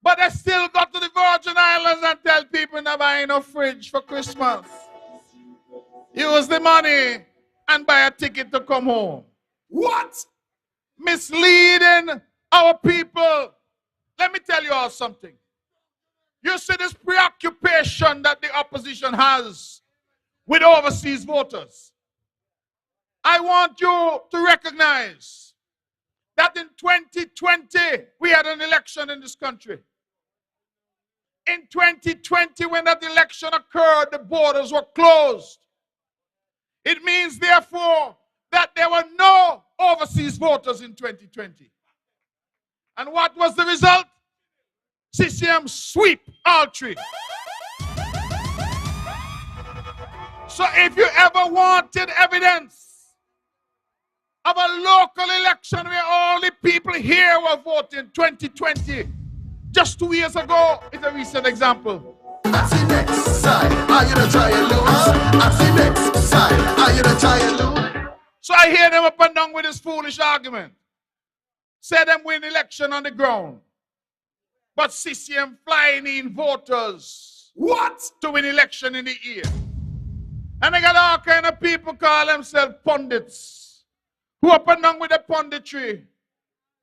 But they still go to the Virgin Islands and tell people not buying no fridge for Christmas. Use the money and buy a ticket to come home. What? Misleading our people. Let me tell you all something. You see this preoccupation that the opposition has with overseas voters. I want you to recognize that in 2020, we had an election in this country. In 2020, when that election occurred, the borders were closed. It means, therefore, that there were no overseas voters in 2020. And what was the result? CCM sweep all three. So if you ever wanted evidence of a local election where all the people here were voting, 2020, just 2 years ago, is a recent example. I see next side, are you the try and lose? I see next side, are you the try and lose? So I hear them up and down with this foolish argument. Say them win election on the ground. But CCM flying in voters. What? To win election in the air. And they got all kind of people call themselves pundits. Who up and down with the punditry.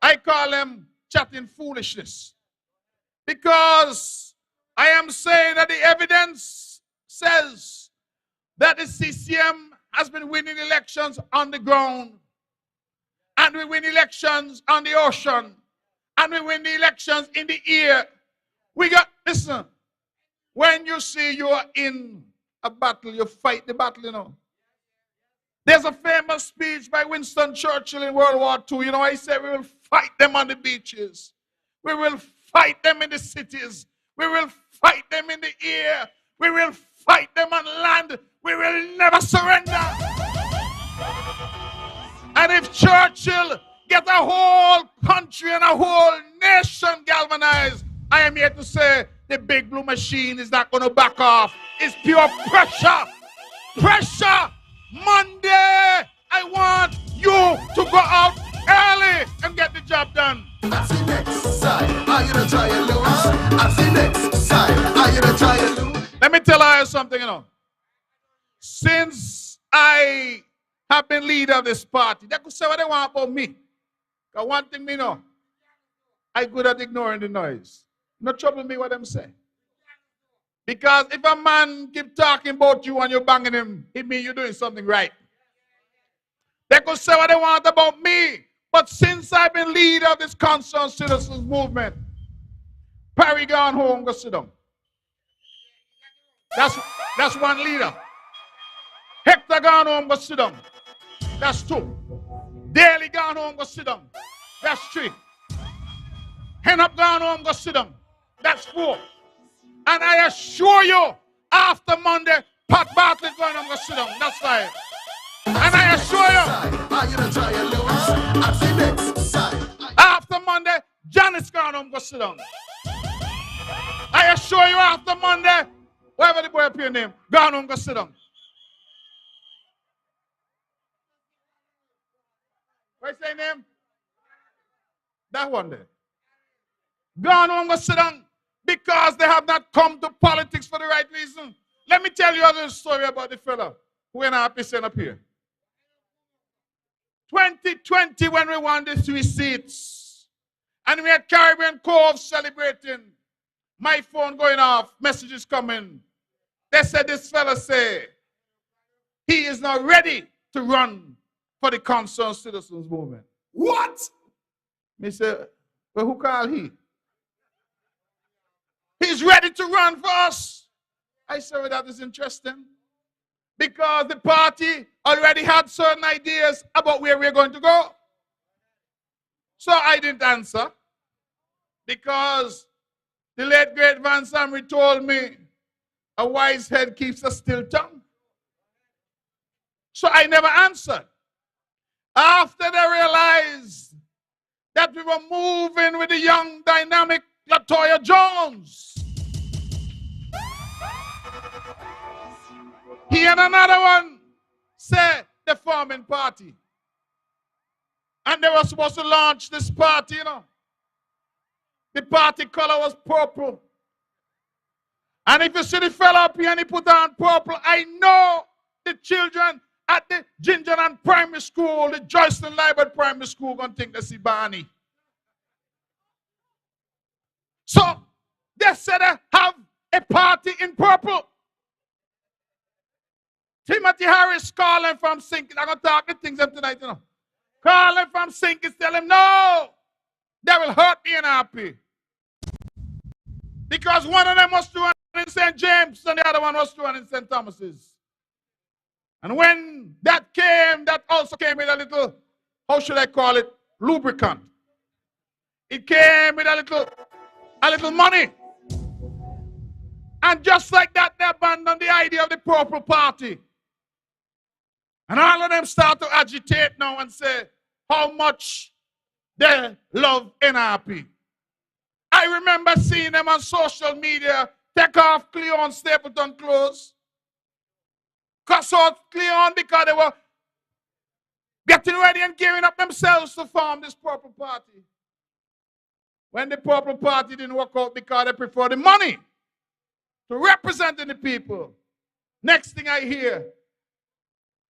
I call them chatting foolishness. Because I am saying that the evidence says that the CCM has been winning elections on the ground. And we win elections on the ocean. And we win the elections in the air. We got, listen, when you see you are in a battle, you fight the battle, you know. There's a famous speech by Winston Churchill in World War II. You know, I say we will fight them on the beaches. We will fight them in the cities. We will fight them in the air. We will fight them on land. We will never surrender. And if Churchill get a whole country and a whole nation galvanized, I am here to say the big blue machine is not going to back off. It's pure pressure. Pressure. Monday, I want you to go out early and get the job done. I see next side, are you the try and lose? I see next side, are you the try and lose? Let me tell you something, you know. Since I have been leader of this party, they could say what they want about me. Because one thing me know, I good at ignoring the noise. No trouble me what them say. Because if a man keep talking about you and you're banging him, it means you're doing something right. They could say what they want about me. But since I've been leader of this concerned citizens movement, Parry gone home, go sit down. That's one leader. Hector gone home, go sit down. That's two. Daly gone home, go sit down. That's three. Hennep gone home, go sit down. That's four. And I assure you, after Monday, Pat Bartlett going home, go sit down. That's five. And I assure you, after Monday, Janice gone home, go sit down. I assure you, after Monday, whatever the boy up your name, gone home, go sit down. What's your name? That one there. Gone home, go sit down because they have not come to politics for the right reason. Let me tell you a little story about the fella who ended up sitting up here. 2020, when we won the 3 seats, and we had Caribbean Cove celebrating, my phone going off, messages coming. They said this fella say he is not ready to run for the Concerned Citizens Movement. What? Me say, well, who called he? He's ready to run for us. I said, well, that is interesting. Because the party already had certain ideas about where we're going to go. So I didn't answer. Because the late great Van Samry told me, a wise head keeps a still tongue. So I never answered. After they realized that we were moving with the young, dynamic Latoya Jones, he and another one said they're forming party. And they were supposed to launch this party, you know. The party color was purple. And if you see the fella up here and he put on purple, I know the children at the Gingerland Primary School, the Joycelyn Library Primary School, gonna think they see Barney. So they said they have a party in purple. Timothy Harris calling from Sinkis. I'm gonna talk the things up tonight, you know. Calling from Sinkis, tell him no, they will hurt me and happy. Because one of them was doing in St. James and the other one was doing in St. Thomas's. And when that came, that also came with a little, how should I call it, lubricant. It came with a little money. And just like that, they abandoned the idea of the Purple Party. And all of them start to agitate now and say how much they love NRP. I remember seeing them on social media take off Cleon Stapleton clothes, cuss out Cleon because they were getting ready and gearing up themselves to form this Purple Party. When the Purple Party didn't work out because they preferred the money to representing the people. Next thing I hear,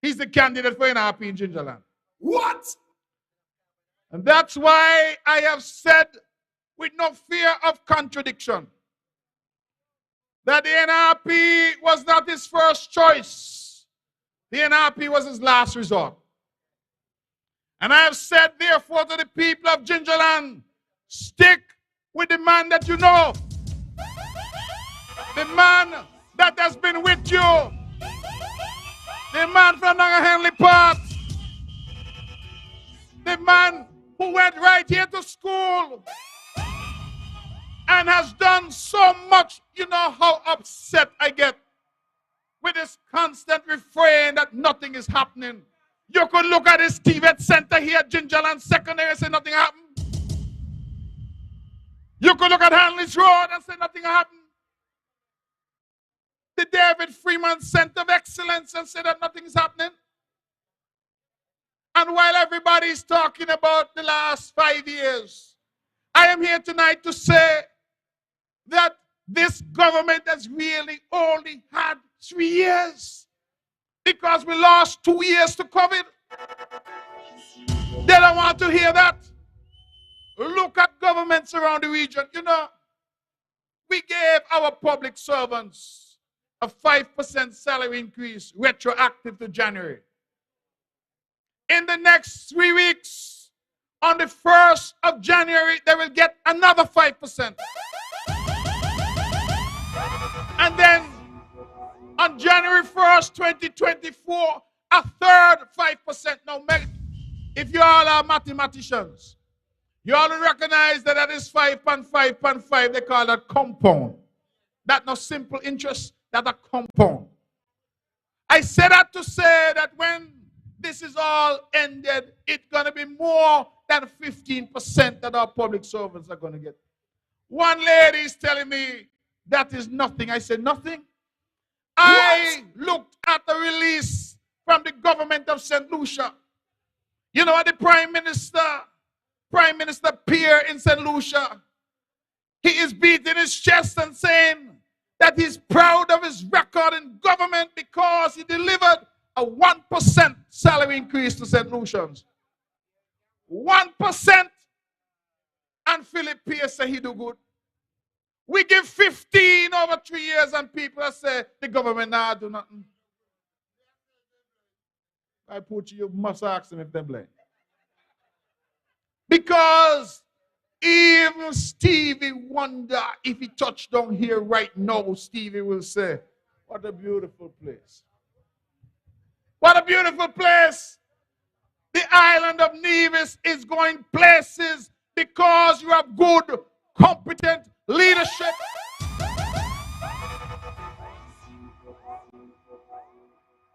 he's the candidate for NRP in Gingerland. What? And that's why I have said with no fear of contradiction that the NRP was not his first choice. The NRP was his last resort. And I have said, therefore, to the people of Gingerland, stick with the man that you know. The man that has been with you. The man from Nanga Henley Park. The man who went right here to school and has done so much. You know how upset I get with this constant refrain that nothing is happening. You could look at this TVET Center here at Gingerland Secondary and say nothing happened. You could look at Hanley's Road and say nothing happened. The David Freeman Center of Excellence and say that nothing is happening. And while everybody is talking about the last 5 years, I am here tonight to say that this government has really only had 3 years because we lost 2 years to COVID. They don't want to hear that. Look at governments around the region. You know, we gave our public servants a 5% salary increase retroactive to January. In the next 3 weeks, on the 1st of January, they will get another 5%. And then on January 1st, 2024, a third 5%. Now, if you all are mathematicians, you all recognize that that is 5.5.5. They call that compound. That's not simple interest, that's a compound. I say that to say that when this is all ended, it's going to be more than 15% that our public servants are going to get. One lady is telling me that is nothing. I said, nothing? I looked at the release from the government of St. Lucia. You know, the Prime Minister Pierre in St. Lucia, he is beating his chest and saying that he's proud of his record in government because he delivered a 1% salary increase to St. Lucians. 1%. And Philip Pierce said he do good. We give 15 over 3 years and people say the government now do nothing. I put you must ask them if they're blind. Because even Stevie wonder if he touched down here right now, Stevie will say, what a beautiful place. What a beautiful place. The island of Nevis is going places because you have good, competent leadership.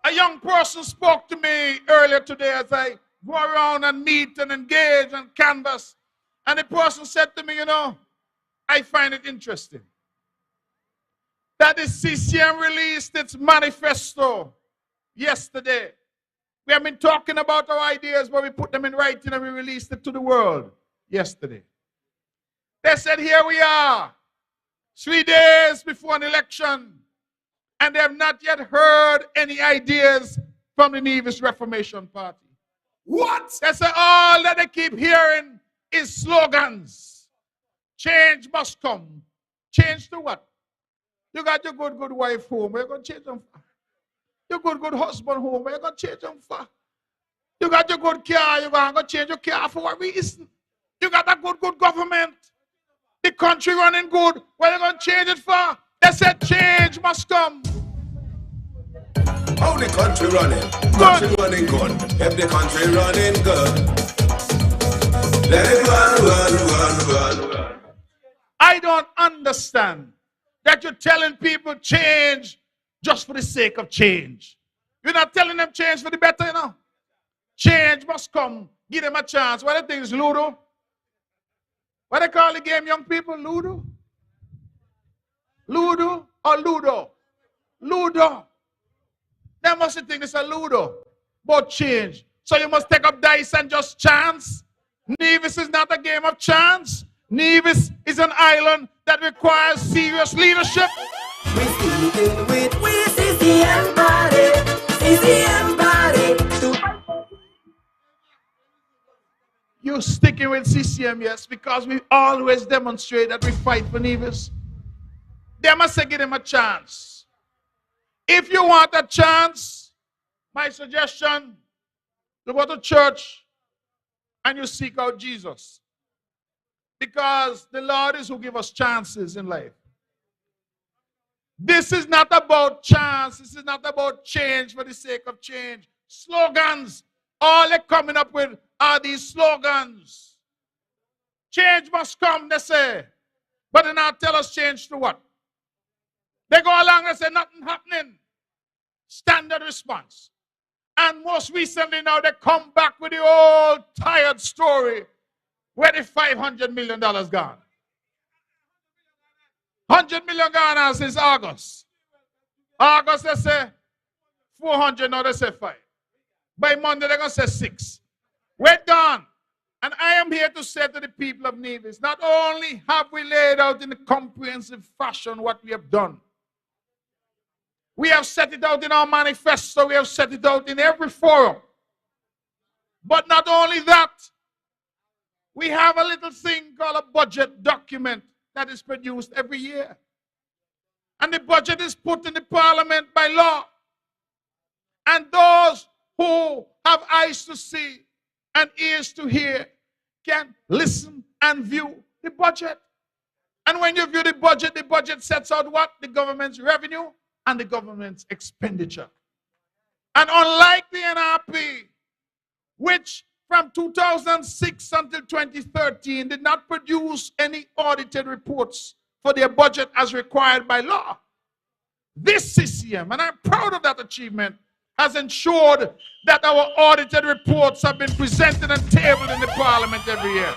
A young person spoke to me earlier today as I go around and meet and engage and canvas. And the person said to me, you know, I find it interesting that the CCM released its manifesto yesterday. We have been talking about our ideas, but we put them in writing and we released it to the world yesterday. They said, here we are, 3 days before an election, and they have not yet heard any ideas from the Nevis Reformation Party. What? They say all that they keep hearing is slogans. Change must come. Change to what? You got your good wife home, where you going to change them for? Your good husband home, where you going to change them for? You got your good car, you're going to change your car for what reason? You got a good government. The country running good, what are you going to change it for? They said change must come. How the country running? Country running good. If the country running good, let it run. I don't understand that you're telling people change just for the sake of change. You're not telling them change for the better, you know. Change must come. Give them a chance. What the thing is Ludo? What they call the game, young people? Ludo? Ludo or Ludo? Ludo. They must think it's a Ludo. But change. So you must take up dice and just chance. Nevis is not a game of chance. Nevis is an island that requires serious leadership. We sticking with we CCM party, CCM party. You're sticking with CCM, yes, because we always demonstrate that we fight for Nevis. They must say give them a chance. If you want a chance, my suggestion, you go to church and you seek out Jesus. Because the Lord is who gives us chances in life. This is not about chance. This is not about change for the sake of change. Slogans. All they're coming up with are these slogans. Change must come, they say. But they now tell us change to what? They go along and say nothing happening. Standard response. And most recently now they come back with the old tired story where the $500 million gone. 100 million gone since August. August they say 400, now they say 5. By Monday they're going to say 6. We're done. And I am here to say to the people of Nevis, not only have we laid out in a comprehensive fashion what we have done, we have set it out in our manifesto, we have set it out in every forum. But not only that, we have a little thing called a budget document that is produced every year. And the budget is put in the parliament by law. And those who have eyes to see and ears to hear can listen and view the budget. And when you view the budget sets out what? The government's revenue and the government's expenditure. And unlike the NRP, which from 2006 until 2013 did not produce any audited reports for their budget as required by law, this CCM, and I'm proud of that achievement, has ensured that our audited reports have been presented and tabled in the Parliament every year.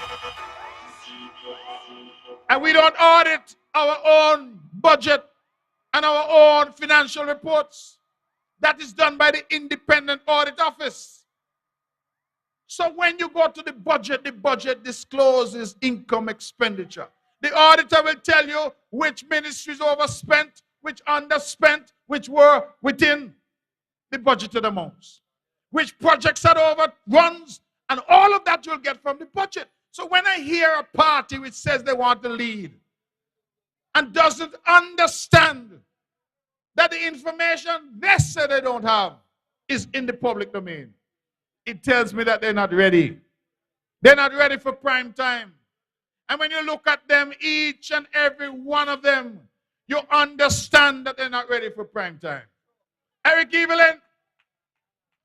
And we don't audit our own budget and our own financial reports. That is done by the Independent Audit Office. So when you go to the budget discloses income expenditure. The auditor will tell you which ministries overspent, which underspent, which were within the budgeted amounts, which projects had overruns, and all of that you'll get from the budget. So when I hear a party which says they want to lead and doesn't understand that the information they say they don't have is in the public domain, it tells me that they're not ready. They're not ready for prime time. And when you look at them, each and every one of them, you understand that they're not ready for prime time. Eric Evelyn,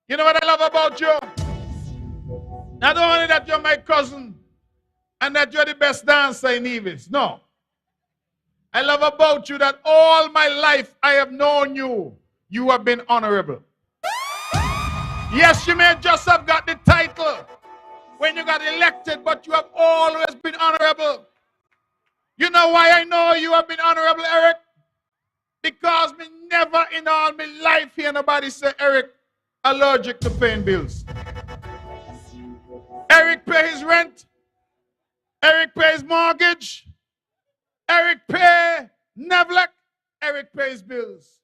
you know what I love about you? Not only that you're my cousin and that you're the best dancer in Nevis. No. I love about you that all my life I have known you. You have been honorable. Yes, you may just have got the title when you got elected, but you have always been honorable. You know why I know you have been honorable, Eric? Because me never in all my life hear nobody say, Eric, allergic to paying bills. Eric pay his rent. Eric pays mortgage. Eric pay Nevlec. Eric pays bills.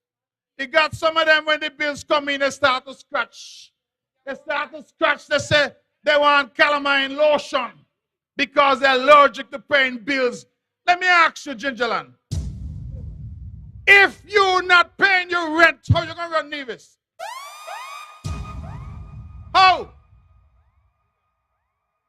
He got some of them when the bills come in, they start to scratch. They start to scratch. They say they want calamine lotion because they're allergic to paying bills. Let me ask you, Gingerland. If you're not paying your rent, how you going to run Nevis? How?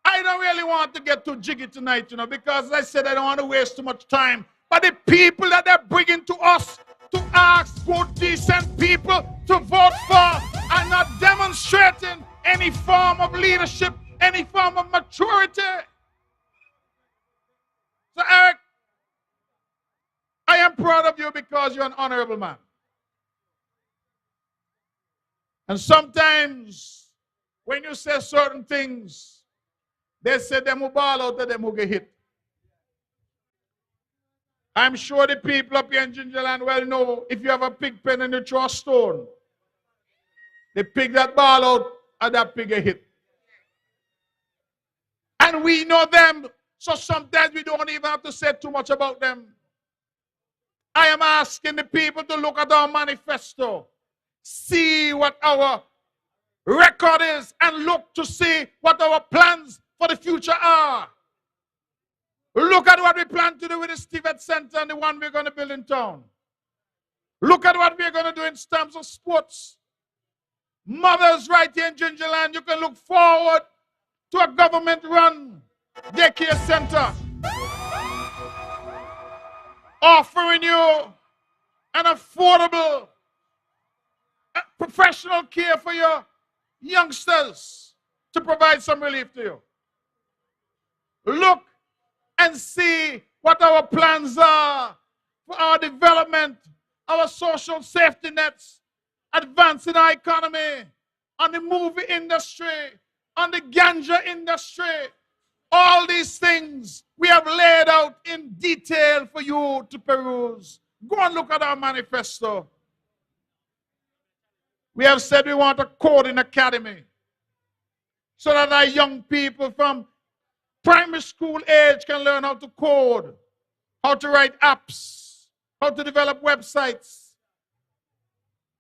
I don't really want to get too jiggy tonight, you know, because as I said, I don't want to waste too much time. But the people that they're bringing to us to ask good, decent people to vote for are not demonstrating any form of leadership, any form of maturity. So, Eric, I am proud of you because you're an honorable man. And sometimes when you say certain things, they say them who ball out and them who get hit. I'm sure the people up here in Gingerland well know if you have a pig pen and you throw a stone, the pig that ball out and that pig get hit. And we know them, so sometimes we don't even have to say too much about them. I am asking the people to look at our manifesto, see what our record is, and look to see what our plans for the future are. Look at what we plan to do with the Stevens Center and the one we're going to build in town. Look at what we're going to do in terms of sports. Mothers right here in Gingerland, you can look forward to a government-run daycare center offering you an affordable professional care for your youngsters to provide some relief to you. Look and see what our plans are for our development, our social safety nets, advancing our economy, on the movie industry, on the ganja industry. All these things we have laid out in detail for you to peruse. Go and look at our manifesto. We have said we want a coding academy so that our young people from primary school age can learn how to code, how to write apps, how to develop websites,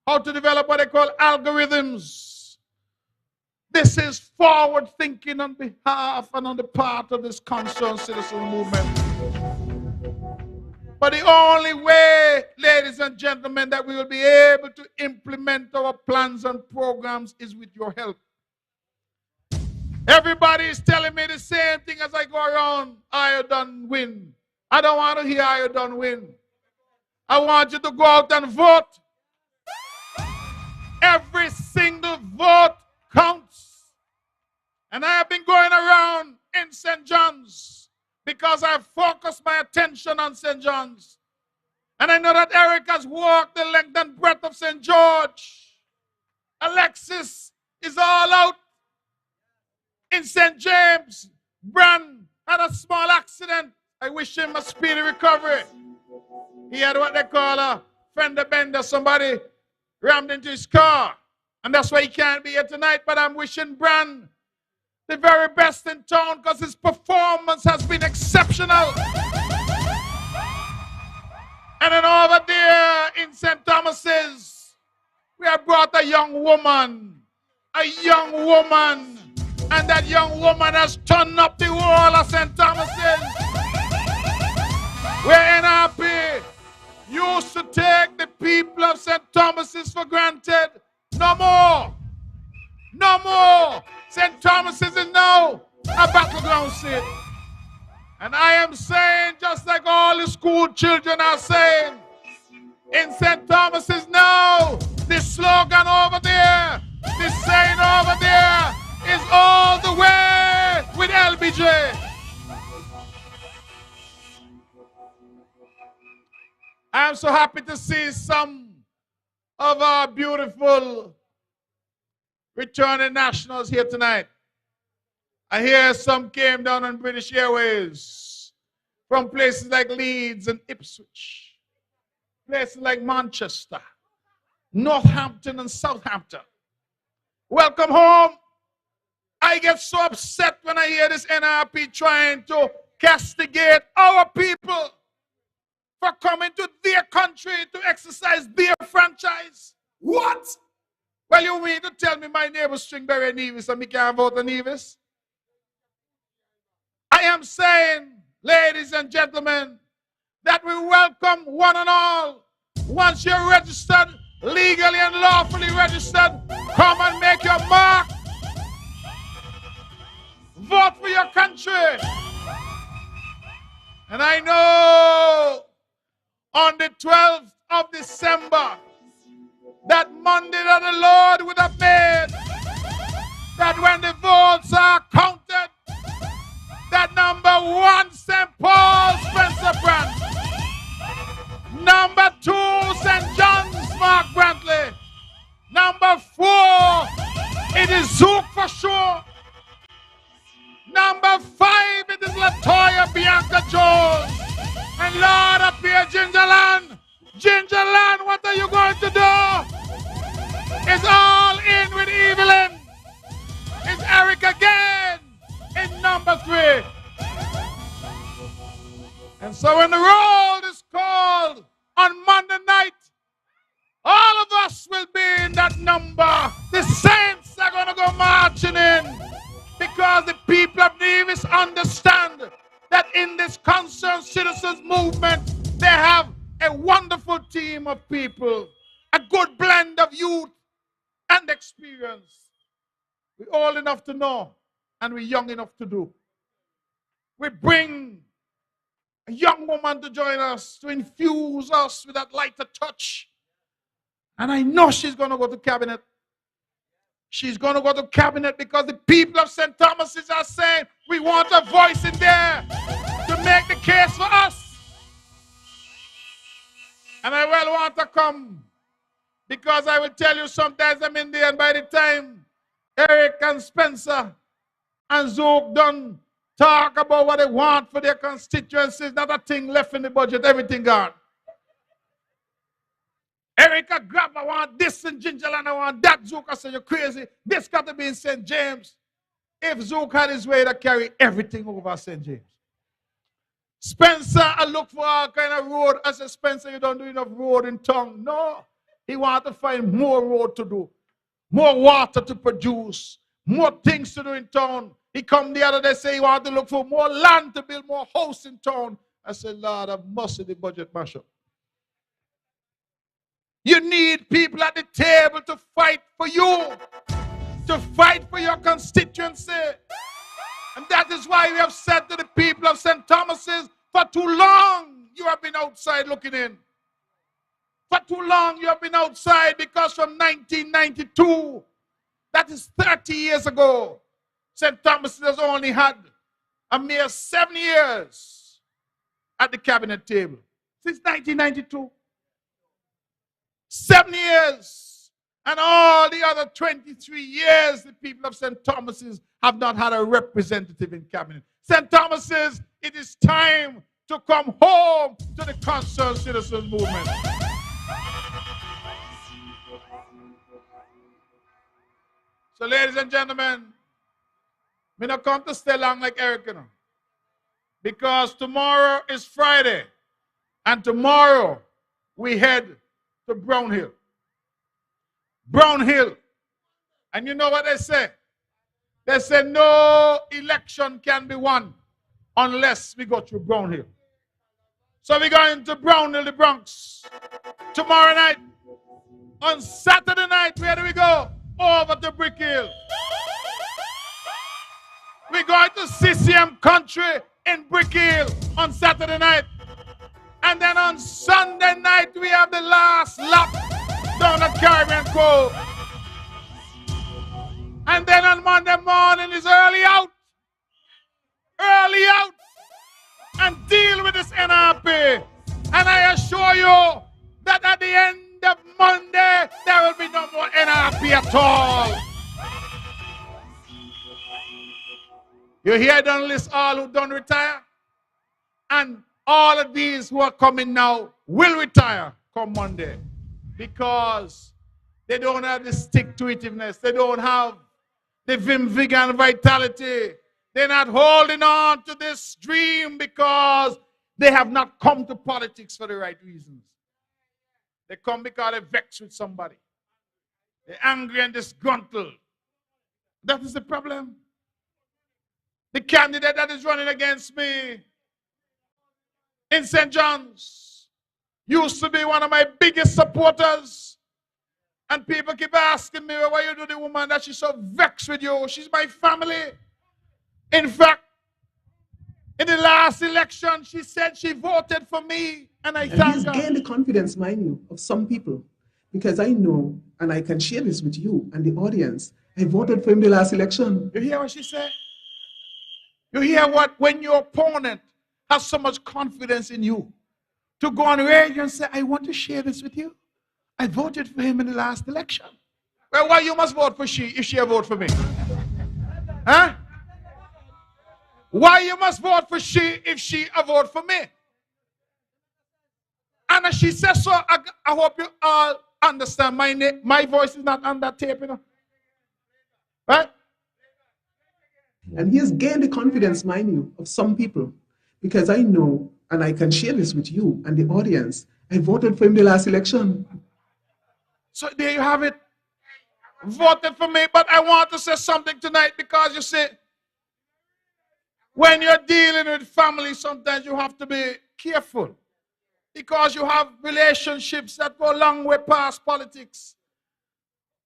how to develop what they call algorithms. This is forward thinking on behalf and on the part of this concerned citizen movement. But the only way, ladies and gentlemen, that we will be able to implement our plans and programs is with your help. Everybody is telling me the same thing as I go around. I done win. I don't want to hear how you don't win. I want you to go out and vote. Every single vote counts. And I have been going around in St. John's because I focused my attention on St. John's. And I know that Eric has walked the length and breadth of St. George. Alexis is all out in St. James. Bran had a small accident. I wish him a speedy recovery. He had what they call a fender bender. Somebody rammed into his car. And that's why he can't be here tonight. But I'm wishing Bran the very best in town because his performance has been exceptional. And then over there in St. Thomas's, we have brought a young woman. A young woman. And that young woman has turned up the wall of St. Thomas's. We're NRP used to take the people of St. Thomas's for granted. No more. No more. St. Thomas's is now a battleground city. And I am saying, just like all the school children are saying, in St. Thomas's now, the slogan over there, the saying over there is all the way with LBJ. I'm so happy to see some of our beautiful returning nationals here tonight. I hear some came down on British Airways from places like Leeds and Ipswich, places like Manchester, Northampton and Southampton. Welcome home. I get so upset when I hear this NRP trying to castigate our people for coming to their country to exercise their franchise. What? Well, you mean to tell me my neighbor Stringberry Nevis and me can't vote on Nevis? I am saying, ladies and gentlemen, that we welcome one and all. Once you're registered, legally and lawfully registered, come and make your mark. Vote for your country. And I know on the 12th of December, that Monday that the Lord would have made, that when the votes are counted, that number 1, St. Paul, Spencer Brand. Number 2, St. John's, Mark Brantley. Number 4, it is Zook for sure. Number 5, it is Latoya Bianca Jones. And Lord, up here, Gingerland. Gingerland, what are you going to do? It's all in with Evelyn. It's Eric again in number 3. And so when the roll is called on Monday night, all of us will be in that number. The saints are going to go marching in because the people of Nevis understand that in this concerned citizens movement, they have a wonderful team of people, a good blend of youth and experience. We're old enough to know and we're young enough to do. We bring a young woman to join us, to infuse us with that lighter touch. And I know she's going to go to cabinet. She's going to go to cabinet because the people of St. Thomas's are saying, we want a voice in there to make the case for us. And I well want to come because I will tell you sometimes I'm in there and by the time Eric and Spencer and Zook done talk about what they want for their constituencies, not a thing left in the budget, everything gone. Erica grab, I want this in Gingerland, I want that. Zook, I said, you're crazy. This got to be in St. James. If Zook had his way to carry everything over St. James. Spencer, I look for all kind of road. I said, Spencer, you don't do enough road in town. No. He want to find more road to do, more water to produce, more things to do in town. He come the other day, say he want to look for more land to build more house in town. I said, Lord, have mercy, the budget mashup. You need people at the table to fight for you, to fight for your constituency. And that is why we have said to the people of St. Thomas's, For too long, you have been outside looking in. For too long, you have been outside because from 1992, that is 30 years ago, St. Thomas has only had a mere 7 years at the cabinet table. Since 1992. 7 years. And all the other 23 years, the people of St. Thomas's have not had a representative in cabinet. St. Thomas's, it is time to come home to the concerned citizens movement. So, ladies and gentlemen, we not come to stay long like Eric, you know, because tomorrow is Friday, and tomorrow we head to Brown Hill. Brown Hill. And you know what they say? They say no election can be won unless we go through Brown Hill. So we're going to Brown Hill, the Bronx, tomorrow night. On Saturday night, where do we go? Over to Brick Hill. We're going to CCM Country in Brick Hill on Saturday night. And then on Sunday night, we have the last lap down at Caribbean Cove. And then on Monday morning is early out. Early out. And deal with this NRP. And I assure you that at the end of Monday, there will be no more NRP at all. You hear don't list all who don't retire? And all of these who are coming now will retire come Monday. Because they don't have the stick-to-itiveness. They don't have the vim, vigor, and vitality. They're not holding on to this dream because they have not come to politics for the right reasons. They come because they're vexed with somebody. They're angry and disgruntled. That is the problem. The candidate that is running against me in St. John's used to be one of my biggest supporters. And people keep asking me, why you do the woman that she's so vexed with you? She's my family. In fact, in the last election, she said she voted for me, and I thank her. He's gained the confidence, mind you, of some people, because I know, and I can share this with you and the audience, I voted for him the last election. You hear what she said? You hear what? When your opponent has so much confidence in you, to go on radio and say, I want to share this with you. I voted for him in the last election. Well, why you must vote for she if she vote for me? Huh? Why you must vote for she if she vote for me? And as she says so, I hope you all understand my voice is not on that tape, you know. Right? And he has gained the confidence, mind you, of some people, because I know, and I can share this with you and the audience, I voted for him the last election. So there you have it. Voted for me, but I want to say something tonight because you see, when you're dealing with family, sometimes you have to be careful because you have relationships that go a long way past politics.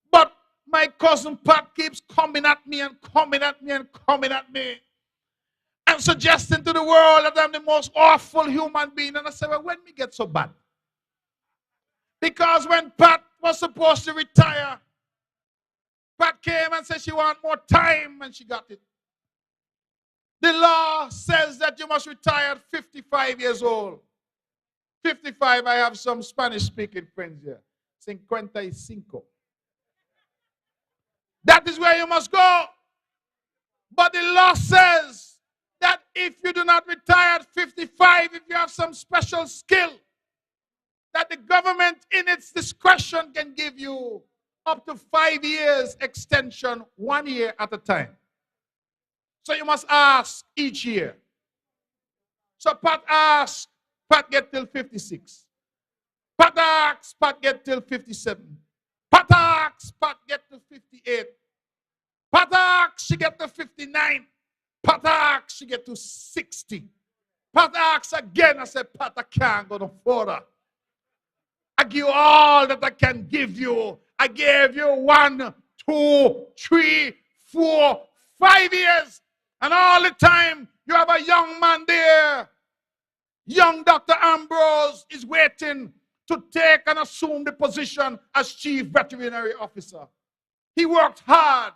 But my cousin Pat keeps coming at me and coming at me and coming at me and suggesting to the world that I'm the most awful human being. And I said, well, when we get so bad? Because when Pat was supposed to retire, Pat came and said she wanted more time and she got it. The law says that you must retire at 55 years old. 55, I have some Spanish-speaking friends here. 55. That is where you must go. But the law says that if you do not retire at 55, if you have some special skill, that the government in its discretion can give you up to 5 years extension, 1 year at a time. So you must ask each year. So Pat asks, Pat get till 56. Pat asks, Pat get till 57. Pat asks, Pat get to 58. Pat asks, she get to 59. Pat asks, she get to 60. Pat asks again, I said, Pat, I can't go no further. I give you all that I can give you. I gave you 1, 2, 3, 4, 5 years. And all the time, you have a young man there Young Dr. Ambrose is waiting to take and assume the position as chief veterinary officer. He worked hard,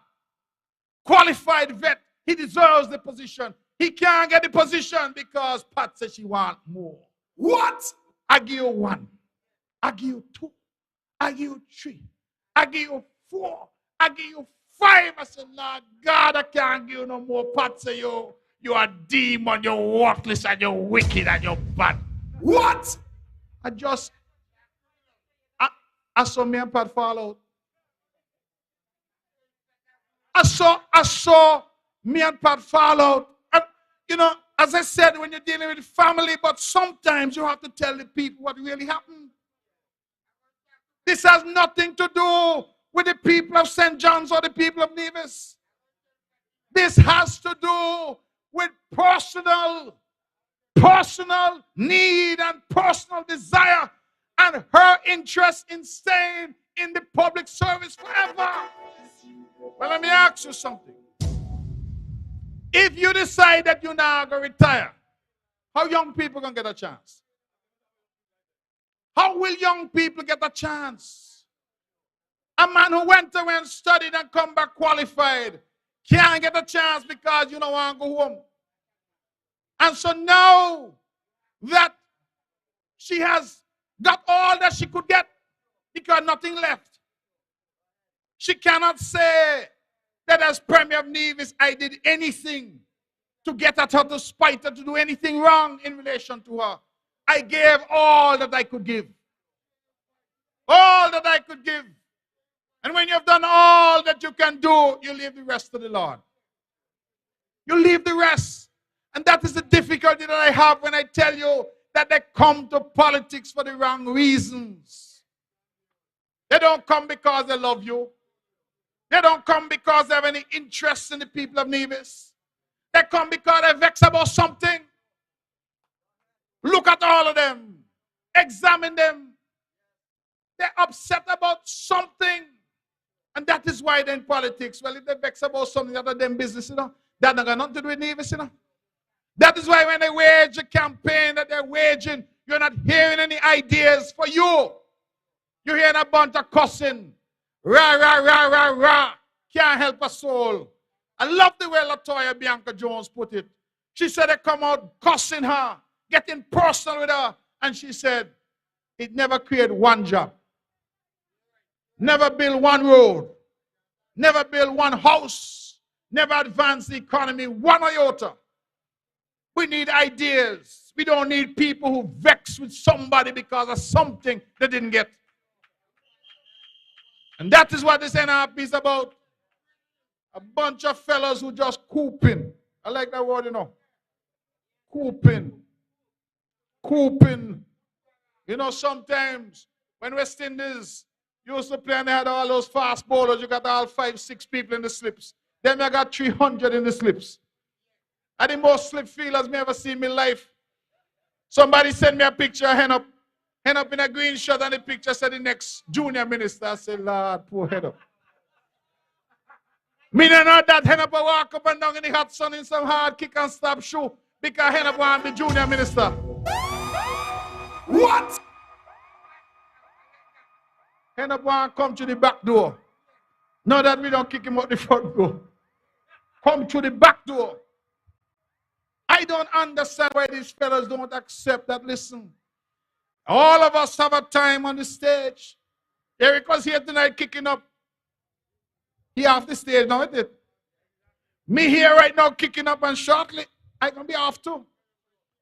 qualified vet. He deserves the position. He can't get the position because Pat says she wants more. What? I give you 1. I give you 2. I give you 3. I give you 4. I give you 5. I said, Lord God, I can't give you no more. Pat say you are a demon, you're worthless, and you're wicked, and you're bad. What? I saw me and Pat fall out. I saw me and Pat fall out. And, you know, as I said, when you're dealing with family, but sometimes you have to tell the people what really happened. This has nothing to do with the people of St. John's or the people of Nevis. This has to do with personal need and personal desire and her interest in staying in the public service forever. Well, let me ask you something. If you decide that you're not going to retire, how young people going to get a chance? How will young people get a chance? A man who went away and studied and come back qualified can't get a chance because you don't want to go home. And so now that she has got all that she could get because nothing left, she cannot say that as Premier of Nevis, I did anything to get at her, to spite her, to do anything wrong in relation to her. I gave all that I could give. All that I could give. And when you've done all that you can do, you leave the rest to the Lord. You leave the rest. And that is the difficulty that I have when I tell you that they come to politics for the wrong reasons. They don't come because they love you. They don't come because they have any interest in the people of Nevis. They come because they're vexed about something. Look at all of them. Examine them. They're upset about something. And that is why they're in politics. Well, if they're vexed about something other than business, you know, that not got nothing to do with Nevis, you know. That is why when they wage a campaign that they're waging, you're not hearing any ideas for you. You're hearing a bunch of cussing. Rah, rah, rah, rah, rah. Can't help a soul. I love the way Latoya Bianca Jones put it. She said they come out cussing her, getting personal with her. And she said, it never created one job. Never build one road. Never build one house. Never advance the economy one iota. We need ideas. We don't need people who vex with somebody because of something they didn't get. And that is what this NRP is about. A bunch of fellas who just cooping. I like that word, you know. Cooping. Cooping. You know, sometimes when West Indies used to play and they had all those fast bowlers, you got all 5, 6 people in the slips. Then I got 300 in the slips. And the most slip fielders me ever see in my life. Somebody sent me a picture of Hen up in a green shirt, and the picture said the next junior minister. I said, Lord, poor Hen up. Me don't know that Hen up will walk up and down in the hot sun in some hard kick and stop shoe because Hen up want to be junior minister. What? Hen up want to come to the back door. Now that we don't kick him out the front door. Come to the back door. I don't understand why these fellas don't accept that. Listen, all of us have a time on the stage. Eric was here tonight kicking up. He off the stage now, isn't it? Me here right now kicking up, and shortly I can be off too.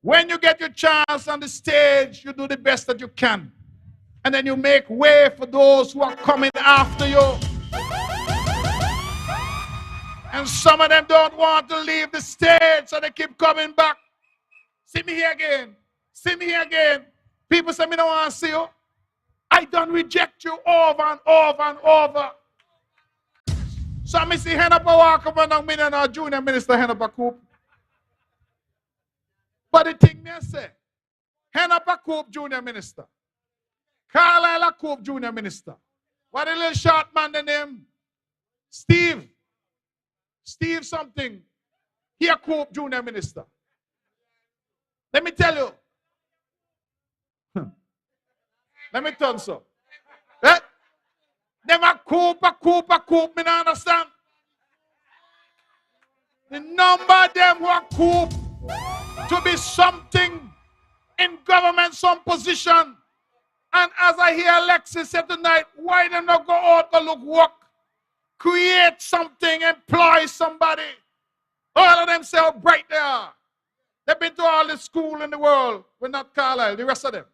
When you get your chance on the stage, you do the best that you can. And then you make way for those who are coming after you. And some of them don't want to leave the stage, so they keep coming back. See me here again. See me here again. People say, me don't want to see you. I don't reject you over and over and over. So I see Henapa walk up and down, me and our junior minister Henapa Coop. But the thing me I say, Henapa Coop junior minister. Carlisle Coop junior minister. What a little short man the name? Steve. Steve something. He a Coop junior minister. Let me tell you, Let me turn so. Eh? Them a coup, me not understand. The number of them who are coup to be something in government, some position. And as I hear Alexis say tonight, why they not go out to look work? Create something, employ somebody. All of them say how bright they are. They've been to all the school in the world. We're not Carlisle, the rest of them.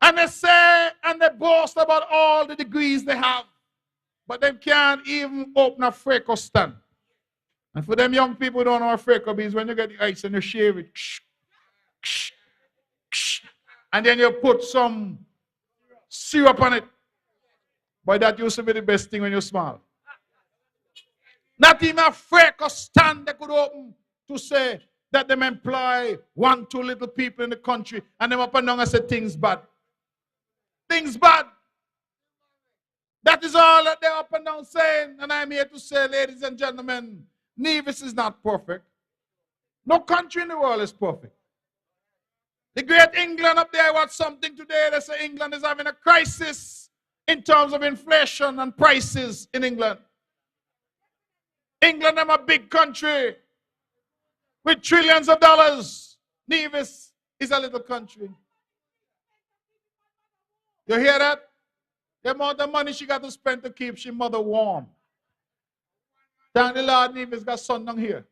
And they say and they boast about all the degrees they have. But they can't even open a Freco stand. And for them young people who don't know what Freco is, when you get the ice and you shave it, and then you put some syrup on it. But that used to be the best thing when you're small. Not even a Freco stand they could open to say that them employ 1-2 little people in the country and them up and down and say things bad. Things bad. That is all that they're up and down saying. And I'm here to say, ladies and gentlemen, Nevis is not perfect. No country in the world is perfect. The great England up there watched something today. They say England is having a crisis in terms of inflation and prices in England. England is a big country with trillions of dollars. Nevis is a little country. You hear that? The amount of money she got to spend to keep she mother warm. Thank the Lord Nevis got sun down here.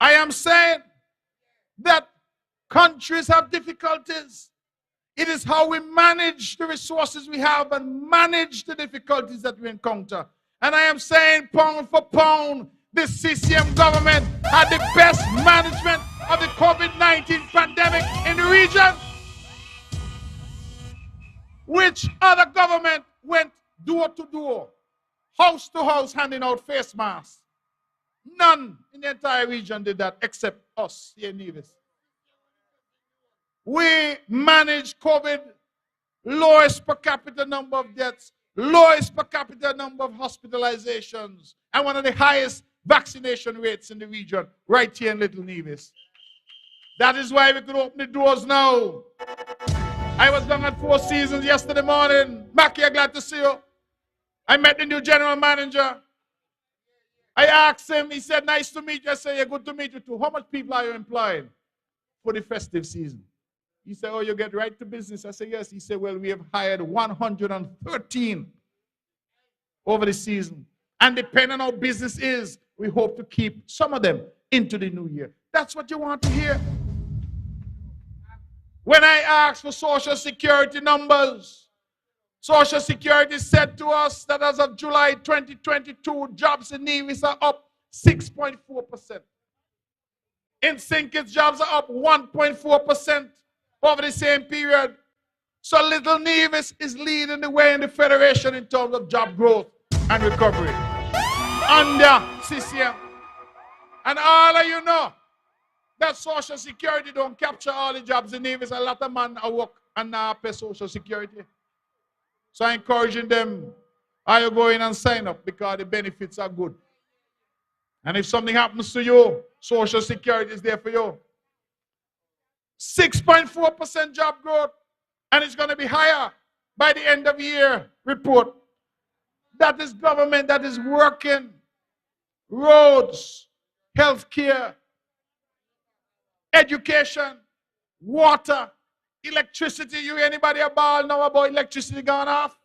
I am saying that countries have difficulties. It is how we manage the resources we have and manage the difficulties that we encounter. And I am saying, pound for pound, the CCM government had the best management of the COVID-19 pandemic in the region. Which other government went door to door, house to house, handing out face masks? None in the entire region did that except us here in Nevis. We managed COVID, lowest per capita number of deaths, lowest per capita number of hospitalizations, and one of the highest vaccination rates in the region, right here in Little Nevis. That is why we could open the doors now. I was down at Four Seasons yesterday morning. Mackie, I'm glad to see you. I met the new general manager. I asked him, he said, nice to meet you. I said, yeah, good to meet you too. How much people are you employing for the festive season? He said, oh, you get right to business. I said, yes. He said, well, we have hired 113 over the season. And depending on how business is, we hope to keep some of them into the new year. That's what you want to hear. When I asked for Social Security numbers, Social Security said to us that as of July 2022, jobs in Nevis are up 6.4%. In St. Kitts, jobs are up 1.4% over the same period. So Little Nevis is leading the way in the Federation in terms of job growth and recovery under CCM. And all of you know that Social Security don't capture all the jobs in Nevis. A lot of men are work and now pay Social Security. So I'm encouraging them, are you going and sign up because the benefits are good. And if something happens to you, Social Security is there for you. 6.4% job growth, and it's going to be higher by the end of the year report. That is government that is working. Roads, healthcare, education, water, electricity. You anybody a ball now about electricity gone off?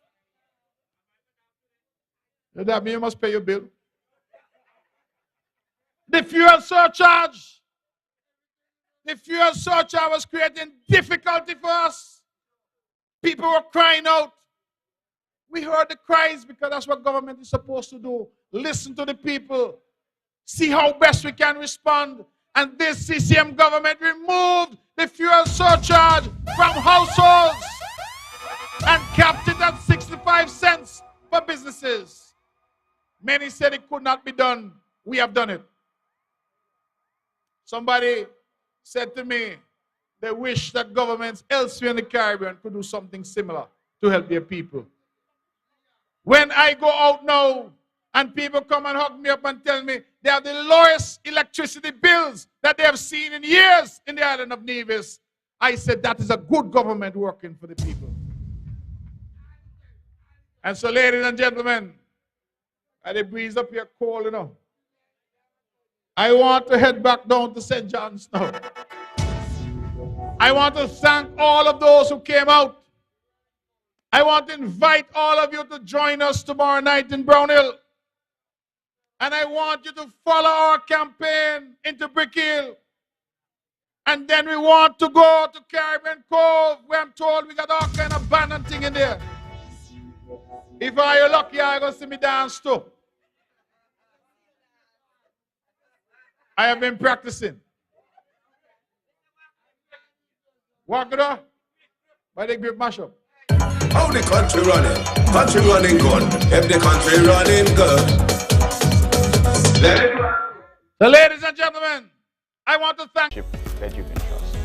That means you must pay your bill. The fuel surcharge. The fuel surcharge was creating difficulty for us. People were crying out. We heard the cries because that's what government is supposed to do. Listen to the people. See how best we can respond. And this CCM government removed the fuel surcharge from households and capped it at 65 cents for businesses. Many said it could not be done. We have done it. Somebody said to me, they wish that governments elsewhere in the Caribbean could do something similar to help their people. When I go out now and people come and hug me up and tell me they have the lowest electricity bills that they have seen in years in the island of Nevis, I said that is a good government working for the people. And so, ladies and gentlemen, the breeze up here cold, you know. I want to head back down to St. John's now. I want to thank all of those who came out. I want to invite all of you to join us tomorrow night in Brownhill. And I want you to follow our campaign into Brick Hill. And then we want to go to Caribbean Cove, where I'm told we got all kind of abandoned thing in there. If you're lucky, you're going to see me dance too. I have been practicing. Walk it up by the grip mashup. How the country running? Country running good. If the country running good. Let it run. So, ladies and gentlemen, I want to thank you that you can trust.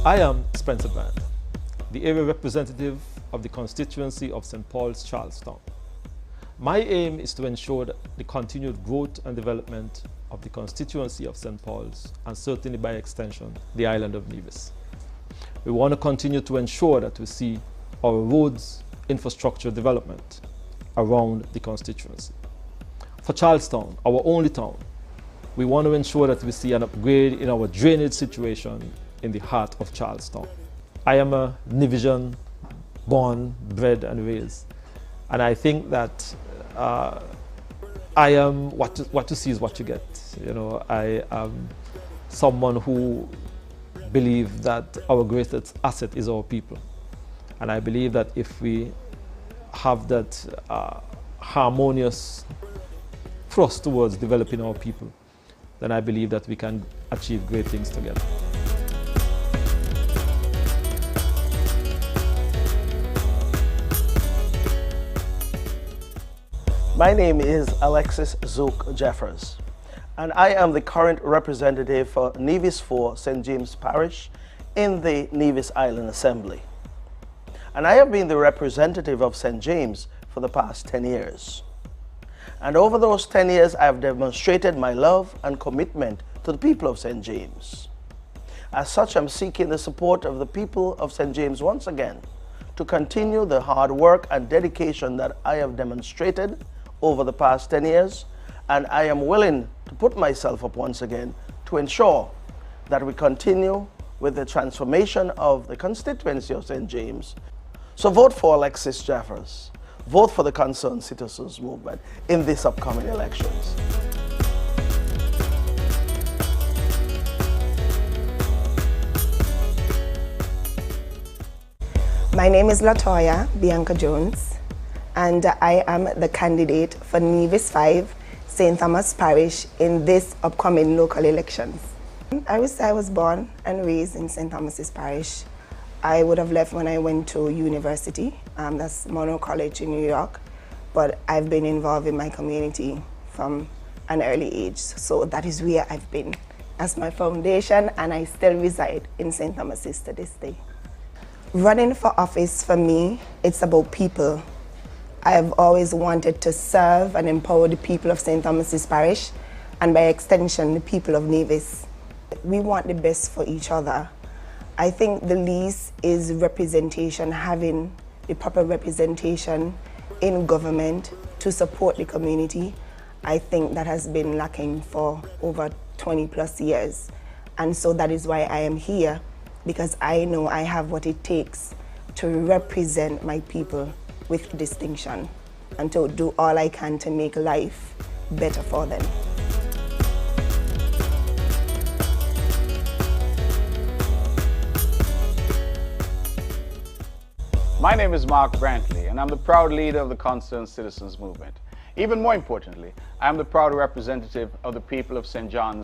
I am Spencer Brand, the area representative of the constituency of St. Paul's, Charlestown. My aim is to ensure the continued growth and development of the constituency of St. Paul's, and certainly by extension, the island of Nevis. We want to continue to ensure that we see our roads infrastructure development around the constituency. For Charlestown, our only town, we want to ensure that we see an upgrade in our drainage situation in the heart of Charlestown. I am a Nevisian, born, bred and raised, and I think that I am what you see is what you get. You know, I am someone who believes that our greatest asset is our people, and I believe that if we have that harmonious thrust towards developing our people, then I believe that we can achieve great things together. My name is Alexis Zook Jeffers, and I am the current representative for Nevis 4 St. James Parish in the Nevis Island Assembly. And I have been the representative of St. James for the past 10 years. And over those 10 years, I have demonstrated my love and commitment to the people of St. James. As such, I'm seeking the support of the people of St. James once again to continue the hard work and dedication that I have demonstrated over the past 10 years, and I am willing to put myself up once again to ensure that we continue with the transformation of the constituency of St. James. So vote for Alexis Jeffers. Vote for the Concerned Citizens Movement in these upcoming elections. My name is Latoya Bianca Jones, and I am the candidate for Nevis 5 St. Thomas Parish in this upcoming local elections. I was born and raised in St. Thomas's Parish. I would have left when I went to university, that's Monroe College in New York, but I've been involved in my community from an early age, so that is where I've been as my foundation, and I still reside in St. Thomas's to this day. Running for office for me, it's about people. I have always wanted to serve and empower the people of St. Thomas's Parish, and by extension, the people of Nevis. We want the best for each other. I think the least is representation, having the proper representation in government to support the community. I think that has been lacking for over 20 plus years. And so that is why I am here, because I know I have what it takes to represent my people with distinction and to do all I can to make life better for them. My name is Mark Brantley, and I'm the proud leader of the Concerned Citizens Movement. Even more importantly, I am the proud representative of the people of St. John's